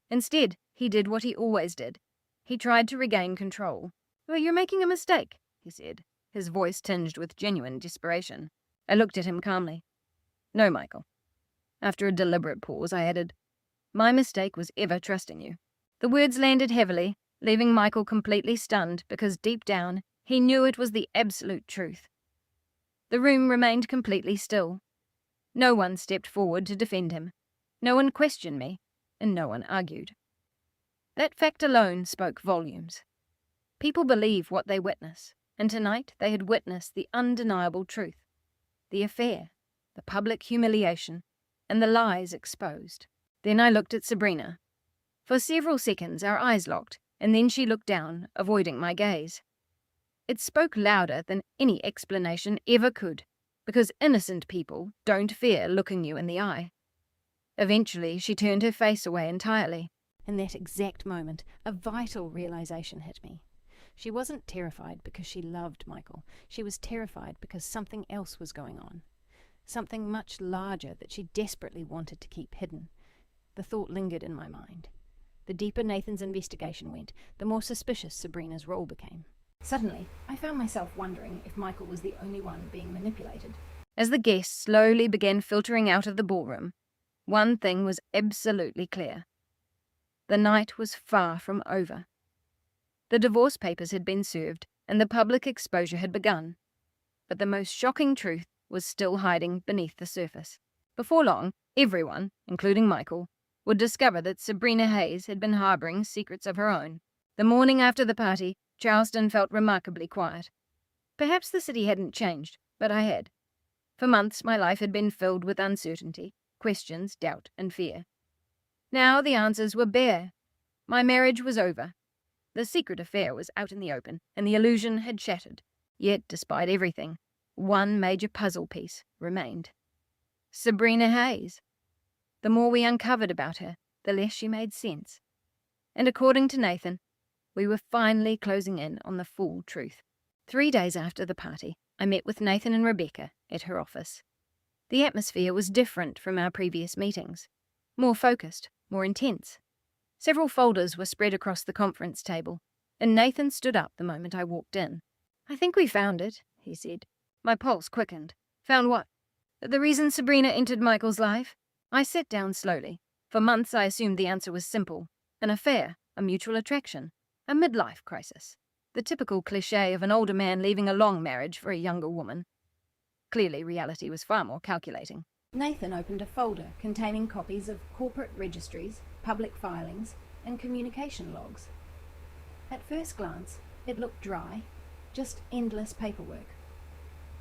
Instead, he did what he always did. He tried to regain control. "Well, you're making a mistake," he said, his voice tinged with genuine desperation. I looked at him calmly. "No, Michael." After a deliberate pause, I added, "My mistake was ever trusting you." The words landed heavily, leaving Michael completely stunned because deep down, he knew it was the absolute truth. The room remained completely still. No one stepped forward to defend him. No one questioned me, and no one argued. That fact alone spoke volumes. People believe what they witness, and tonight they had witnessed the undeniable truth. The affair, the public humiliation, and the lies exposed. Then I looked at Sabrina. For several seconds our eyes locked, and then she looked down, avoiding my gaze. It spoke louder than any explanation ever could, because innocent people don't fear looking you in the eye. Eventually, she turned her face away entirely. In that exact moment, a vital realization hit me. She wasn't terrified because she loved Michael. She was terrified because something else was going on. Something much larger that she desperately wanted to keep hidden. The thought lingered in my mind. The deeper Nathan's investigation went, the more suspicious Sabrina's role became. Suddenly, I found myself wondering if Michael was the only one being manipulated. As the guests slowly began filtering out of the ballroom, one thing was absolutely clear. The night was far from over. The divorce papers had been served, and the public exposure had begun. But the most shocking truth was still hiding beneath the surface. Before long, everyone, including Michael, would discover that Sabrina Hayes had been harboring secrets of her own. The morning after the party, Charleston felt remarkably quiet. Perhaps the city hadn't changed, but I had. For months, my life had been filled with uncertainty, questions, doubt, and fear. Now the answers were bare. My marriage was over. The secret affair was out in the open, and the illusion had shattered. Yet, despite everything, one major puzzle piece remained. Sabrina Hayes. The more we uncovered about her, the less she made sense. And according to Nathan, we were finally closing in on the full truth. 3 days after the party, I met with Nathan and Rebecca at her office. The atmosphere was different from our previous meetings. More focused, more intense. Several folders were spread across the conference table, and Nathan stood up the moment I walked in. "I think we found it," he said. My pulse quickened. "Found what?" "The reason Sabrina entered Michael's life." I sat down slowly. For months I assumed the answer was simple. An affair, a mutual attraction, a midlife crisis. The typical cliché of an older man leaving a long marriage for a younger woman. Clearly reality was far more calculating. Nathan opened a folder containing copies of corporate registries, public filings, and communication logs. At first glance, it looked dry, just endless paperwork.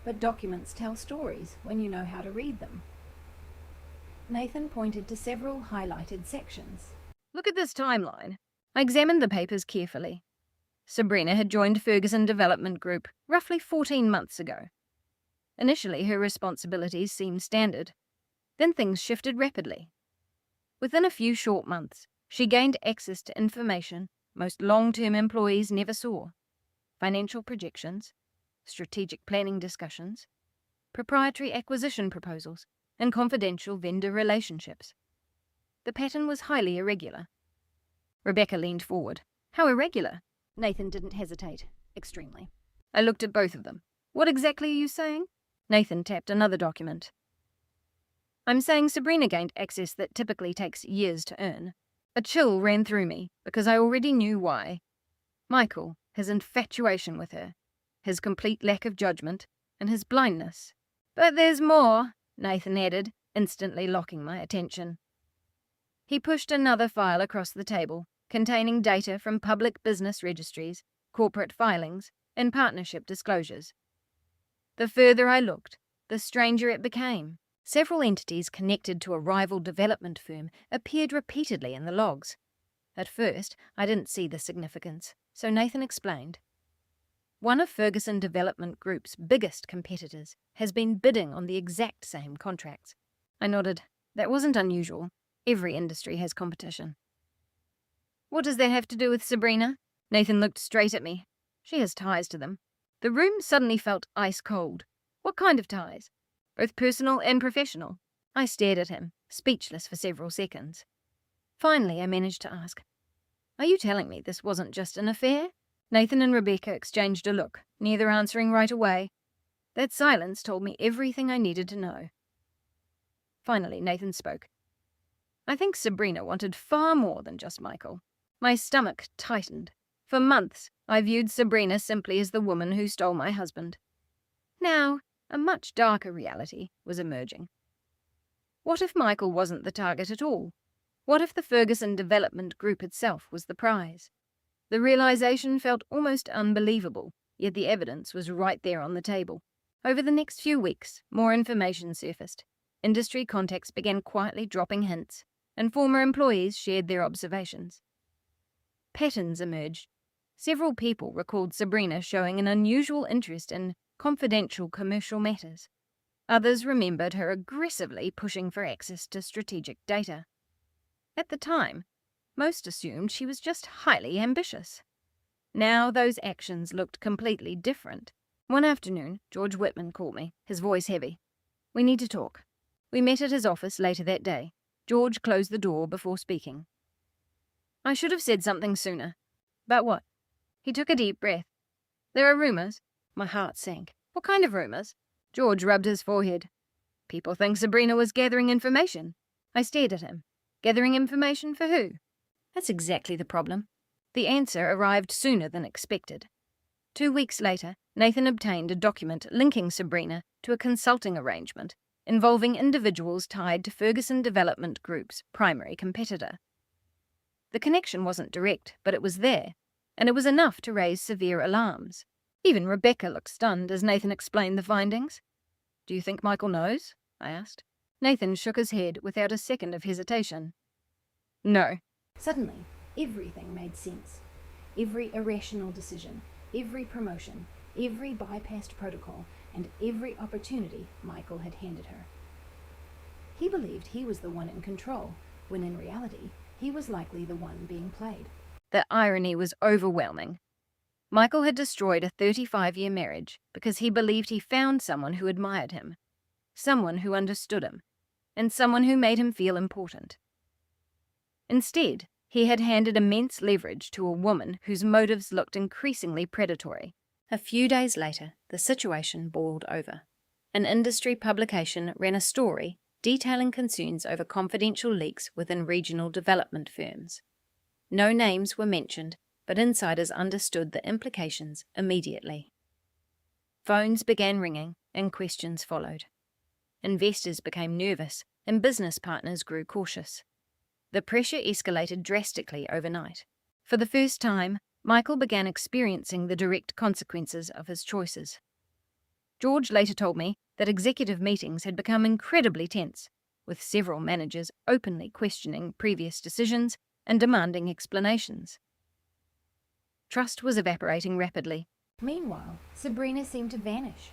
But documents tell stories when you know how to read them. Nathan pointed to several highlighted sections. "Look at this timeline." I examined the papers carefully. Sabrina had joined Ferguson Development Group roughly 14 months ago. Initially, her responsibilities seemed standard. Then things shifted rapidly. Within a few short months, she gained access to information most long-term employees never saw. Financial projections, strategic planning discussions, proprietary acquisition proposals, and confidential vendor relationships. The pattern was highly irregular. Rebecca leaned forward. "How irregular?" Nathan didn't hesitate. Extremely. I looked at both of them. "What exactly are you saying?" Nathan tapped another document. "I'm saying Sabrina gained access that typically takes years to earn." A chill ran through me because I already knew why. Michael, his infatuation with her, his complete lack of judgment, and his blindness. "But there's more," Nathan added, instantly locking my attention. He pushed another file across the table, containing data from public business registries, corporate filings, and partnership disclosures. The further I looked, the stranger it became. Several entities connected to a rival development firm appeared repeatedly in the logs. At first, I didn't see the significance, so Nathan explained. One of Ferguson Development Group's biggest competitors has been bidding on the exact same contracts. I nodded. That wasn't unusual. Every industry has competition. "What does that have to do with Sabrina?" Nathan looked straight at me. "She has ties to them." The room suddenly felt ice cold. "What kind of ties?" "Both personal and professional." I stared at him, speechless for several seconds. Finally, I managed to ask, "Are you telling me this wasn't just an affair?" Nathan and Rebecca exchanged a look, neither answering right away. That silence told me everything I needed to know. Finally, Nathan spoke. "I think Sabrina wanted far more than just Michael." My stomach tightened. For months, I viewed Sabrina simply as the woman who stole my husband. Now, a much darker reality was emerging. What if Michael wasn't the target at all? What if the Ferguson Development Group itself was the prize? The realization felt almost unbelievable, yet the evidence was right there on the table. Over the next few weeks, more information surfaced. Industry contacts began quietly dropping hints, and former employees shared their observations. Patterns emerged. Several people recalled Sabrina showing an unusual interest in confidential commercial matters. Others remembered her aggressively pushing for access to strategic data. At the time, most assumed she was just highly ambitious. Now those actions looked completely different. One afternoon, George Whitman called me, his voice heavy. "We need to talk." We met at his office later that day. George closed the door before speaking. "I should have said something sooner." "About what?" He took a deep breath. "There are rumors." My heart sank. "What kind of rumors?" George rubbed his forehead. "People think Sabrina was gathering information." I stared at him. "Gathering information for who?" That's exactly the problem. The answer arrived sooner than expected. 2 weeks later, Nathan obtained a document linking Sabrina to a consulting arrangement involving individuals tied to Ferguson Development Group's primary competitor. The connection wasn't direct, but it was there, and it was enough to raise severe alarms. Even Rebecca looked stunned as Nathan explained the findings. "Do you think Michael knows?" I asked. Nathan shook his head without a second of hesitation. "No." Suddenly, everything made sense. every irrational decision, every promotion, every bypassed protocol, and every opportunity Michael had handed her. He believed he was the one in control, when in reality, he was likely the one being played. The irony was overwhelming. Michael had destroyed a 35-year marriage because he believed he found someone who admired him, someone who understood him, and someone who made him feel important. Instead, he had handed immense leverage to a woman whose motives looked increasingly predatory. A few days later, the situation boiled over. An industry publication ran a story detailing concerns over confidential leaks within regional development firms. No names were mentioned, but insiders understood the implications immediately. Phones began ringing, and questions followed. Investors became nervous, and business partners grew cautious. The pressure escalated drastically overnight. For the first time, Michael began experiencing the direct consequences of his choices. George later told me that executive meetings had become incredibly tense, with several managers openly questioning previous decisions and demanding explanations. Trust was evaporating rapidly. Meanwhile, Sabrina seemed to vanish.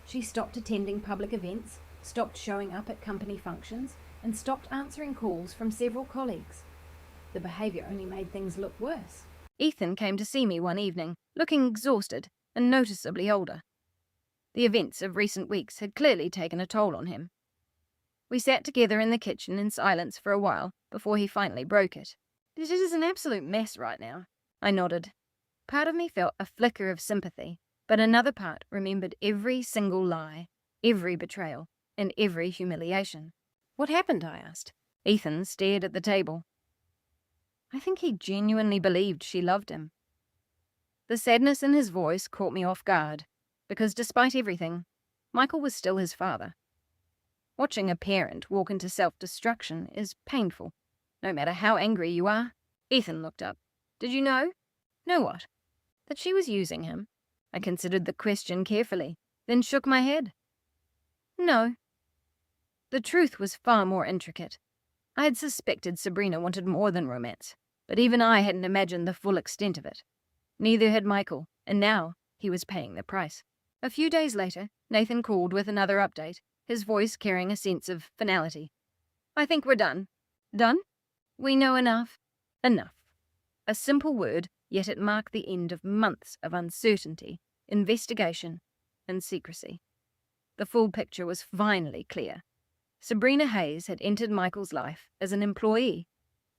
She stopped attending public events, stopped showing up at company functions, and stopped answering calls from several colleagues. The behaviour only made things look worse. Ethan came to see me one evening, looking exhausted and noticeably older. The events of recent weeks had clearly taken a toll on him. We sat together in the kitchen in silence for a while before he finally broke it. "It is an absolute mess right now." I nodded. Part of me felt a flicker of sympathy, but another part remembered every single lie, every betrayal, and every humiliation. "What happened?" I asked. Ethan stared at the table. I think he genuinely believed she loved him. The sadness in his voice caught me off guard, because despite everything, Michael was still his father. Watching a parent walk into self-destruction is painful, no matter how angry you are. Ethan looked up. "Did you know?" "Know what?" "That she was using him." I considered the question carefully, then shook my head. "No." The truth was far more intricate. I had suspected Sabrina wanted more than romance, but even I hadn't imagined the full extent of it. Neither had Michael, and now he was paying the price. A few days later, Nathan called with another update, his voice carrying a sense of finality. "I think we're done." "Done?" "We know enough." Enough. A simple word, yet it marked the end of months of uncertainty, investigation, and secrecy. The full picture was finally clear. Sabrina Hayes had entered Michael's life as an employee,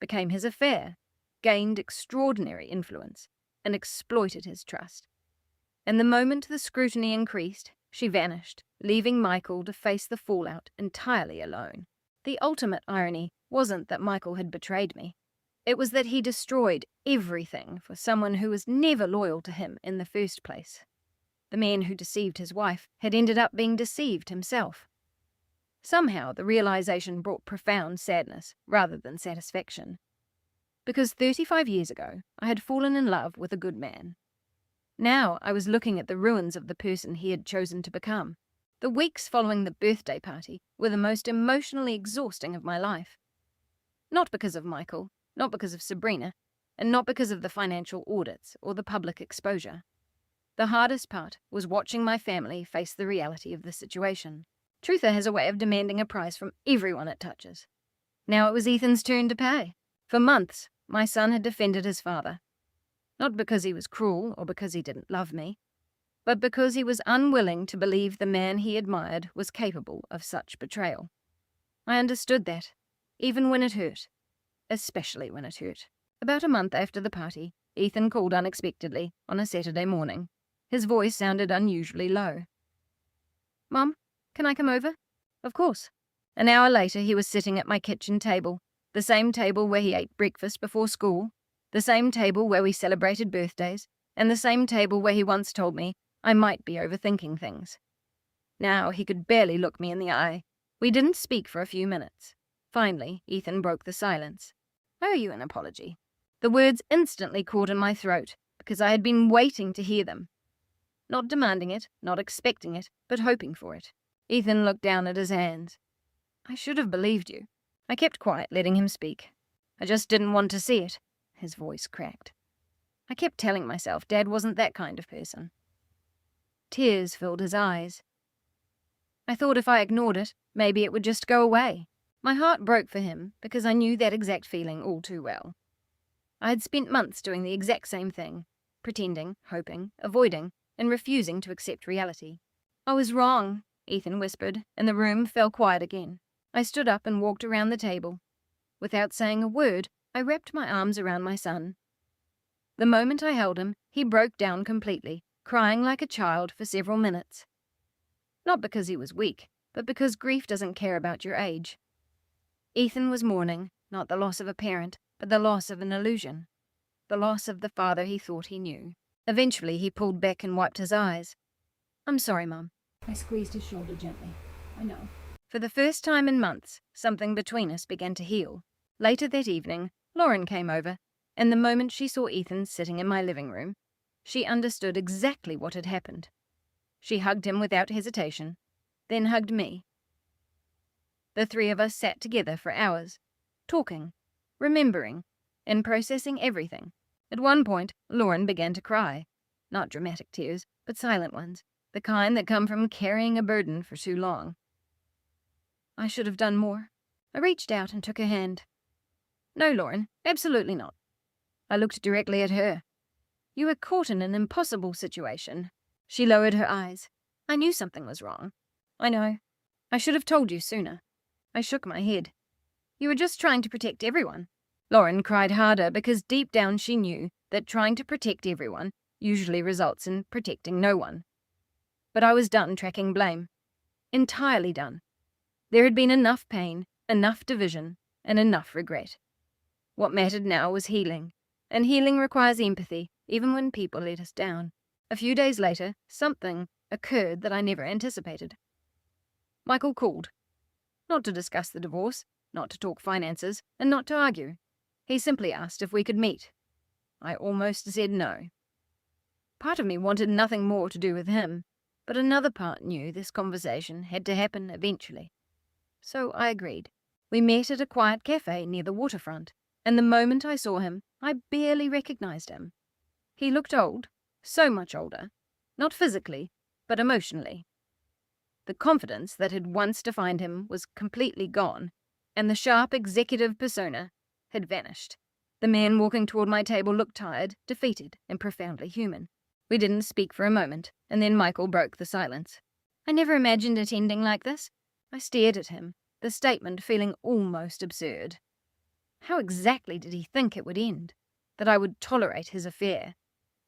became his affair, gained extraordinary influence, and exploited his trust. And the moment the scrutiny increased, she vanished, leaving Michael to face the fallout entirely alone. The ultimate irony wasn't that Michael had betrayed me. It was that he destroyed everything for someone who was never loyal to him in the first place. The man who deceived his wife had ended up being deceived himself. Somehow the realization brought profound sadness rather than satisfaction. Because 35 years ago, I had fallen in love with a good man. Now I was looking at the ruins of the person he had chosen to become. The weeks following the birthday party were the most emotionally exhausting of my life. Not because of Michael, not because of Sabrina, and not because of the financial audits or the public exposure. The hardest part was watching my family face the reality of the situation. Truther has a way of demanding a price from everyone it touches. Now it was Ethan's turn to pay. For months, my son had defended his father. Not because he was cruel or because he didn't love me, but because he was unwilling to believe the man he admired was capable of such betrayal. I understood that, even when it hurt. Especially when it hurt. About a month after the party, Ethan called unexpectedly on a Saturday morning. His voice sounded unusually low. "Mum, can I come over?" "Of course." An hour later, he was sitting at my kitchen table, the same table where he ate breakfast before school, the same table where we celebrated birthdays, and the same table where he once told me I might be overthinking things. Now he could barely look me in the eye. We didn't speak for a few minutes. Finally, Ethan broke the silence. "I owe you an apology." The words instantly caught in my throat, because I had been waiting to hear them. Not demanding it, not expecting it, but hoping for it. Ethan looked down at his hands. "I should have believed you." I kept quiet, letting him speak. "I just didn't want to see it." His voice cracked. I kept telling myself Dad wasn't that kind of person. Tears filled his eyes. I thought if I ignored it, maybe it would just go away. My heart broke for him because I knew that exact feeling all too well. I had spent months doing the exact same thing, pretending, hoping, avoiding, and refusing to accept reality. I was wrong, Ethan whispered, and the room fell quiet again. I stood up and walked around the table. Without saying a word, I wrapped my arms around my son. The moment I held him, he broke down completely, crying like a child for several minutes. Not because he was weak, but because grief doesn't care about your age. Ethan was mourning, not the loss of a parent, but the loss of an illusion. The loss of the father he thought he knew. Eventually he pulled back and wiped his eyes. "I'm sorry, Mum." I squeezed his shoulder gently. I know. For the first time in months, something between us began to heal. Later that evening, Lauren came over, and the moment she saw Ethan sitting in my living room, she understood exactly what had happened. She hugged him without hesitation, then hugged me. The three of us sat together for hours, talking, remembering, and processing everything. At one point, Lauren began to cry. Not dramatic tears, but silent ones, the kind that come from carrying a burden for too long. I should have done more. I reached out and took her hand. "No, Lauren, absolutely not." I looked directly at her. "You were caught in an impossible situation." She lowered her eyes. "I knew something was wrong." "I know. I should have told you sooner." I shook my head. "You were just trying to protect everyone." Lauren cried harder because deep down she knew that trying to protect everyone usually results in protecting no one. But I was done tracking blame. Entirely done. There had been enough pain, enough division, and enough regret. What mattered now was healing, and healing requires empathy, even when people let us down. A few days later, something occurred that I never anticipated. Michael called. Not to discuss the divorce, not to talk finances, and not to argue. He simply asked if we could meet. I almost said no. Part of me wanted nothing more to do with him, but another part knew this conversation had to happen eventually. So I agreed. We met at a quiet cafe near the waterfront, and the moment I saw him, I barely recognized him. He looked old, so much older, not physically, but emotionally. The confidence that had once defined him was completely gone, and the sharp executive persona had vanished. The man walking toward my table looked tired, defeated, and profoundly human. We didn't speak for a moment, and then Michael broke the silence. "I never imagined it ending like this." I stared at him, the statement feeling almost absurd. How exactly did he think it would end? That I would tolerate his affair?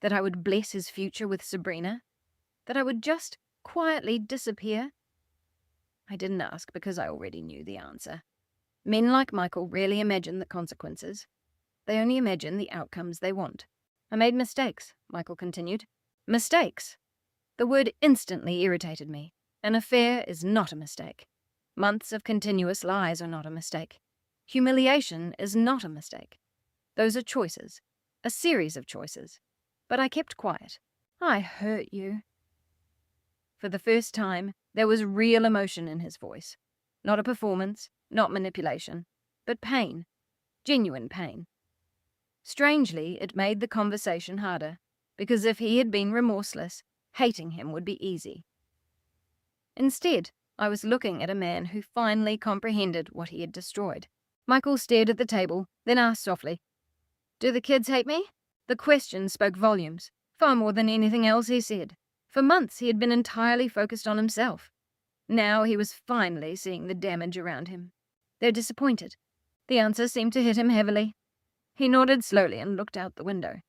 That I would bless his future with Sabrina? That I would just quietly disappear? I didn't ask because I already knew the answer. Men like Michael rarely imagine the consequences. They only imagine the outcomes they want. "I made mistakes," Michael continued. Mistakes? The word instantly irritated me. An affair is not a mistake. Months of continuous lies are not a mistake. Humiliation is not a mistake. Those are choices, a series of choices. But I kept quiet. "I hurt you." For the first time, there was real emotion in his voice. Not a performance, not manipulation, but pain. Genuine pain. Strangely, it made the conversation harder, because if he had been remorseless, hating him would be easy. Instead, I was looking at a man who finally comprehended what he had destroyed. Michael stared at the table, then asked softly, "Do the kids hate me?" The question spoke volumes, far more than anything else he said. For months he had been entirely focused on himself. Now he was finally seeing the damage around him. "They're disappointed." The answer seemed to hit him heavily. He nodded slowly and looked out the window.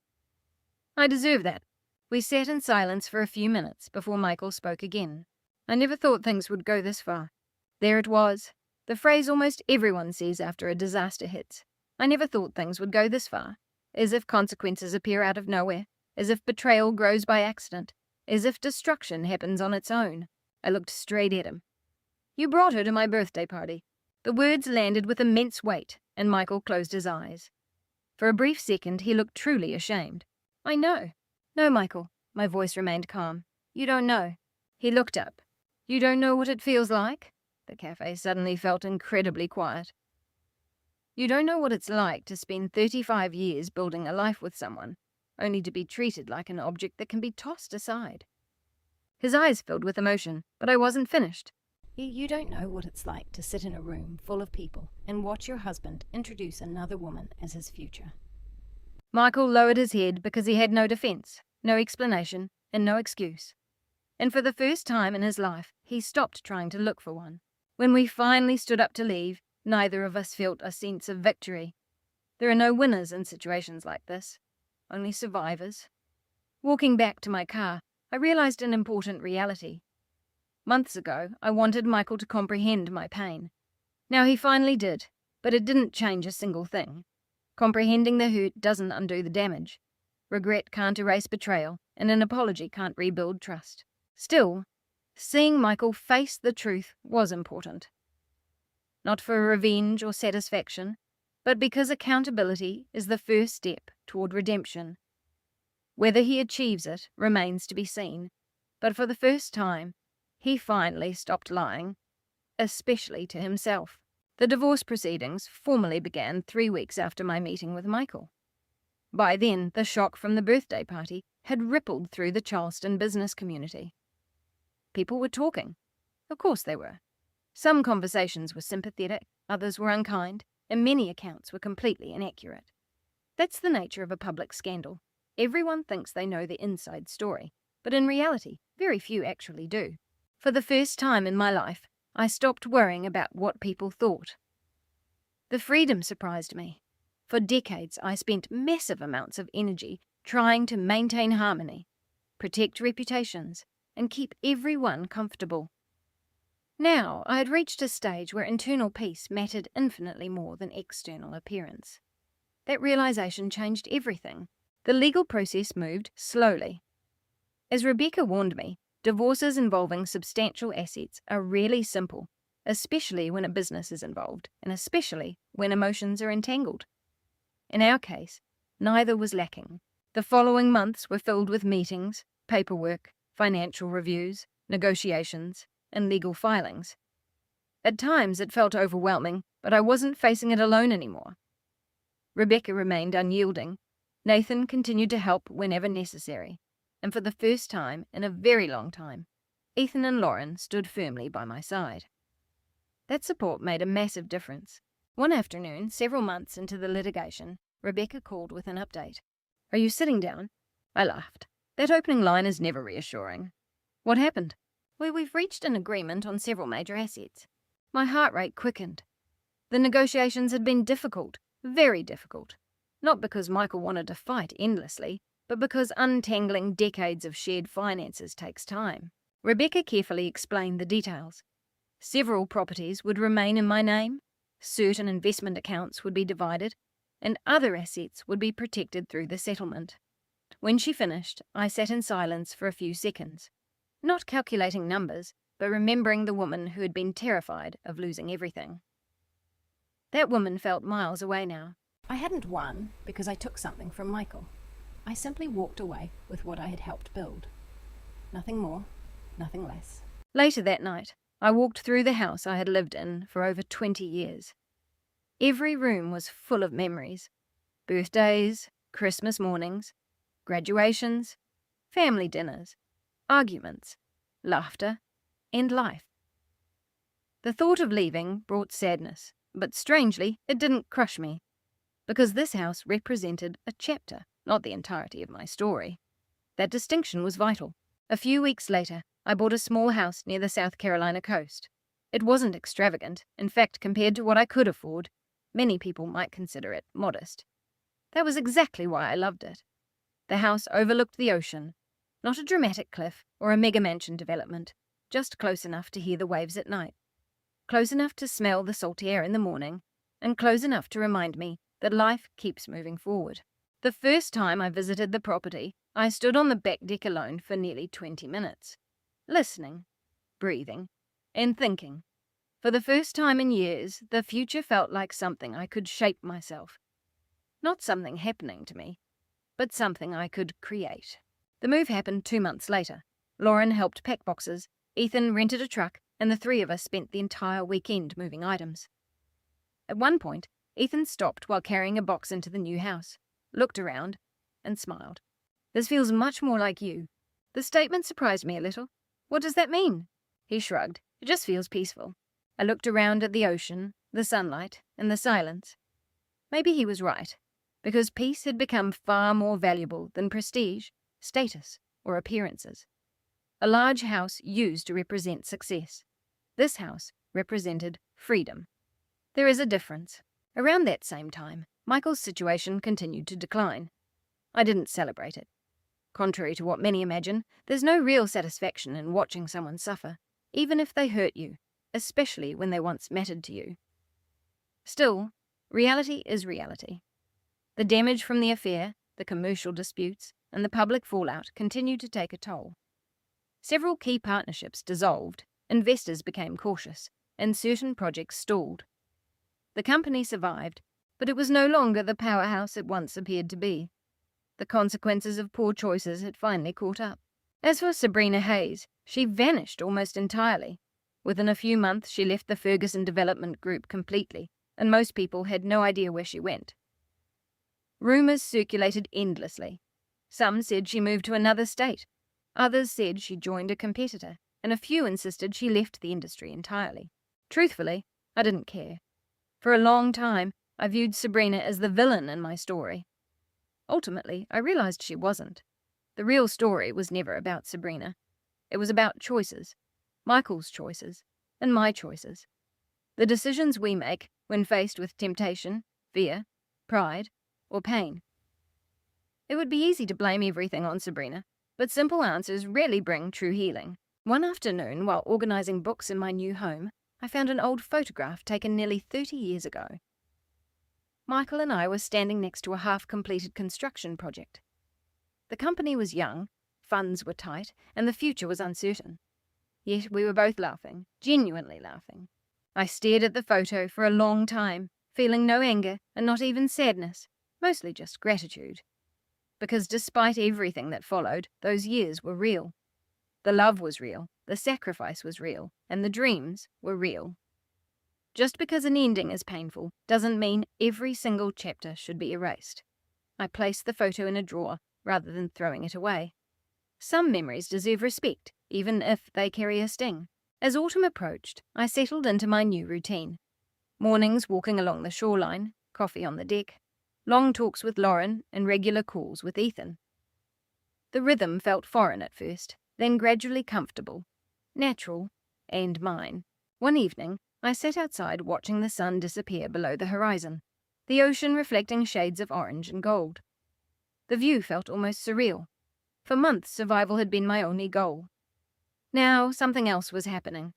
"I deserve that." We sat in silence for a few minutes before Michael spoke again. "I never thought things would go this far." There it was, the phrase almost everyone says after a disaster hits. I never thought things would go this far. As if consequences appear out of nowhere, as if betrayal grows by accident, as if destruction happens on its own. I looked straight at him. "You brought her to my birthday party." The words landed with immense weight, and Michael closed his eyes. For a brief second he looked truly ashamed. "I know." "No, Michael." My voice remained calm. "You don't know." He looked up. "You don't know what it feels like?" The cafe suddenly felt incredibly quiet. "You don't know what it's like to spend 35 years building a life with someone, only to be treated like an object that can be tossed aside. His eyes filled with emotion, but I wasn't finished. You don't know what it's like to sit in a room full of people and watch your husband introduce another woman as his future. Michael lowered his head because he had no defense, no explanation, and no excuse. And for the first time in his life, he stopped trying to look for one. When we finally stood up to leave, neither of us felt a sense of victory. There are no winners in situations like this, only survivors. Walking back to my car, I realized an important reality. Months ago, I wanted Michael to comprehend my pain. Now he finally did, but it didn't change a single thing. Comprehending the hurt doesn't undo the damage. Regret can't erase betrayal, and an apology can't rebuild trust. Still, seeing Michael face the truth was important. Not for revenge or satisfaction, but because accountability is the first step toward redemption. Whether he achieves it remains to be seen, but for the first time, he finally stopped lying, especially to himself. The divorce proceedings formally began 3 weeks after my meeting with Michael. By then, the shock from the birthday party had rippled through the Charleston business community. People were talking. Of course they were. Some conversations were sympathetic, others were unkind, and many accounts were completely inaccurate. That's the nature of a public scandal. Everyone thinks they know the inside story, but in reality, very few actually do. For the first time in my life, I stopped worrying about what people thought. The freedom surprised me. For decades, I spent massive amounts of energy trying to maintain harmony, protect reputations, and keep everyone comfortable. Now, I had reached a stage where internal peace mattered infinitely more than external appearance. That realization changed everything. The legal process moved slowly. As Rebecca warned me, divorces involving substantial assets are rarely simple, especially when a business is involved, and especially when emotions are entangled. In our case, neither was lacking. The following months were filled with meetings, paperwork, financial reviews, negotiations, and legal filings. At times it felt overwhelming, but I wasn't facing it alone anymore. Rebecca remained unyielding. Nathan continued to help whenever necessary. And for the first time in a very long time, Ethan and Lauren stood firmly by my side. That support made a massive difference. One afternoon, several months into the litigation, Rebecca called with an update. "Are you sitting down?" I laughed. That opening line is never reassuring. "What happened?" We've reached an agreement on several major assets." My heart rate quickened. The negotiations had been difficult, very difficult. Not because Michael wanted to fight endlessly, but because untangling decades of shared finances takes time. Rebecca carefully explained the details. Several properties would remain in my name, certain investment accounts would be divided, and other assets would be protected through the settlement. When she finished, I sat in silence for a few seconds, not calculating numbers, but remembering the woman who had been terrified of losing everything. That woman felt miles away now. I hadn't won because I took something from Michael. I simply walked away with what I had helped build. Nothing more, nothing less. Later that night, I walked through the house I had lived in for over 20 years. Every room was full of memories. Birthdays, Christmas mornings, graduations, family dinners, arguments, laughter, and life. The thought of leaving brought sadness, but strangely, it didn't crush me, because this house represented a chapter, not the entirety of my story. That distinction was vital. A few weeks later, I bought a small house near the South Carolina coast. It wasn't extravagant. In fact, compared to what I could afford, many people might consider it modest. That was exactly why I loved it. The house overlooked the ocean, not a dramatic cliff or a mega mansion development, just close enough to hear the waves at night, close enough to smell the salty air in the morning, and close enough to remind me that life keeps moving forward. The first time I visited the property, I stood on the back deck alone for nearly 20 minutes, listening, breathing, and thinking. For the first time in years, the future felt like something I could shape myself. Not something happening to me, but something I could create. The move happened 2 months later. Lauren helped pack boxes, Ethan rented a truck, and the three of us spent the entire weekend moving items. At one point, Ethan stopped while carrying a box into the new house, looked around, and smiled. This feels much more like you." The statement surprised me a little. "What does that mean?" He shrugged. "It just feels peaceful." I looked around at the ocean, the sunlight, and the silence. Maybe he was right, because peace had become far more valuable than prestige, status, or appearances. A large house used to represent success. This house represented freedom. There is a difference. Around that same time, Michael's situation continued to decline. I didn't celebrate it. Contrary to what many imagine, there's no real satisfaction in watching someone suffer, even if they hurt you, especially when they once mattered to you. Still, reality is reality. The damage from the affair, the commercial disputes, and the public fallout continued to take a toll. Several key partnerships dissolved, investors became cautious, and certain projects stalled. The company survived, but it was no longer the powerhouse it once appeared to be. The consequences of poor choices had finally caught up. As for Sabrina Hayes, she vanished almost entirely. Within a few months, she left the Ferguson Development Group completely, and most people had no idea where she went. Rumours circulated endlessly. Some said she moved to another state. Others said she joined a competitor, and a few insisted she left the industry entirely. Truthfully, I didn't care. For a long time, I viewed Sabrina as the villain in my story. Ultimately, I realized she wasn't. The real story was never about Sabrina. It was about choices, Michael's choices, and my choices. The decisions we make when faced with temptation, fear, pride, or pain. It would be easy to blame everything on Sabrina, but simple answers rarely bring true healing. One afternoon, while organizing books in my new home, I found an old photograph taken nearly 30 years ago. Michael and I were standing next to a half-completed construction project. The company was young, funds were tight, and the future was uncertain. Yet we were both laughing, genuinely laughing. I stared at the photo for a long time, feeling no anger and not even sadness, mostly just gratitude. Because despite everything that followed, those years were real. The love was real, the sacrifice was real, and the dreams were real. Just because an ending is painful doesn't mean every single chapter should be erased. I placed the photo in a drawer rather than throwing it away. Some memories deserve respect, even if they carry a sting. As autumn approached, I settled into my new routine. Mornings walking along the shoreline, coffee on the deck, long talks with Lauren, and regular calls with Ethan. The rhythm felt foreign at first, then gradually comfortable, natural, and mine. One evening, I sat outside watching the sun disappear below the horizon, the ocean reflecting shades of orange and gold. The view felt almost surreal. For months, survival had been my only goal. Now, something else was happening.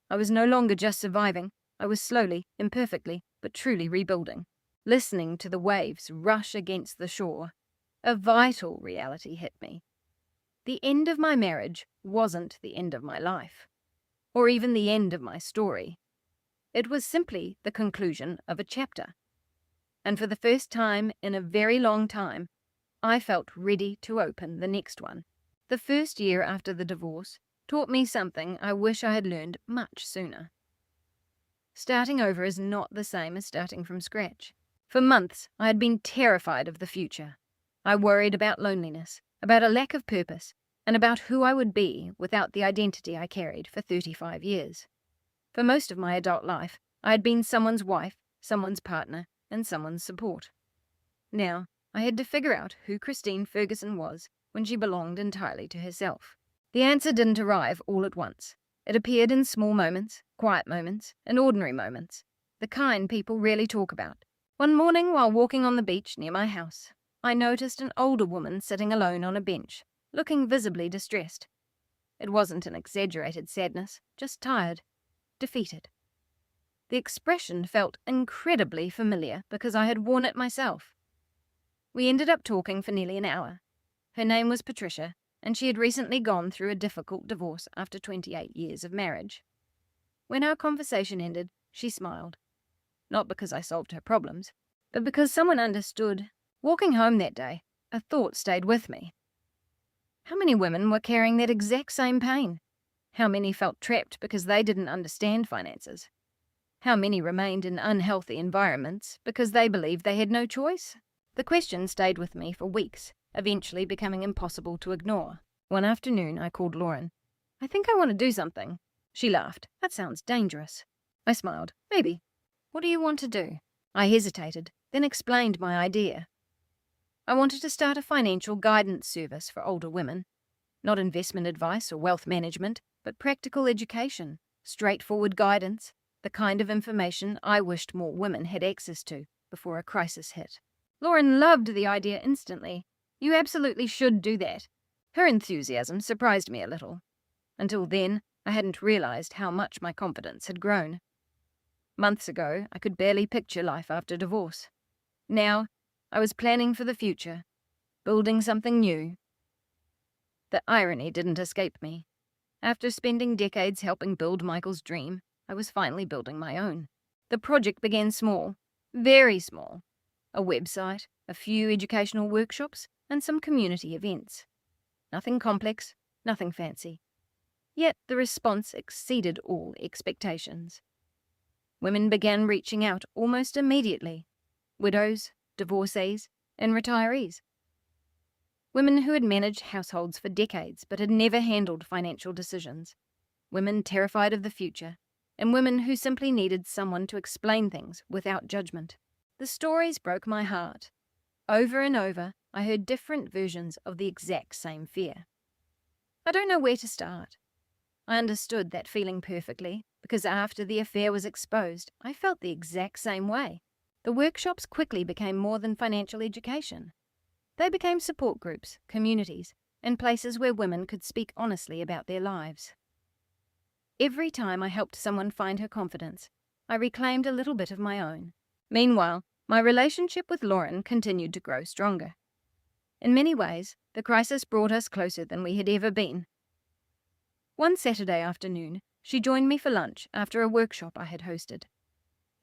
I was no longer just surviving. I was slowly, imperfectly, but truly rebuilding. Listening to the waves rush against the shore, a vital reality hit me. The end of my marriage wasn't the end of my life, or even the end of my story. It was simply the conclusion of a chapter. And for the first time in a very long time, I felt ready to open the next one. The first year after the divorce taught me something I wish I had learned much sooner. Starting over is not the same as starting from scratch. For months, I had been terrified of the future. I worried about loneliness, about a lack of purpose, and about who I would be without the identity I carried for 35 years. For most of my adult life, I had been someone's wife, someone's partner, and someone's support. Now, I had to figure out who Christine Ferguson was when she belonged entirely to herself. The answer didn't arrive all at once. It appeared in small moments, quiet moments, and ordinary moments, the kind people rarely talk about. One morning, while walking on the beach near my house, I noticed an older woman sitting alone on a bench, looking visibly distressed. It wasn't an exaggerated sadness, just tired, defeated. The expression felt incredibly familiar because I had worn it myself. We ended up talking for nearly an hour. Her name was Patricia, and she had recently gone through a difficult divorce after 28 years of marriage. When our conversation ended, she smiled. Not because I solved her problems, but because someone understood. Walking home that day, a thought stayed with me. How many women were carrying that exact same pain? How many felt trapped because they didn't understand finances? How many remained in unhealthy environments because they believed they had no choice? The question stayed with me for weeks, eventually becoming impossible to ignore. One afternoon, I called Lauren. "I think I want to do something." She laughed. "That sounds dangerous." I smiled. "Maybe. What do you want to do?" I hesitated, then explained my idea. I wanted to start a financial guidance service for older women. Not investment advice or wealth management, but practical education, straightforward guidance, the kind of information I wished more women had access to before a crisis hit. Lauren loved the idea instantly. "You absolutely should do that." Her enthusiasm surprised me a little. Until then, I hadn't realized how much my confidence had grown. Months ago, I could barely picture life after divorce. Now, I was planning for the future, building something new. The irony didn't escape me. After spending decades helping build Michael's dream, I was finally building my own. The project began small, very small. A website, a few educational workshops, and some community events. Nothing complex, nothing fancy. Yet the response exceeded all expectations. Women began reaching out almost immediately. Widows, divorcees, and retirees. Women who had managed households for decades but had never handled financial decisions. Women terrified of the future, and women who simply needed someone to explain things without judgment. The stories broke my heart. Over and over, I heard different versions of the exact same fear. I don't know where to start. I understood that feeling perfectly, because after the affair was exposed, I felt the exact same way. The workshops quickly became more than financial education. They became support groups, communities, and places where women could speak honestly about their lives. Every time I helped someone find her confidence, I reclaimed a little bit of my own. Meanwhile, my relationship with Lauren continued to grow stronger. In many ways, the crisis brought us closer than we had ever been. One Saturday afternoon, she joined me for lunch after a workshop I had hosted.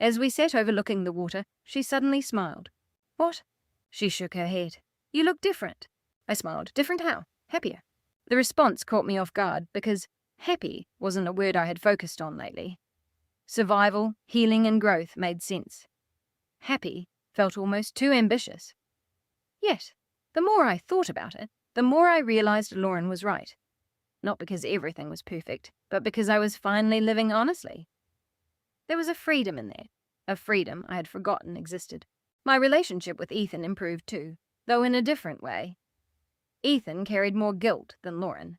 As we sat overlooking the water, she suddenly smiled. "What?" She shook her head. "You look different." I smiled. "Different how?" "Happier." The response caught me off guard because happy wasn't a word I had focused on lately. Survival, healing, and growth made sense. Happy felt almost too ambitious. Yet, the more I thought about it, the more I realized Lauren was right. Not because everything was perfect, but because I was finally living honestly. There was a freedom in there, a freedom I had forgotten existed. My relationship with Ethan improved too, though in a different way. Ethan carried more guilt than Lauren.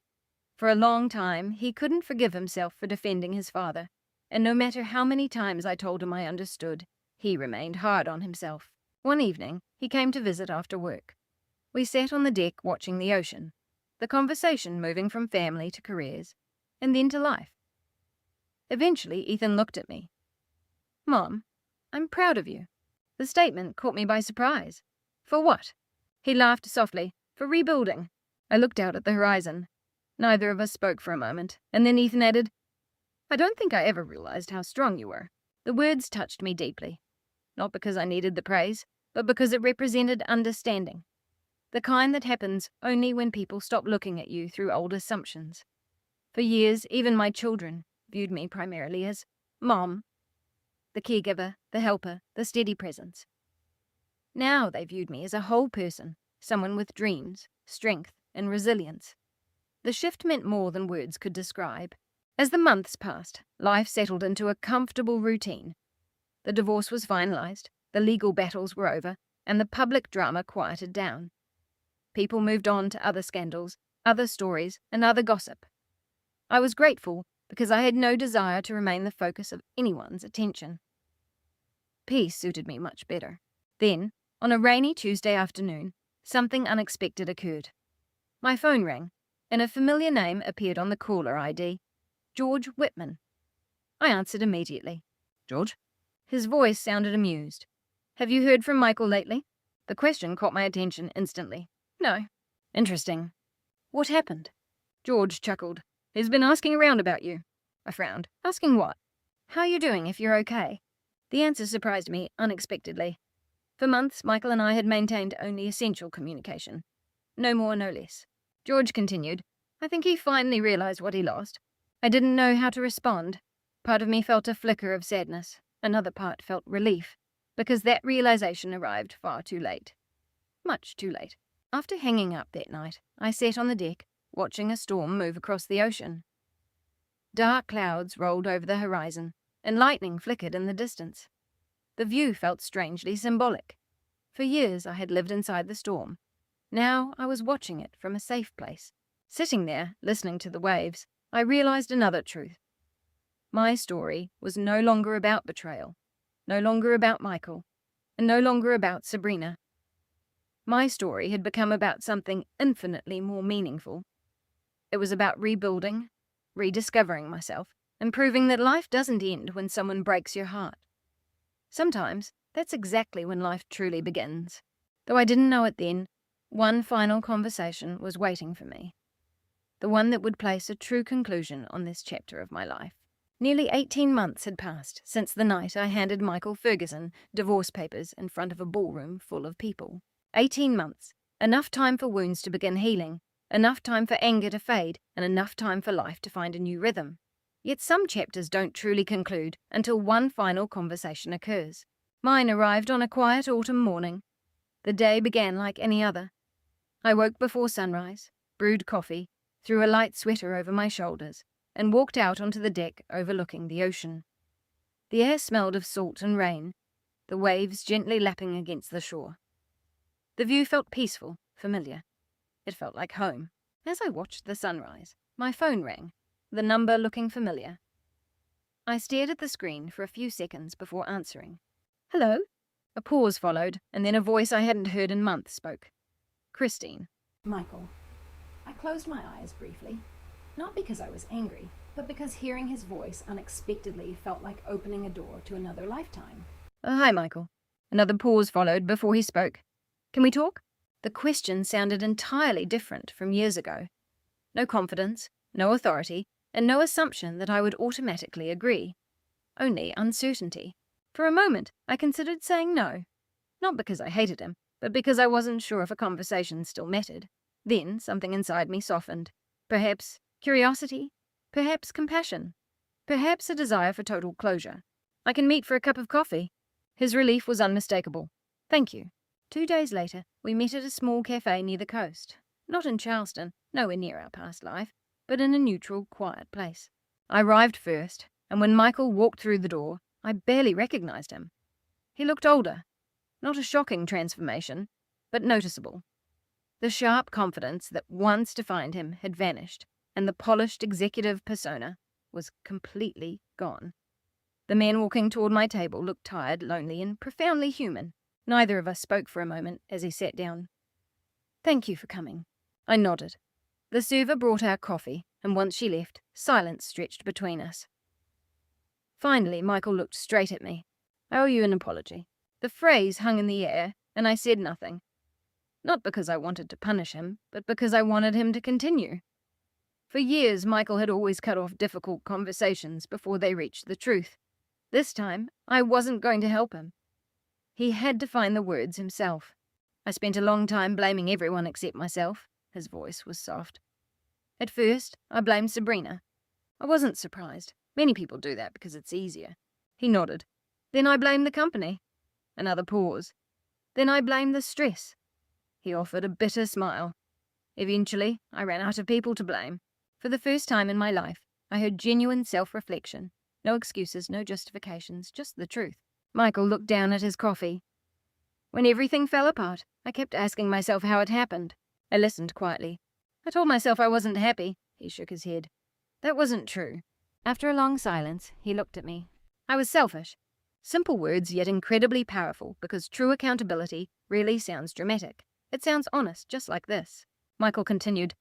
For a long time, he couldn't forgive himself for defending his father, and no matter how many times I told him I understood, he remained hard on himself. One evening, he came to visit after work. We sat on the deck watching the ocean, the conversation moving from family to careers, and then to life. Eventually, Ethan looked at me. "Mom, I'm proud of you." The statement caught me by surprise. "For what?" He laughed softly. "For rebuilding." I looked out at the horizon. Neither of us spoke for a moment, and then Ethan added, "I don't think I ever realized how strong you were." The words touched me deeply, not because I needed the praise, but because it represented understanding. The kind that happens only when people stop looking at you through old assumptions. For years, even my children viewed me primarily as Mom, the caregiver, the helper, the steady presence. Now they viewed me as a whole person, someone with dreams, strength, and resilience. The shift meant more than words could describe. As the months passed, life settled into a comfortable routine. The divorce was finalized, the legal battles were over, and the public drama quieted down. People moved on to other scandals, other stories, and other gossip. I was grateful because I had no desire to remain the focus of anyone's attention. Peace suited me much better. Then, on a rainy Tuesday afternoon, something unexpected occurred. My phone rang, and a familiar name appeared on the caller ID, George Whitman. I answered immediately. "George?" His voice sounded amused. "Have you heard from Michael lately?" The question caught my attention instantly. "No." "Interesting. What happened?" George chuckled. "He's been asking around about you." I frowned. "Asking what?" "How you doing, if you're okay?" The answer surprised me unexpectedly. For months, Michael and I had maintained only essential communication. No more, no less. George continued. "I think he finally realized what he lost. I didn't know how to respond. Part of me felt a flicker of sadness. Another part felt relief, because that realization arrived far too late. Much too late. After hanging up that night, I sat on the deck, watching a storm move across the ocean. Dark clouds rolled over the horizon, and lightning flickered in the distance. The view felt strangely symbolic. For years I had lived inside the storm. Now I was watching it from a safe place. Sitting there, listening to the waves, I realized another truth. My story was no longer about betrayal, no longer about Michael, and no longer about Sabrina. My story had become about something infinitely more meaningful. It was about rebuilding, rediscovering myself, and proving that life doesn't end when someone breaks your heart. Sometimes that's exactly when life truly begins. Though I didn't know it then, one final conversation was waiting for me. The one that would place a true conclusion on this chapter of my life. Nearly 18 months had passed since the night I handed Michael Ferguson divorce papers in front of a ballroom full of people. 18 months, enough time for wounds to begin healing, enough time for anger to fade, and enough time for life to find a new rhythm. Yet some chapters don't truly conclude until one final conversation occurs. Mine arrived on a quiet autumn morning. The day began like any other. I woke before sunrise, brewed coffee, threw a light sweater over my shoulders, and walked out onto the deck overlooking the ocean. The air smelled of salt and rain, the waves gently lapping against the shore. The view felt peaceful, familiar. It felt like home. As I watched the sunrise, my phone rang, the number looking familiar. I stared at the screen for a few seconds before answering. "Hello?" A pause followed, and then a voice I hadn't heard in months spoke. "Christine." Michael. I closed my eyes briefly, not because I was angry, but because hearing his voice unexpectedly felt like opening a door to another lifetime. "Hi, Michael." Another pause followed before he spoke. "Can we talk?" The question sounded entirely different from years ago. No confidence, no authority, and no assumption that I would automatically agree. Only uncertainty. For a moment, I considered saying no. Not because I hated him, but because I wasn't sure if a conversation still mattered. Then something inside me softened. Perhaps curiosity, perhaps compassion, perhaps a desire for total closure. "I can meet for a cup of coffee." His relief was unmistakable. "Thank you." 2 days later, we met at a small cafe near the coast. Not in Charleston, nowhere near our past life, but in a neutral, quiet place. I arrived first, and when Michael walked through the door, I barely recognized him. He looked older. Not a shocking transformation, but noticeable. The sharp confidence that once defined him had vanished, and the polished executive persona was completely gone. The man walking toward my table looked tired, lonely, and profoundly human. Neither of us spoke for a moment as he sat down. "Thank you for coming." I nodded. The server brought our coffee, and once she left, silence stretched between us. Finally, Michael looked straight at me. "I owe you an apology." The phrase hung in the air, and I said nothing. Not because I wanted to punish him, but because I wanted him to continue. For years, Michael had always cut off difficult conversations before they reached the truth. This time, I wasn't going to help him. He had to find the words himself. I spent a long time blaming everyone except myself. His voice was soft. At first, I blamed Sabrina. I wasn't surprised. Many people do that because it's easier. He nodded. Then I blamed the company. Another pause. Then I blamed the stress. He offered a bitter smile. Eventually, I ran out of people to blame. For the first time in my life, I heard genuine self-reflection. No excuses, no justifications, just the truth. Michael looked down at his coffee. When everything fell apart, I kept asking myself how it happened. I listened quietly. I told myself I wasn't happy. He shook his head. That wasn't true. After a long silence, he looked at me. I was selfish. Simple words, yet incredibly powerful, because true accountability really sounds dramatic. It sounds honest, just like this. Michael continued.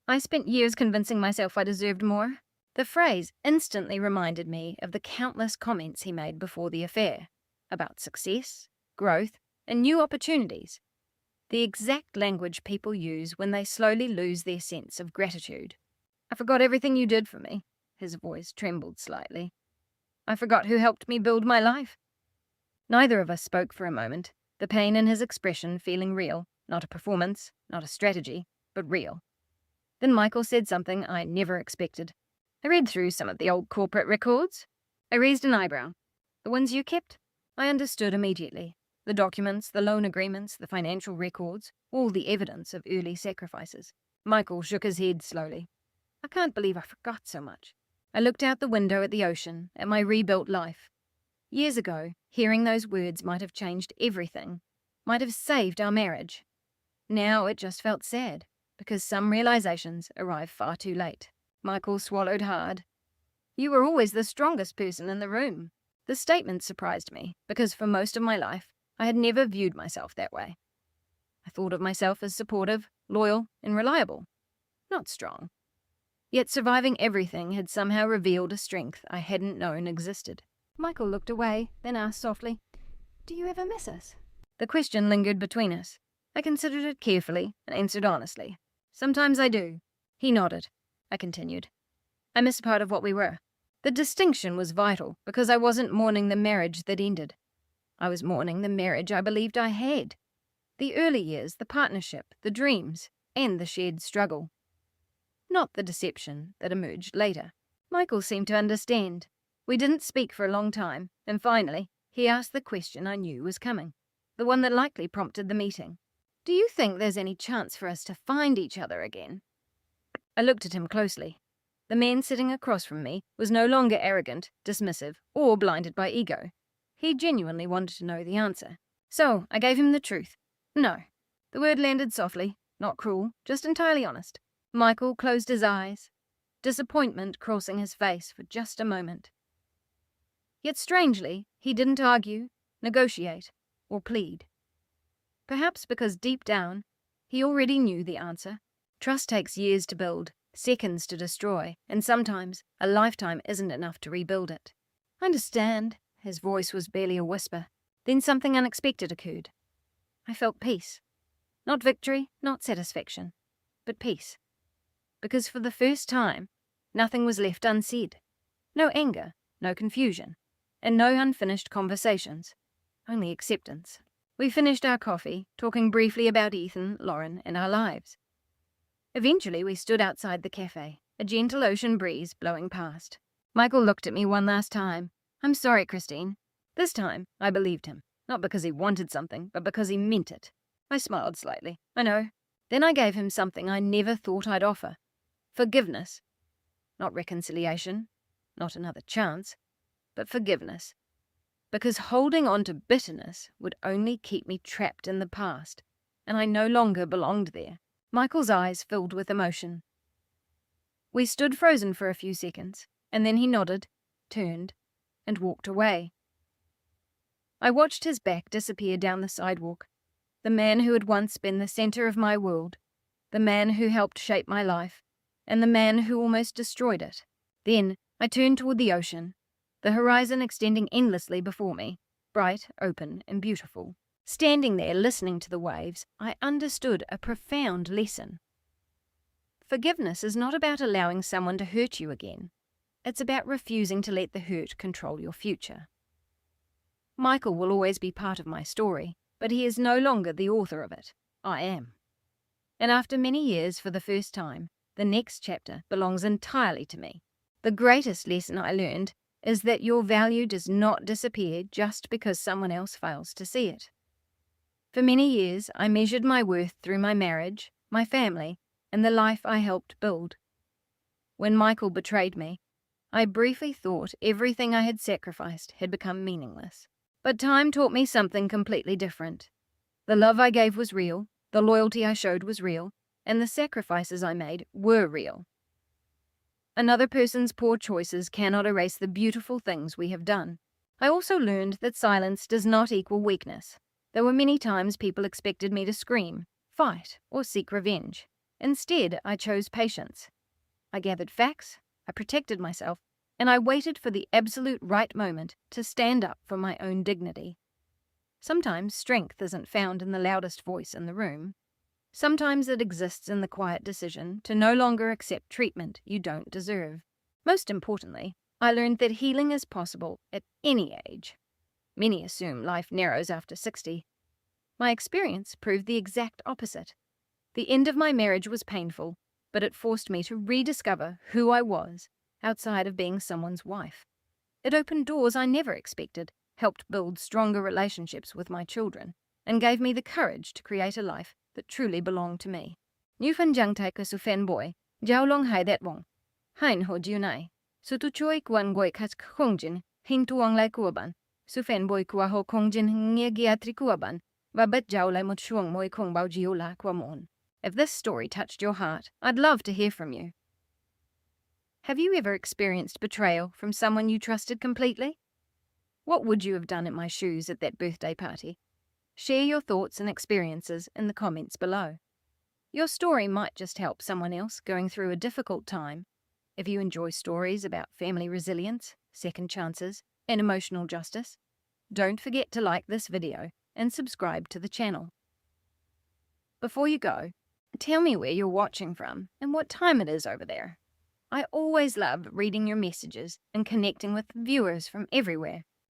I spent years convincing myself I deserved more. The phrase instantly reminded me of the countless comments he made before the affair, about success, growth, and new opportunities. The exact language people use when they slowly lose their sense of gratitude. I forgot everything you did for me. His voice trembled slightly. I forgot who helped me build my life. Neither of us spoke for a moment, the pain in his expression feeling real, not a performance, not a strategy, but real. Then Michael said something I never expected. I read through some of the old corporate records. I raised an eyebrow. The ones you kept? I understood immediately. The documents, the loan agreements, the financial records, all the evidence of early sacrifices. Michael shook his head slowly. I can't believe I forgot so much. I looked out the window at the ocean, at my rebuilt life. Years ago, hearing those words might have changed everything, might have saved our marriage. Now it just felt sad, because some realizations arrive far too late. Michael swallowed hard. You were always the strongest person in the room. The statement surprised me, because for most of my life, I had never viewed myself that way. I thought of myself as supportive, loyal, and reliable, not strong. Yet surviving everything had somehow revealed a strength I hadn't known existed. Michael looked away, then asked softly, "Do you ever miss us?" The question lingered between us. I considered it carefully and answered honestly. Sometimes I do. He nodded. I continued. I miss part of what we were. The distinction was vital because I wasn't mourning the marriage that ended. I was mourning the marriage I believed I had. The early years, the partnership, the dreams, and the shared struggle. Not the deception that emerged later. Michael seemed to understand. We didn't speak for a long time, and finally, he asked the question I knew was coming, the one that likely prompted the meeting. Do you think there's any chance for us to find each other again? I looked at him closely. The man sitting across from me was no longer arrogant, dismissive, or blinded by ego. He genuinely wanted to know the answer. So I gave him the truth. No. The word landed softly, not cruel, just entirely honest. Michael closed his eyes, disappointment crossing his face for just a moment. Yet strangely, he didn't argue, negotiate, or plead. Perhaps because deep down, he already knew the answer. Trust takes years to build, seconds to destroy, and sometimes a lifetime isn't enough to rebuild it. I understand. His voice was barely a whisper. Then something unexpected occurred. I felt peace. Not victory, not satisfaction, but peace. Because for the first time, nothing was left unsaid. No anger, no confusion, and no unfinished conversations. Only acceptance. We finished our coffee, talking briefly about Ethan, Lauren, and our lives. Eventually, we stood outside the cafe, a gentle ocean breeze blowing past. Michael looked at me one last time. I'm sorry, Christine. This time, I believed him. Not because he wanted something, but because he meant it. I smiled slightly. I know. Then I gave him something I never thought I'd offer. Forgiveness. Not reconciliation. Not another chance. But forgiveness. Because holding on to bitterness would only keep me trapped in the past, and I no longer belonged there. Michael's eyes filled with emotion. We stood frozen for a few seconds, and then he nodded, turned, and walked away. I watched his back disappear down the sidewalk. The man who had once been the center of my world, the man who helped shape my life, and the man who almost destroyed it. Then I turned toward the ocean, the horizon extending endlessly before me, bright, open, and beautiful. Standing there listening to the waves, I understood a profound lesson. Forgiveness is not about allowing someone to hurt you again. It's about refusing to let the hurt control your future. Michael will always be part of my story, but he is no longer the author of it. I am. And after many years, for the first time, the next chapter belongs entirely to me. The greatest lesson I learned is that your value does not disappear just because someone else fails to see it. For many years, I measured my worth through my marriage, my family, and the life I helped build. When Michael betrayed me, I briefly thought everything I had sacrificed had become meaningless. But time taught me something completely different. The love I gave was real, the loyalty I showed was real, and the sacrifices I made were real. Another person's poor choices cannot erase the beautiful things we have done. I also learned that silence does not equal weakness. There were many times people expected me to scream, fight, or seek revenge. Instead, I chose patience. I gathered facts, I protected myself, and I waited for the absolute right moment to stand up for my own dignity. Sometimes strength isn't found in the loudest voice in the room. Sometimes it exists in the quiet decision to no longer accept treatment you don't deserve. Most importantly, I learned that healing is possible at any age. Many assume life narrows after 60. My experience proved the exact opposite. The end of my marriage was painful, but it forced me to rediscover who I was outside of being someone's wife. It opened doors I never expected, helped build stronger relationships with my children, and gave me the courage to create a life that truly belonged to me. Nu fan jang tai ka su fan boy, jiao long hai dat wong. Hein ho jiu nai. Su tu choi kwan goi kat kongjin, hin tuong lai kuaban. Su fan boy kua ho kongjin nge giatri kuaban, va bet jiao lai mot shuang moi kong bao jiu la kwa mon. If this story touched your heart, I'd love to hear from you. Have you ever experienced betrayal from someone you trusted completely? What would you have done in my shoes at that birthday party? Share your thoughts and experiences in the comments below. Your story might just help someone else going through a difficult time. If you enjoy stories about family resilience, second chances, and emotional justice, don't forget to like this video and subscribe to the channel. Before you go, tell me where you're watching from and what time it is over there. I always love reading your messages and connecting with viewers from everywhere.